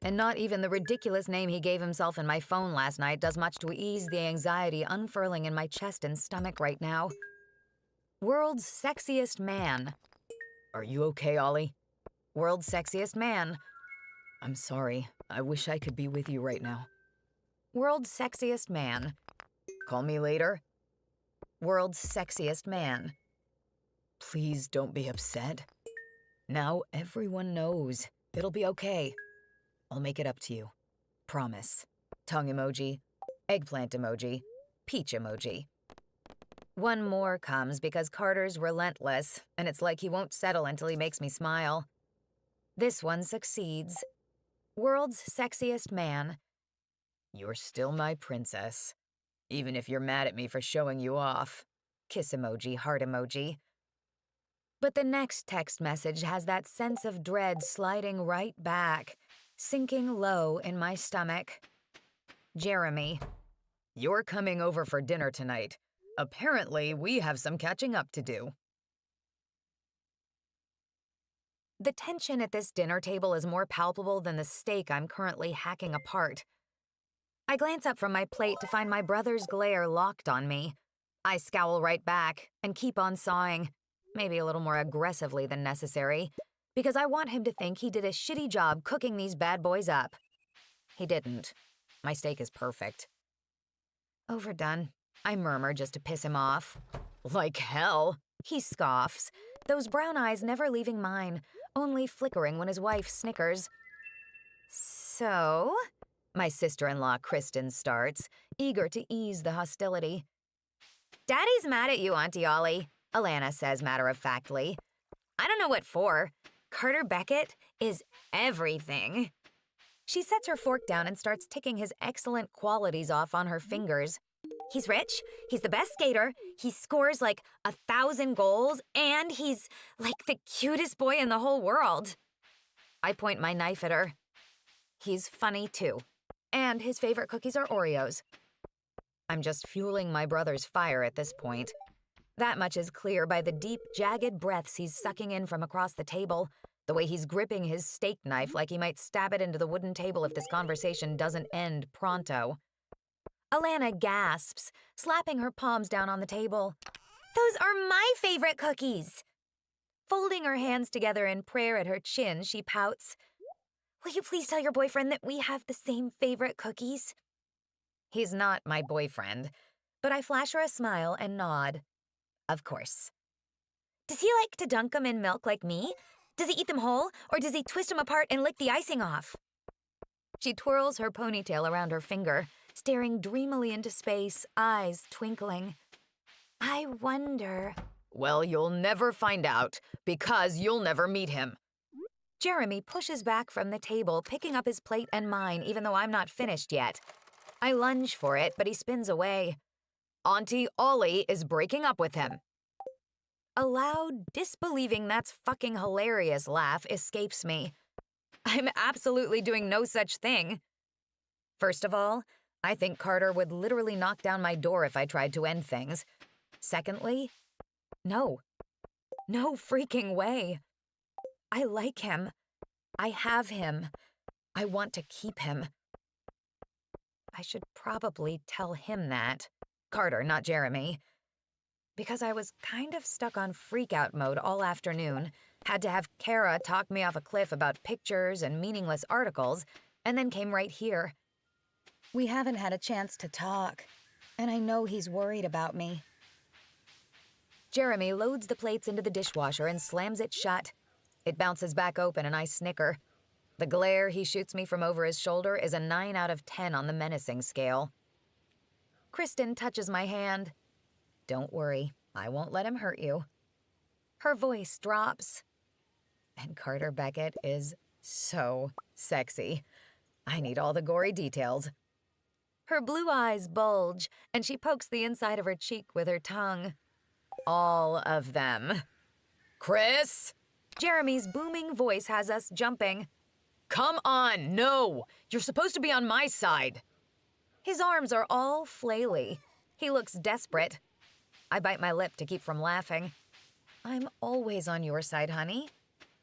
and not even the ridiculous name he gave himself in my phone last night does much to ease the anxiety unfurling in my chest and stomach right now. World's sexiest man. Are you okay, Ollie? World's sexiest man. I'm sorry. I wish I could be with you right now. World's sexiest man. Call me later. World's sexiest man. Please don't be upset. Now everyone knows. It'll be okay. I'll make it up to you. Promise. Tongue emoji, eggplant emoji, peach emoji. One more comes because Carter's relentless, and it's like he won't settle until he makes me smile. This one succeeds. World's sexiest man. You're still my princess. Even if you're mad at me for showing you off. Kiss emoji, heart emoji. But the next text message has that sense of dread sliding right back, sinking low in my stomach. Jeremy. You're coming over for dinner tonight. Apparently, we have some catching up to do. The tension at this dinner table is more palpable than the steak I'm currently hacking apart. I glance up from my plate to find my brother's glare locked on me. I scowl right back and keep on sawing, maybe a little more aggressively than necessary, because I want him to think he did a shitty job cooking these bad boys up. He didn't. My steak is perfect. Overdone, I murmur just to piss him off. Like hell, he scoffs, those brown eyes never leaving mine, only flickering when his wife snickers. So, my sister-in-law Kristen starts, eager to ease the hostility. Daddy's mad at you, Auntie Ollie, Alana says matter-of-factly. I don't know what for. Carter Beckett is everything. She sets her fork down and starts ticking his excellent qualities off on her fingers. He's rich, he's the best skater, he scores like 1,000 goals, and he's like the cutest boy in the whole world. I point my knife at her. He's funny too, and his favorite cookies are Oreos. I'm just fueling my brother's fire at this point. That much is clear by the deep, jagged breaths he's sucking in from across the table, the way he's gripping his steak knife like he might stab it into the wooden table if this conversation doesn't end pronto. Alana gasps, slapping her palms down on the table. Those are my favorite cookies! Folding her hands together in prayer at her chin, she pouts. Will you please tell your boyfriend that we have the same favorite cookies? He's not my boyfriend, but I flash her a smile and nod. Of course. Does he like to dunk them in milk like me? Does he eat them whole, or does he twist them apart and lick the icing off? She twirls her ponytail around her finger, staring dreamily into space, eyes twinkling. I wonder... Well, you'll never find out, because you'll never meet him. Jeremy pushes back from the table, picking up his plate and mine, even though I'm not finished yet. I lunge for it, but he spins away. Auntie Ollie is breaking up with him. A loud, disbelieving that's fucking hilarious laugh escapes me. I'm absolutely doing no such thing. First of all, I think Carter would literally knock down my door if I tried to end things. Secondly, no. No freaking way. I like him. I have him. I want to keep him. I should probably tell him that. Carter, not Jeremy. Because I was kind of stuck on freak-out mode all afternoon, had to have Kara talk me off a cliff about pictures and meaningless articles, and then came right here. We haven't had a chance to talk, and I know he's worried about me. Jeremy loads the plates into the dishwasher and slams it shut. It bounces back open and I snicker. The glare he shoots me from over his shoulder is a 9 out of 10 on the menacing scale. Kristen touches my hand. Don't worry, I won't let him hurt you. Her voice drops. And Carter Beckett is so sexy. I need all the gory details. Her blue eyes bulge, and she pokes the inside of her cheek with her tongue. All of them. Chris! Jeremy's booming voice has us jumping. Come on, no! You're supposed to be on my side! His arms are all flaily. He looks desperate. I bite my lip to keep from laughing. I'm always on your side, honey.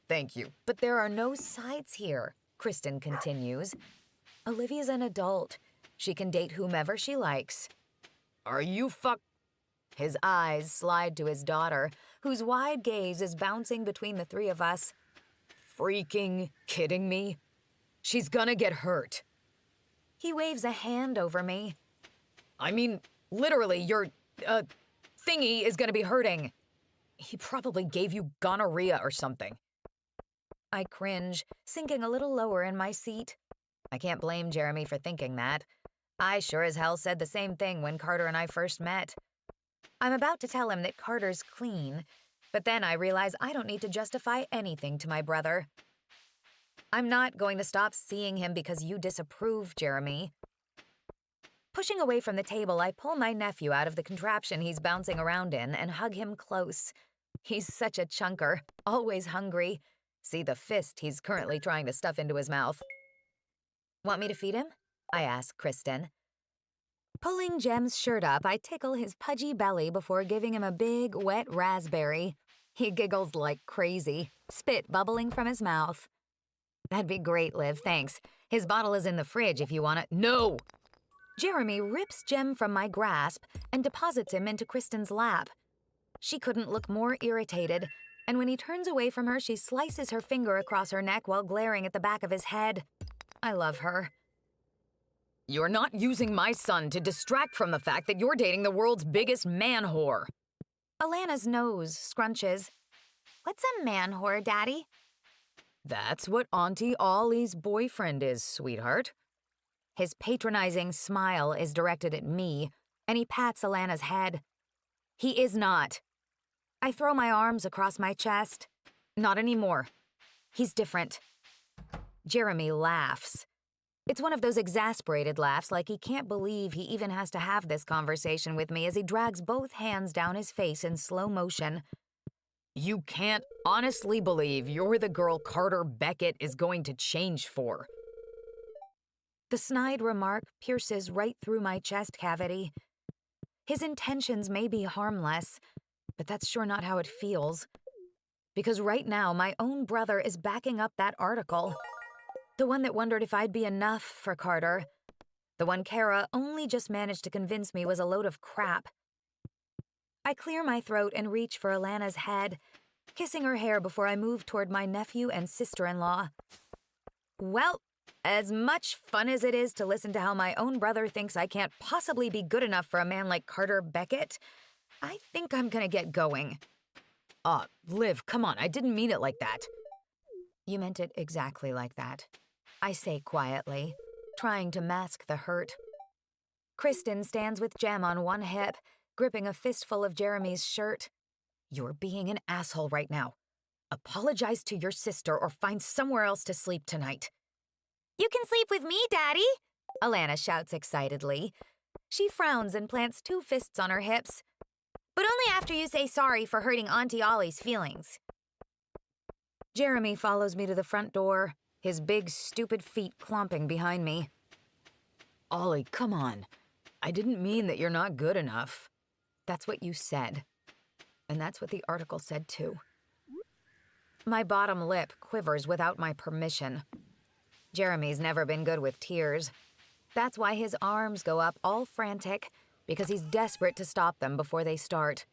Thank you. But there are no sides here, Kristen continues. Olivia's an adult. She can date whomever she likes. Are you His eyes slide to his daughter, whose wide gaze is bouncing between the three of us. Freaking kidding me? She's gonna get hurt. He waves a hand over me. I mean, literally, your, thingy is gonna be hurting. He probably gave you gonorrhea or something. I cringe, sinking a little lower in my seat. I can't blame Jeremy for thinking that. I sure as hell said the same thing when Carter and I first met. I'm about to tell him that Carter's clean, but then I realize I don't need to justify anything to my brother. I'm not going to stop seeing him because you disapprove, Jeremy. Pushing away from the table, I pull my nephew out of the contraption he's bouncing around in and hug him close. He's such a chunker, always hungry. See the fist he's currently trying to stuff into his mouth. Want me to feed him? I ask Kristen. Pulling Jem's shirt up, I tickle his pudgy belly before giving him a big, wet raspberry. He giggles like crazy, spit bubbling from his mouth. That'd be great, Liv, thanks. His bottle is in the fridge if you want it. No! Jeremy rips Jem from my grasp and deposits him into Kristen's lap. She couldn't look more irritated, and when he turns away from her, she slices her finger across her neck while glaring at the back of his head. I love her. You're not using my son to distract from the fact that you're dating the world's biggest man whore. Alana's nose scrunches. What's a man whore, Daddy? That's what Auntie Ollie's boyfriend is, sweetheart. His patronizing smile is directed at me, and he pats Alana's head. He is not. I throw my arms across my chest. Not anymore. He's different. Jeremy laughs. It's one of those exasperated laughs like he can't believe he even has to have this conversation with me as he drags both hands down his face in slow motion. You can't honestly believe you're the girl Carter Beckett is going to change for. The snide remark pierces right through my chest cavity. His intentions may be harmless, but that's sure not how it feels. Because right now, my own brother is backing up that article. The one that wondered if I'd be enough for Carter. The one Kara only just managed to convince me was a load of crap. I clear my throat and reach for Alana's head, kissing her hair before I move toward my nephew and sister-in-law. Well, as much fun as it is to listen to how my own brother thinks I can't possibly be good enough for a man like Carter Beckett, I think I'm gonna get going. Liv, come on, I didn't mean it like that. You meant it exactly like that, I say quietly, trying to mask the hurt. Kristen stands with Jem on one hip, gripping a fistful of Jeremy's shirt. You're being an asshole right now. Apologize to your sister or find somewhere else to sleep tonight. You can sleep with me, Daddy, Alana shouts excitedly. She frowns and plants 2 fists on her hips. But only after you say sorry for hurting Auntie Ollie's feelings. Jeremy follows me to the front door, his big, stupid feet clomping behind me. Ollie, come on. I didn't mean that you're not good enough. That's what you said. And that's what the article said too. My bottom lip quivers without my permission. Jeremy's never been good with tears. That's why his arms go up all frantic, because he's desperate to stop them before they start.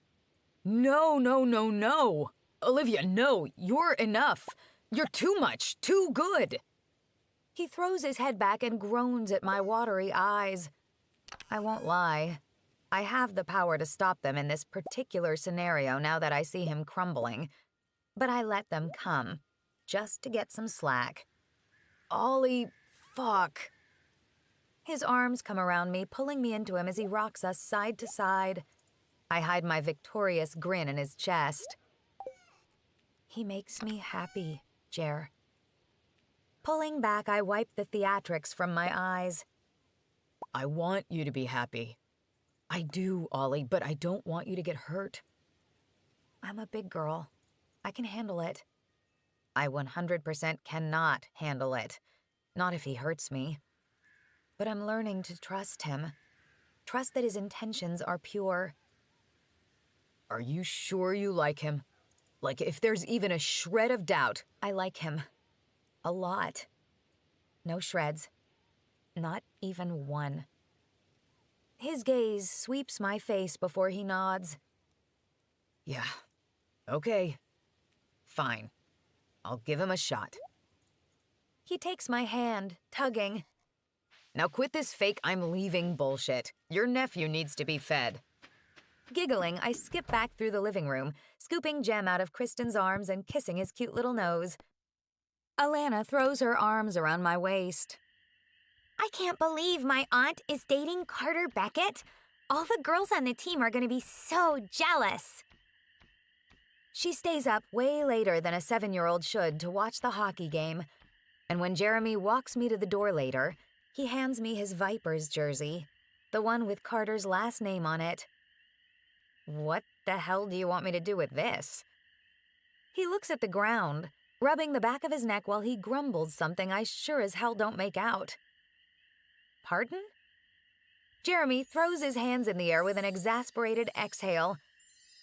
No, no, no, no! Olivia, no! You're enough! You're too much! Too good! He throws his head back and groans at my watery eyes. I won't lie. I have the power to stop them in this particular scenario now that I see him crumbling. But I let them come, just to get some slack. Ollie, fuck. His arms come around me, pulling me into him as he rocks us side to side. I hide my victorious grin in his chest. He makes me happy, Jer. Pulling back, I wipe the theatrics from my eyes. I want you to be happy. I do, Ollie, but I don't want you to get hurt. I'm a big girl. I can handle it. I 100% cannot handle it. Not if he hurts me. But I'm learning to trust him. Trust that his intentions are pure. Are you sure you like him? Like, if there's even a shred of doubt. I like him. A lot. No shreds. Not even one. His gaze sweeps my face before he nods. Yeah. Okay. Fine. I'll give him a shot. He takes my hand, tugging. Now quit this fake I'm leaving bullshit. Your nephew needs to be fed. Giggling, I skip back through the living room, scooping Jem out of Kristen's arms and kissing his cute little nose. Alana throws her arms around my waist. I can't believe my aunt is dating Carter Beckett. All the girls on the team are going to be so jealous. She stays up way later than a 7-year-old should to watch the hockey game. And when Jeremy walks me to the door later, he hands me his Vipers jersey, the one with Carter's last name on it. What the hell do you want me to do with this? He looks at the ground, rubbing the back of his neck while he grumbles something I sure as hell don't make out. Pardon? Jeremy throws his hands in the air with an exasperated exhale.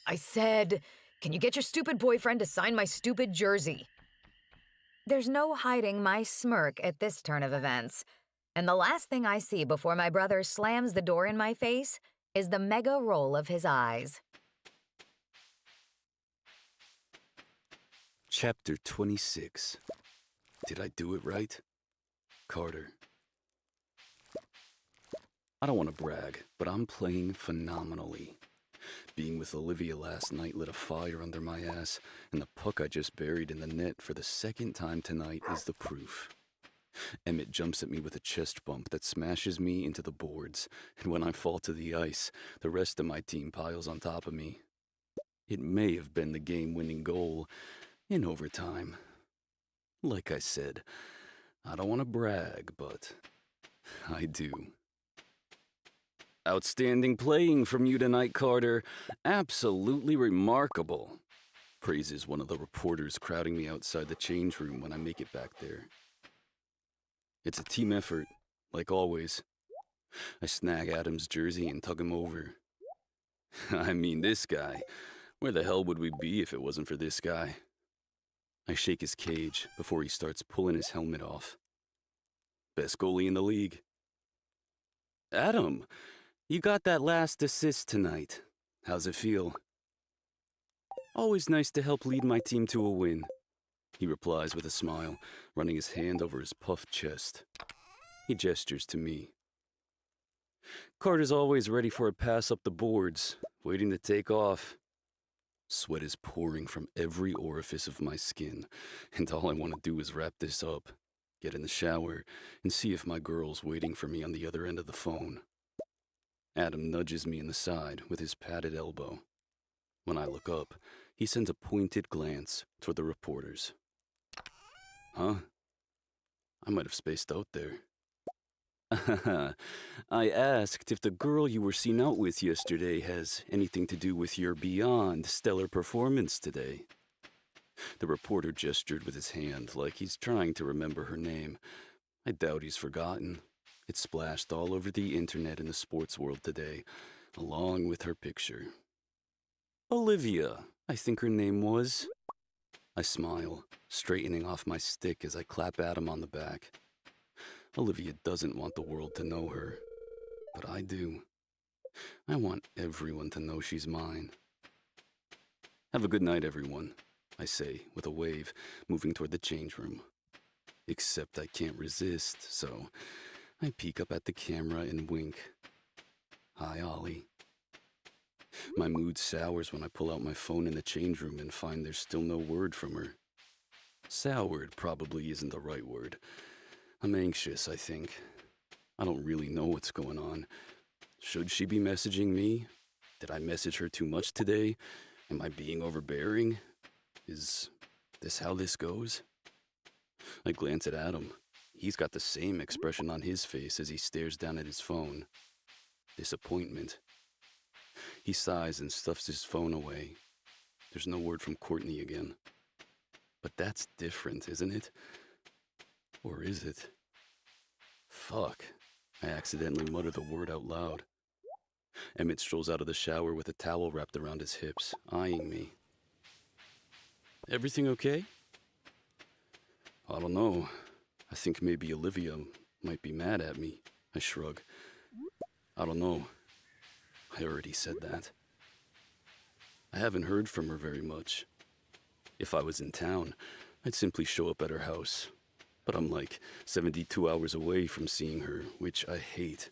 I said, can you get your stupid boyfriend to sign my stupid jersey? There's no hiding my smirk at this turn of events, and the last thing I see before my brother slams the door in my face is the mega roll of his eyes. Chapter 26. Did I do it right? Carter. I don't want to brag, but I'm playing phenomenally. Being with Olivia last night lit a fire under my ass, and the puck I just buried in the net for the second time tonight is the proof. Emmett jumps at me with a chest bump that smashes me into the boards, and when I fall to the ice, the rest of my team piles on top of me. It may have been the game-winning goal in overtime. Like I said, I don't want to brag, but I do. Outstanding playing from you tonight, Carter. Absolutely remarkable. Praises one of the reporters crowding me outside the change room when I make it back there. It's a team effort, like always. I snag Adam's jersey and tug him over. I mean, this guy. Where the hell would we be if it wasn't for this guy? I shake his cage before he starts pulling his helmet off. Best goalie in the league. Adam, you got that last assist tonight. How's it feel? Always nice to help lead my team to a win, he replies with a smile, running his hand over his puffed chest. He gestures to me. Carter's always ready for a pass up the boards, waiting to take off. Sweat is pouring from every orifice of my skin, and all I want to do is wrap this up, get in the shower, and see if my girl's waiting for me on the other end of the phone. Adam nudges me in the side with his padded elbow. When I look up, he sends a pointed glance toward the reporters. Huh? I might have spaced out there. I asked if the girl you were seen out with yesterday has anything to do with your beyond stellar performance today. The reporter gestured with his hand like he's trying to remember her name. I doubt he's forgotten. It splashed all over the internet and the sports world today, along with her picture. Olivia, I think her name was. I smile, straightening off my stick as I clap Adam on the back. Olivia doesn't want the world to know her, but I do. I want everyone to know she's mine. Have a good night, everyone, I say with a wave, moving toward the change room. Except I can't resist, so I peek up at the camera and wink. Hi, Ollie. My mood sours when I pull out my phone in the change room and find there's still no word from her. Soured probably isn't the right word. I'm anxious, I think. I don't really know what's going on. Should she be messaging me? Did I message her too much today? Am I being overbearing? Is this how this goes? I glance at Adam. He's got the same expression on his face as he stares down at his phone. Disappointment. He sighs and stuffs his phone away. There's no word from Courtney again. But that's different, isn't it? Or is it? Fuck. I accidentally mutter the word out loud. Emmett strolls out of the shower with a towel wrapped around his hips, eyeing me. Everything okay? I don't know. I think maybe Olivia might be mad at me. I shrug. I don't know. I already said that. I haven't heard from her very much. If I was in town, I'd simply show up at her house. But I'm like 72 hours away from seeing her, which I hate.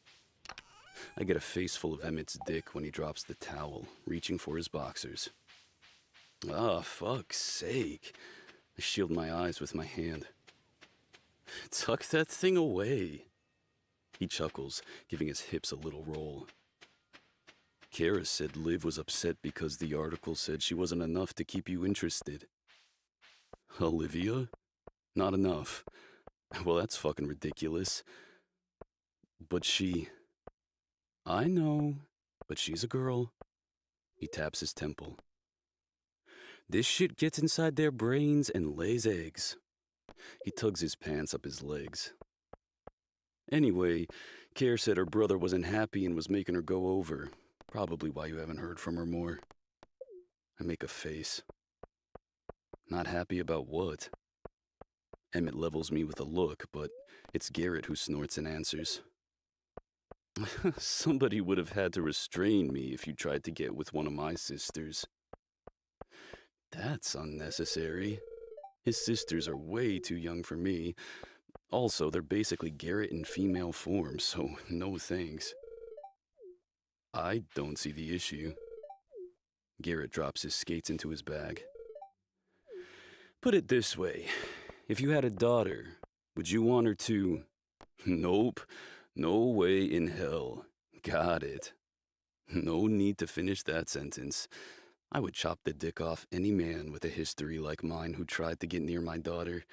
I get a face full of Emmett's dick when he drops the towel, reaching for his boxers. Ah, fuck's sake. I shield my eyes with my hand. Tuck that thing away. He chuckles, giving his hips a little roll. Kara said Liv was upset because the article said she wasn't enough to keep you interested. Olivia? Not enough. Well, that's fucking ridiculous. But she... I know, but she's a girl. He taps his temple. This shit gets inside their brains and lays eggs. He tugs his pants up his legs. Anyway, Kara said her brother wasn't happy and was making her go over. Probably why you haven't heard from her more. I make a face. Not happy about what? Emmett levels me with a look, but it's Garrett who snorts and answers. Somebody would have had to restrain me if you tried to get with one of my sisters. That's unnecessary. His sisters are way too young for me. Also, they're basically Garrett in female form, so no thanks. I don't see the issue. Garrett drops his skates into his bag. Put it this way. If you had a daughter, would you want her to... Nope. No way in hell. Got it. No need to finish that sentence. I would chop the dick off any man with a history like mine who tried to get near my daughter,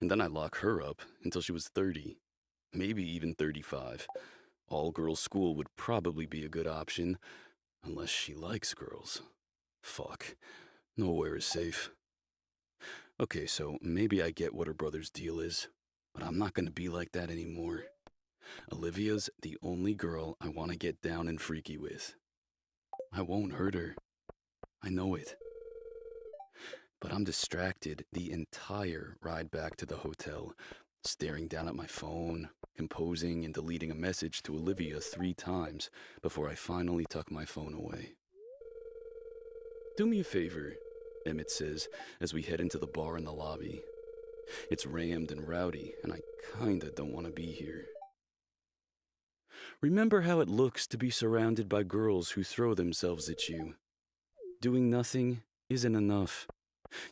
and then I'd lock her up until she was 30. Maybe even 35. All-girls school would probably be a good option, unless she likes girls. Fuck. Nowhere is safe. Okay, so maybe I get what her brother's deal is, but I'm not gonna be like that anymore. Olivia's the only girl I want to get down and freaky with. I won't hurt her. I know it. But I'm distracted the entire ride back to the hotel, staring down at my phone, composing and deleting a message to Olivia 3 times before I finally tuck my phone away. Do me a favor, Emmett says as we head into the bar in the lobby. It's rammed and rowdy, and I kinda don't want to be here. Remember how it looks to be surrounded by girls who throw themselves at you. Doing nothing isn't enough.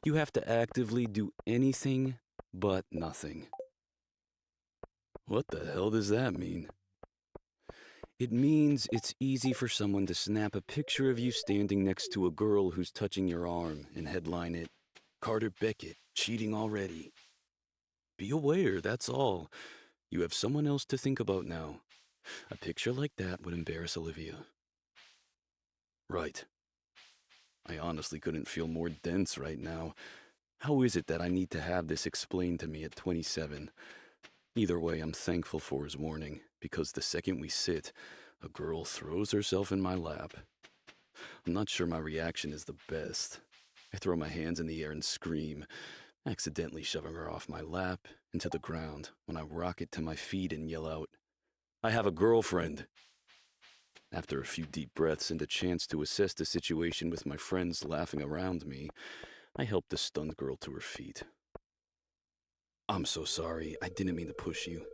You have to actively do anything but nothing. What the hell does that mean? It means it's easy for someone to snap a picture of you standing next to a girl who's touching your arm and headline it, Carter Beckett, cheating already. Be aware, that's all. You have someone else to think about now. A picture like that would embarrass Olivia. Right. I honestly couldn't feel more dense right now. How is it that I need to have this explained to me at 27? Either way, I'm thankful for his warning, because the second we sit, a girl throws herself in my lap. I'm not sure my reaction is the best. I throw my hands in the air and scream, accidentally shoving her off my lap into the ground when I rocket to my feet and yell out, "I have a girlfriend!" After a few deep breaths and a chance to assess the situation with my friends laughing around me, I help the stunned girl to her feet. "I'm so sorry, I didn't mean to push you."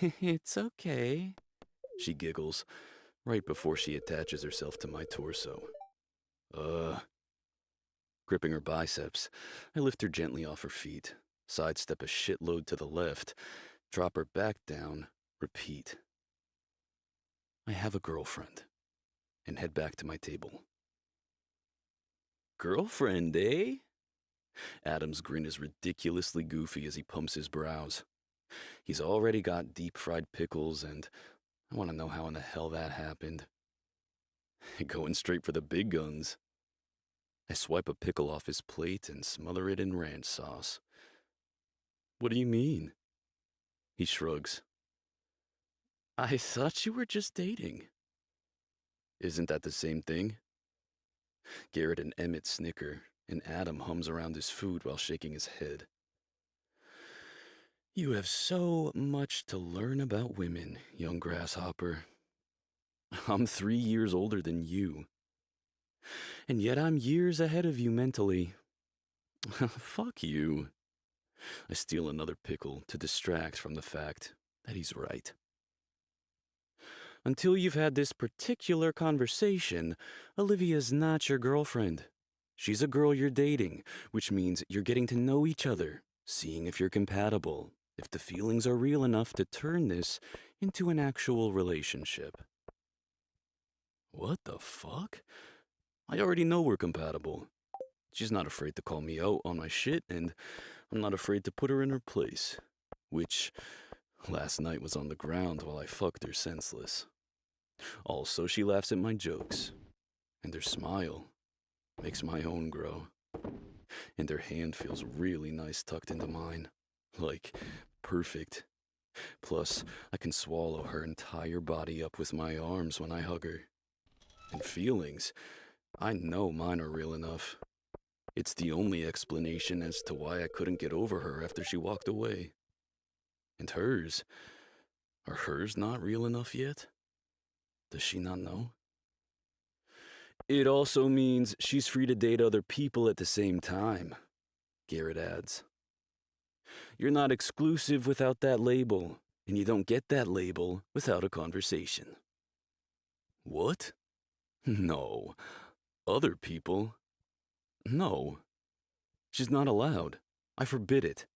It's okay. She giggles, right before she attaches herself to my torso. Gripping her biceps, I lift her gently off her feet, sidestep a shitload to the left, drop her back down, repeat. "I have a girlfriend," and head back to my table. "Girlfriend, eh?" Adam's grin is ridiculously goofy as he pumps his brows. He's already got deep-fried pickles, and I want to know how in the hell that happened. Going straight for the big guns. I swipe a pickle off his plate and smother it in ranch sauce. "What do you mean?" He shrugs. "I thought you were just dating." "Isn't that the same thing?" Garrett and Emmett snicker, and Adam hums around his food while shaking his head. "You have so much to learn about women, young grasshopper. I'm 3 years older than you. And yet I'm years ahead of you mentally." Fuck you. I steal another pickle to distract from the fact that he's right. "Until you've had this particular conversation, Olivia's not your girlfriend. She's a girl you're dating, which means you're getting to know each other, seeing if you're compatible, if the feelings are real enough to turn this into an actual relationship." What the fuck? I already know we're compatible. She's not afraid to call me out on my shit, and I'm not afraid to put her in her place. Which, last night was on the ground while I fucked her senseless. Also, she laughs at my jokes, and her smile makes my own grow. And her hand feels really nice tucked into mine. Like, perfect. Plus, I can swallow her entire body up with my arms when I hug her. And feelings, I know mine are real enough. It's the only explanation as to why I couldn't get over her after she walked away. And hers? Are hers not real enough yet? Does she not know? "It also means she's free to date other people at the same time," Garrett adds. "You're not exclusive without that label, and you don't get that label without a conversation." What? No. Other people? No. She's not allowed. I forbid it.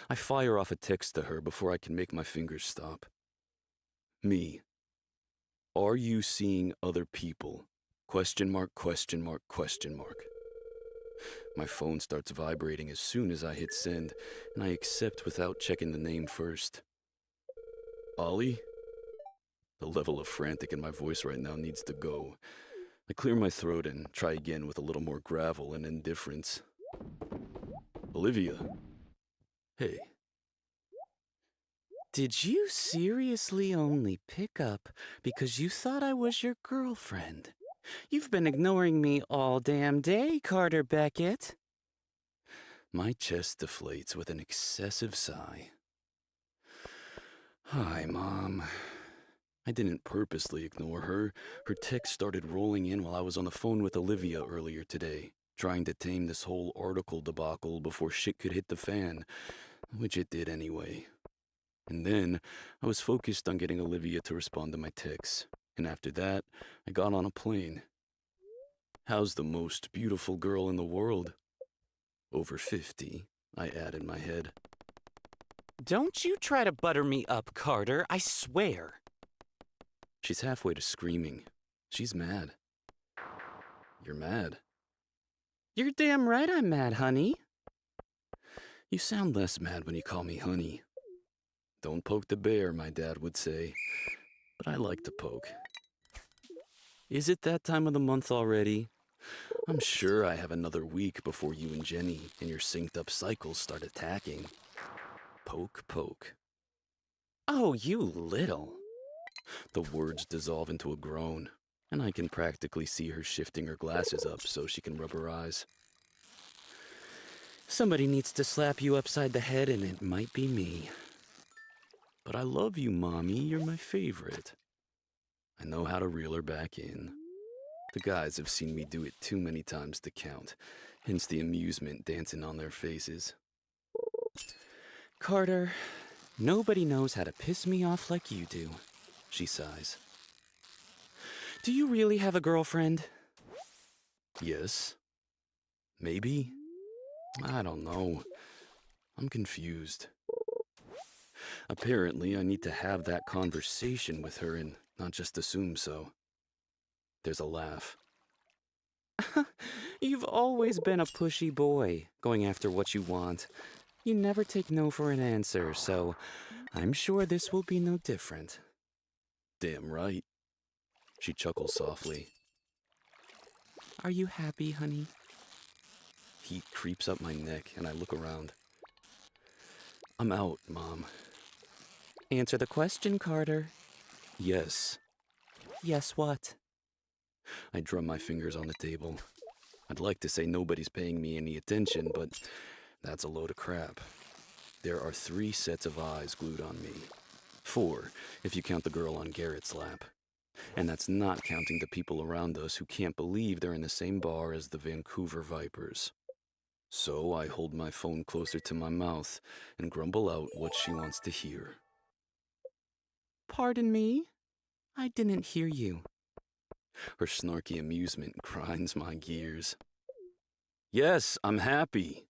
I fire off a text to her before I can make my fingers stop. "Me. Are you seeing other people? Question mark, question mark, question mark." My phone starts vibrating as soon as I hit send, and I accept without checking the name first. "Ollie?" The level of frantic in my voice right now needs to go. I clear my throat and try again with a little more gravel and indifference. "Olivia. Hey." Did you seriously only pick up because you thought I was your girlfriend? You've been ignoring me all damn day, Carter Beckett. My chest deflates with an excessive sigh. "Hi, Mom." I didn't purposely ignore her. Her text started rolling in while I was on the phone with Olivia earlier today, trying to tame this whole article debacle before shit could hit the fan, which it did anyway. And then I was focused on getting Olivia to respond to my texts, and after that, I got on a plane. "How's the most beautiful girl in the world?" "Over 50, I add in my head. Don't you try to butter me up, Carter, I swear. She's halfway to screaming. She's mad. "You're mad." You're damn right I'm mad, honey. "You sound less mad when you call me honey. Don't poke the bear, my dad would say, but I like to poke. Is it that time of the month already? I'm sure I have another week before you and Jenny and your synced up cycles start attacking. Poke, poke." Oh, you little. The words dissolve into a groan, and I can practically see her shifting her glasses up so she can rub her eyes. Somebody needs to slap you upside the head, and it might be me. But I love you, Mommy. You're my favorite. I know how to reel her back in. The guys have seen me do it too many times to count, hence the amusement dancing on their faces. Carter, nobody knows how to piss me off like you do, she sighs. Do you really have a girlfriend? Yes. Maybe. I don't know. I'm confused. Apparently, I need to have that conversation with her and not just assume so. There's a laugh. You've always been a pushy boy, going after what you want. You never take no for an answer, so I'm sure this will be no different. Damn right. She chuckles softly. Are you happy, honey? Heat creeps up my neck and I look around. I'm out, Mom. Answer the question, Carter. Yes. Yes, what? I drum my fingers on the table. I'd like to say nobody's paying me any attention, but that's a load of crap. There are 3 sets of eyes glued on me. 4, if you count the girl on Garrett's lap. And that's not counting the people around us who can't believe they're in the same bar as the Vancouver Vipers. So I hold my phone closer to my mouth and grumble out what she wants to hear. Pardon me? I didn't hear you. Her snarky amusement grinds my gears. Yes, I'm happy.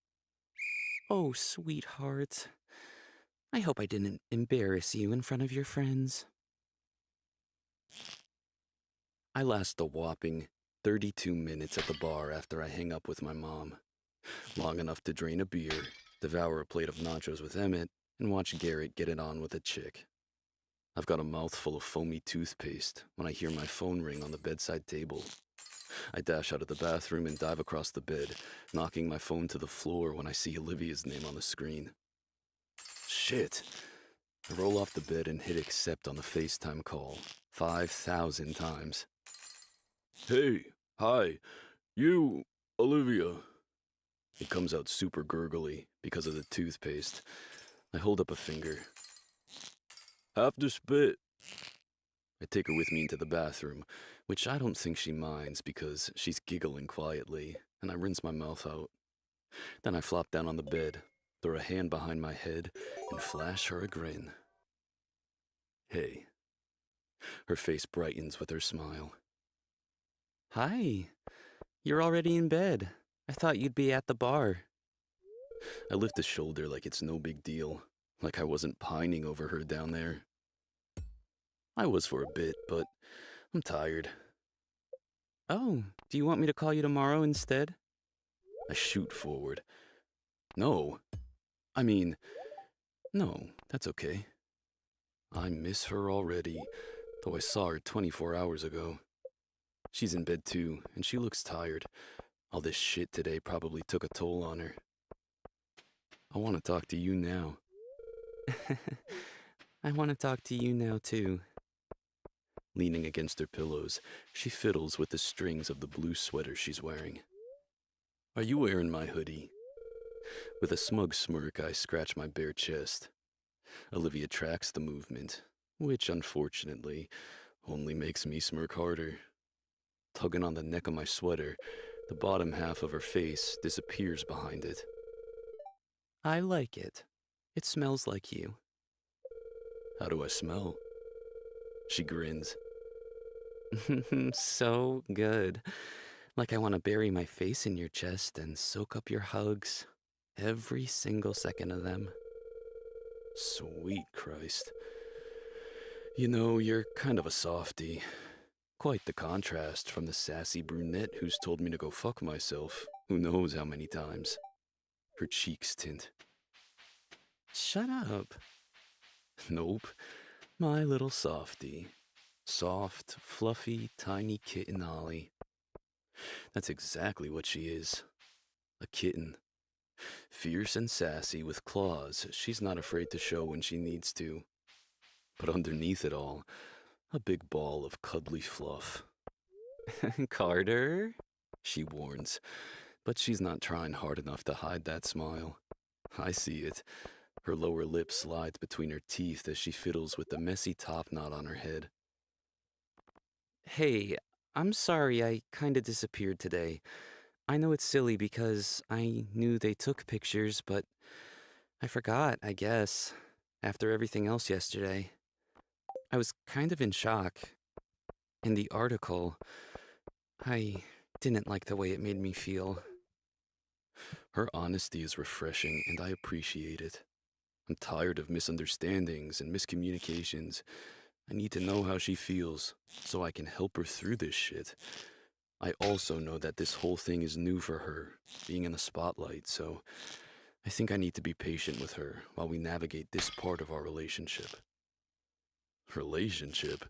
Oh, sweetheart. I hope I didn't embarrass you in front of your friends. I last a whopping 32 minutes at the bar after I hang up with my mom. Long enough to drain a beer, devour a plate of nachos with Emmett, and watch Garrett get it on with a chick. I've got a mouthful of foamy toothpaste when I hear my phone ring on the bedside table. I dash out of the bathroom and dive across the bed, knocking my phone to the floor when I see Olivia's name on the screen. Shit! I roll off the bed and hit accept on the FaceTime call 5,000 times. Hey, hi, you, Olivia. It comes out super gurgly because of the toothpaste. I hold up a finger. Have to spit. I take her with me into the bathroom, which I don't think she minds because she's giggling quietly, and I rinse my mouth out. Then I flop down on the bed, throw a hand behind my head, and flash her a grin. Hey. Her face brightens with her smile. Hi. You're already in bed. I thought you'd be at the bar. I lift a shoulder like it's no big deal, like I wasn't pining over her down there. I was for a bit, but I'm tired. Oh, do you want me to call you tomorrow instead? I shoot forward. No. I mean, no, that's okay. I miss her already, though I saw her 24 hours ago. She's in bed too, and she looks tired. All this shit today probably took a toll on her. I want to talk to you now. I want to talk to you now, too. Leaning against her pillows, she fiddles with the strings of the blue sweater she's wearing. Are you wearing my hoodie? With a smug smirk, I scratch my bare chest. Olivia tracks the movement, which, unfortunately, only makes me smirk harder. Tugging on the neck of my sweater, the bottom half of her face disappears behind it. I like it. It smells like you. How do I smell? She grins. So good. Like I want to bury my face in your chest and soak up your hugs. Every single second of them. Sweet Christ. You know, you're kind of a softie. Quite the contrast from the sassy brunette who's told me to go fuck myself who knows how many times. Her cheeks tint. Shut up. Nope. My little softie. Soft, fluffy, tiny kitten Ollie. That's exactly what she is. A kitten. Fierce and sassy with claws she's not afraid to show when she needs to. But underneath it all, a big ball of cuddly fluff. Carter? She warns, but she's not trying hard enough to hide that smile. I see it. Her lower lip slides between her teeth as she fiddles with the messy top knot on her head. Hey, I'm sorry I kinda disappeared today. I know it's silly because I knew they took pictures, but I forgot, I guess, after everything else yesterday. I was kind of in shock. In the article, I didn't like the way it made me feel. Her honesty is refreshing, and I appreciate it. I'm tired of misunderstandings and miscommunications. I need to know how she feels, so I can help her through this shit. I also know that this whole thing is new for her, being in the spotlight, so I think I need to be patient with her while we navigate this part of our relationship. Relationship?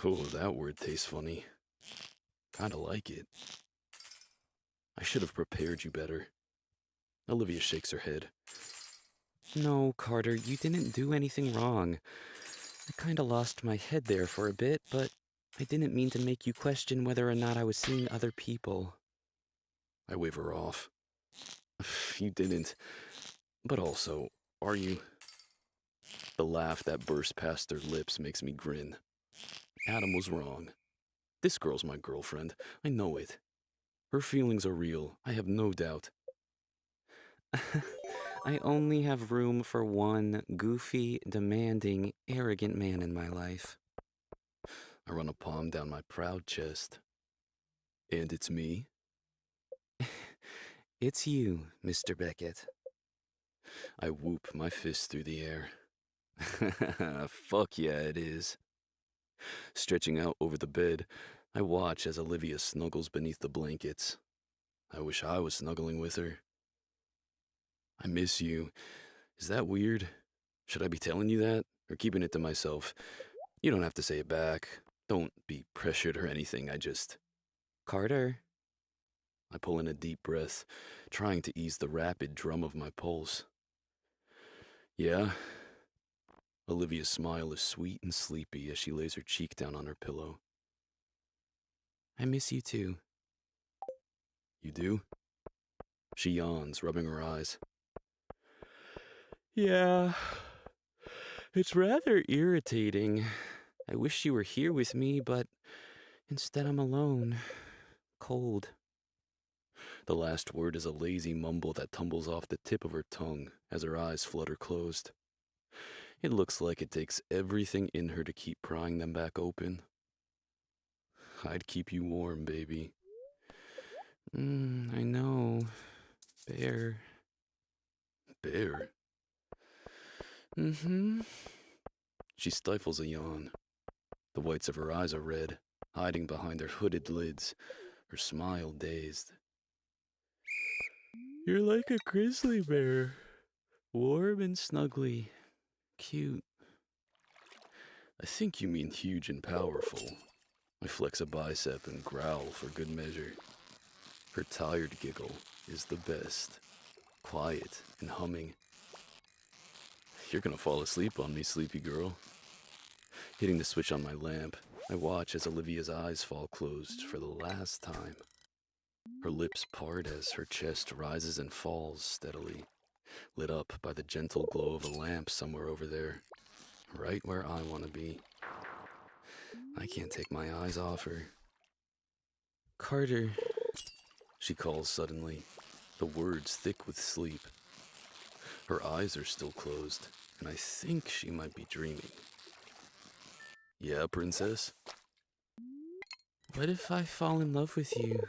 Oh, that word tastes funny. Kinda like it. I should have prepared you better. Olivia shakes her head. No, Carter, you didn't do anything wrong. I kinda lost my head there for a bit, but I didn't mean to make you question whether or not I was seeing other people. I wave her off. You didn't. But also, are you? The laugh that burst past her lips makes me grin. Adam was wrong. This girl's my girlfriend. I know it. Her feelings are real. I have no doubt. I only have room for one goofy, demanding, arrogant man in my life. I run a palm down my proud chest. And it's me? It's you, Mr. Beckett. I whoop my fist through the air. Fuck yeah, it is. Stretching out over the bed, I watch as Olivia snuggles beneath the blankets. I wish I was snuggling with her. I miss you. Is that weird? Should I be telling you that, or keeping it to myself? You don't have to say it back. Don't be pressured or anything, Carter. I pull in a deep breath, trying to ease the rapid drum of my pulse. Yeah? Olivia's smile is sweet and sleepy as she lays her cheek down on her pillow. I miss you too. You do? She yawns, rubbing her eyes. Yeah. It's rather irritating. I wish you were here with me, but instead I'm alone. Cold. The last word is a lazy mumble that tumbles off the tip of her tongue as her eyes flutter closed. It looks like it takes everything in her to keep prying them back open. I'd keep you warm, baby. I know. Bear. Bear? Mm-hmm. She stifles a yawn. The whites of her eyes are red, hiding behind her hooded lids, her smile dazed. You're like a grizzly bear. Warm and snuggly. Cute. I think you mean huge and powerful. I flex a bicep and growl for good measure. Her tired giggle is the best. Quiet and humming. You're gonna fall asleep on me, sleepy girl. Hitting the switch on my lamp, I watch as Olivia's eyes fall closed for the last time. Her lips part as her chest rises and falls steadily, lit up by the gentle glow of a lamp somewhere over there, right where I want to be. I can't take my eyes off her. Carter. She calls suddenly, the words thick with sleep. Her eyes are still closed, and I think she might be dreaming. Yeah, princess? What if I fall in love with you?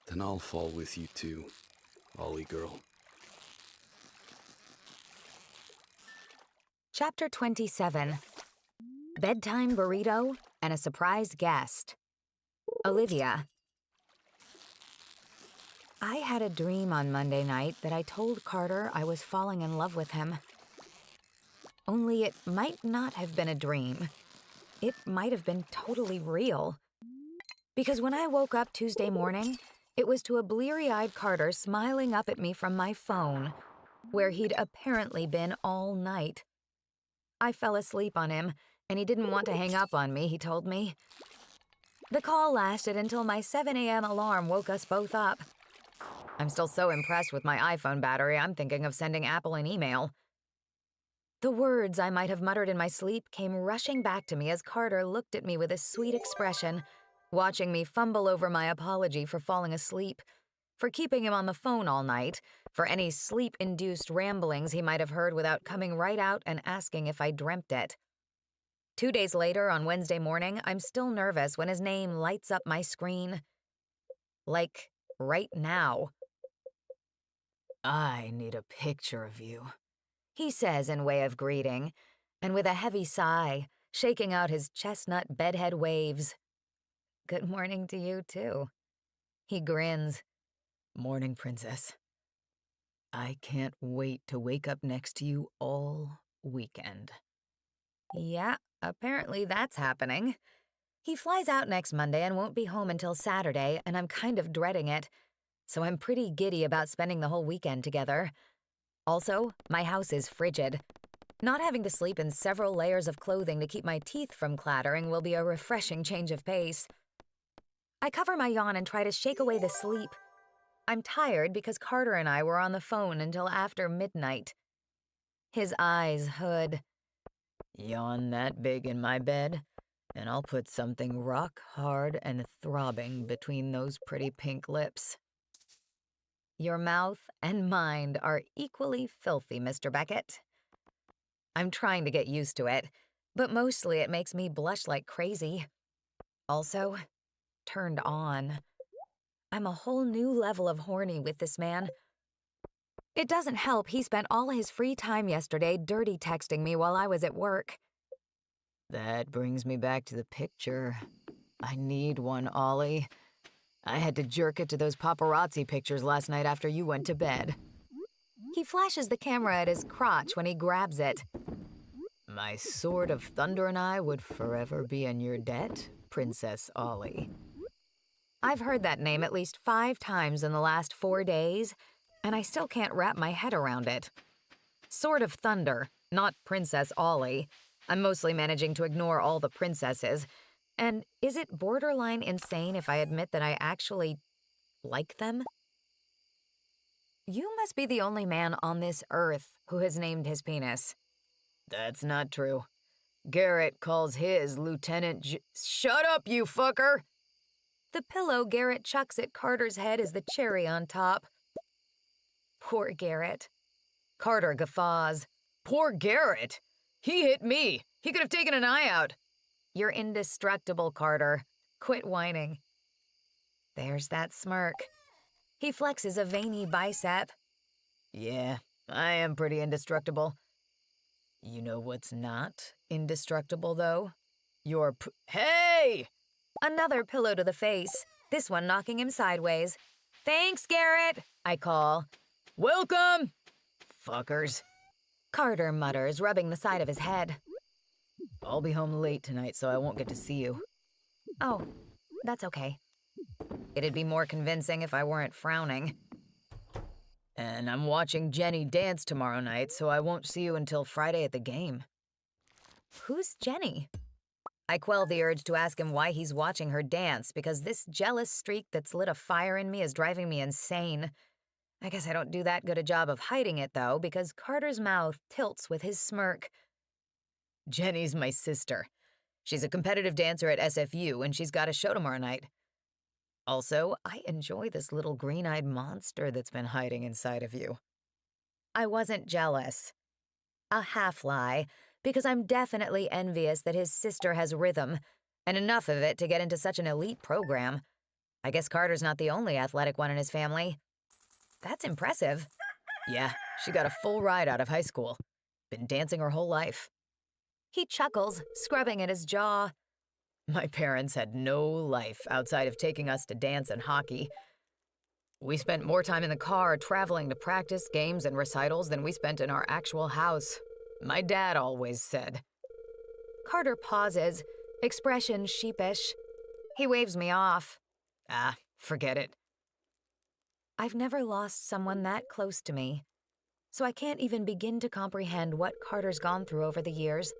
Then I'll fall with you too, Ollie girl. Chapter 27. Bedtime burrito and a surprise guest. Olivia. I had a dream on Monday night that I told Carter I was falling in love with him. Only it might not have been a dream. It might have been totally real. Because when I woke up Tuesday morning, it was to a bleary-eyed Carter smiling up at me from my phone, where he'd apparently been all night. I fell asleep on him, and he didn't want to hang up on me, he told me. The call lasted until my 7 a.m. alarm woke us both up. I'm still so impressed with my iPhone battery, I'm thinking of sending Apple an email. The words I might have muttered in my sleep came rushing back to me as Carter looked at me with a sweet expression, watching me fumble over my apology for falling asleep, for keeping him on the phone all night, for any sleep-induced ramblings he might have heard without coming right out and asking if I dreamt it. 2 days later, on Wednesday morning, I'm still nervous when his name lights up my screen. Like, right now. I need a picture of you, He says in way of greeting, and with a heavy sigh, shaking out his chestnut bedhead waves. Good morning to you, too. He grins. Morning, Princess. I can't wait to wake up next to you all weekend. Yeah, apparently that's happening. He flies out next Monday and won't be home until Saturday, and I'm kind of dreading it. So I'm pretty giddy about spending the whole weekend together. Also, my house is frigid. Not having to sleep in several layers of clothing to keep my teeth from clattering will be a refreshing change of pace. I cover my yawn and try to shake away the sleep. I'm tired because Carter and I were on the phone until after midnight. His eyes hood. Yawn that big in my bed, and I'll put something rock hard and throbbing between those pretty pink lips. Your mouth and mind are equally filthy, Mr. Beckett. I'm trying to get used to it, but mostly it makes me blush like crazy. Also, turned on. I'm a whole new level of horny with this man. It doesn't help he spent all his free time yesterday dirty texting me while I was at work. That brings me back to the picture. I need one, Ollie. I had to jerk it to those paparazzi pictures last night after you went to bed. He flashes the camera at his crotch when he grabs it. My sword of thunder and I would forever be in your debt, Princess Ollie. I've heard that name at least 5 times in the last 4 days, and I still can't wrap my head around it. Sword of Thunder, not Princess Ollie. I'm mostly managing to ignore all the princesses. And is it borderline insane if I admit that I actually like them? You must be the only man on this earth who has named his penis. That's not true. Garrett calls his Lieutenant Shut up, you fucker! The pillow Garrett chucks at Carter's head is the cherry on top. Poor Garrett. Carter guffaws. Poor Garrett! He hit me! He could have taken an eye out! You're indestructible, Carter. Quit whining. There's that smirk. He flexes a veiny bicep. Yeah, I am pretty indestructible. You know what's not indestructible, though? Hey! Another pillow to the face, this one knocking him sideways. Thanks, Garrett, I call. Welcome! Fuckers. Carter mutters, rubbing the side of his head. I'll be home late tonight, so I won't get to see you. Oh, that's okay. It'd be more convincing if I weren't frowning. And I'm watching Jenny dance tomorrow night, so I won't see you until Friday at the game. Who's Jenny? I quell the urge to ask him why he's watching her dance, because this jealous streak that's lit a fire in me is driving me insane. I guess I don't do that good a job of hiding it, though, because Carter's mouth tilts with his smirk. Jenny's my sister. She's a competitive dancer at SFU, and she's got a show tomorrow night. Also, I enjoy this little green-eyed monster that's been hiding inside of you. I wasn't jealous. A half-lie, because I'm definitely envious that his sister has rhythm, and enough of it to get into such an elite program. I guess Carter's not the only athletic one in his family. That's impressive. Yeah, she got a full ride out of high school. Been dancing her whole life. He chuckles, scrubbing at his jaw. My parents had no life outside of taking us to dance and hockey. We spent more time in the car traveling to practice, games, and recitals than we spent in our actual house. My dad always said. Carter pauses, expression sheepish. He waves me off. Forget it. I've never lost someone that close to me. so I can't even begin to comprehend what Carter's gone through over the years.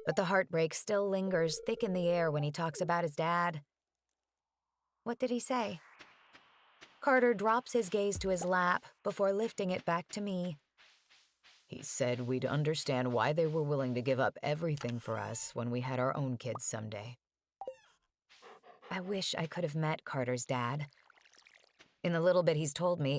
But the heartbreak still lingers thick in the air when he talks about his dad. What did he say? Carter drops his gaze to his lap before lifting it back to me. He said we'd understand why they were willing to give up everything for us when we had our own kids someday. I wish I could have met Carter's dad. In the little bit he's told me,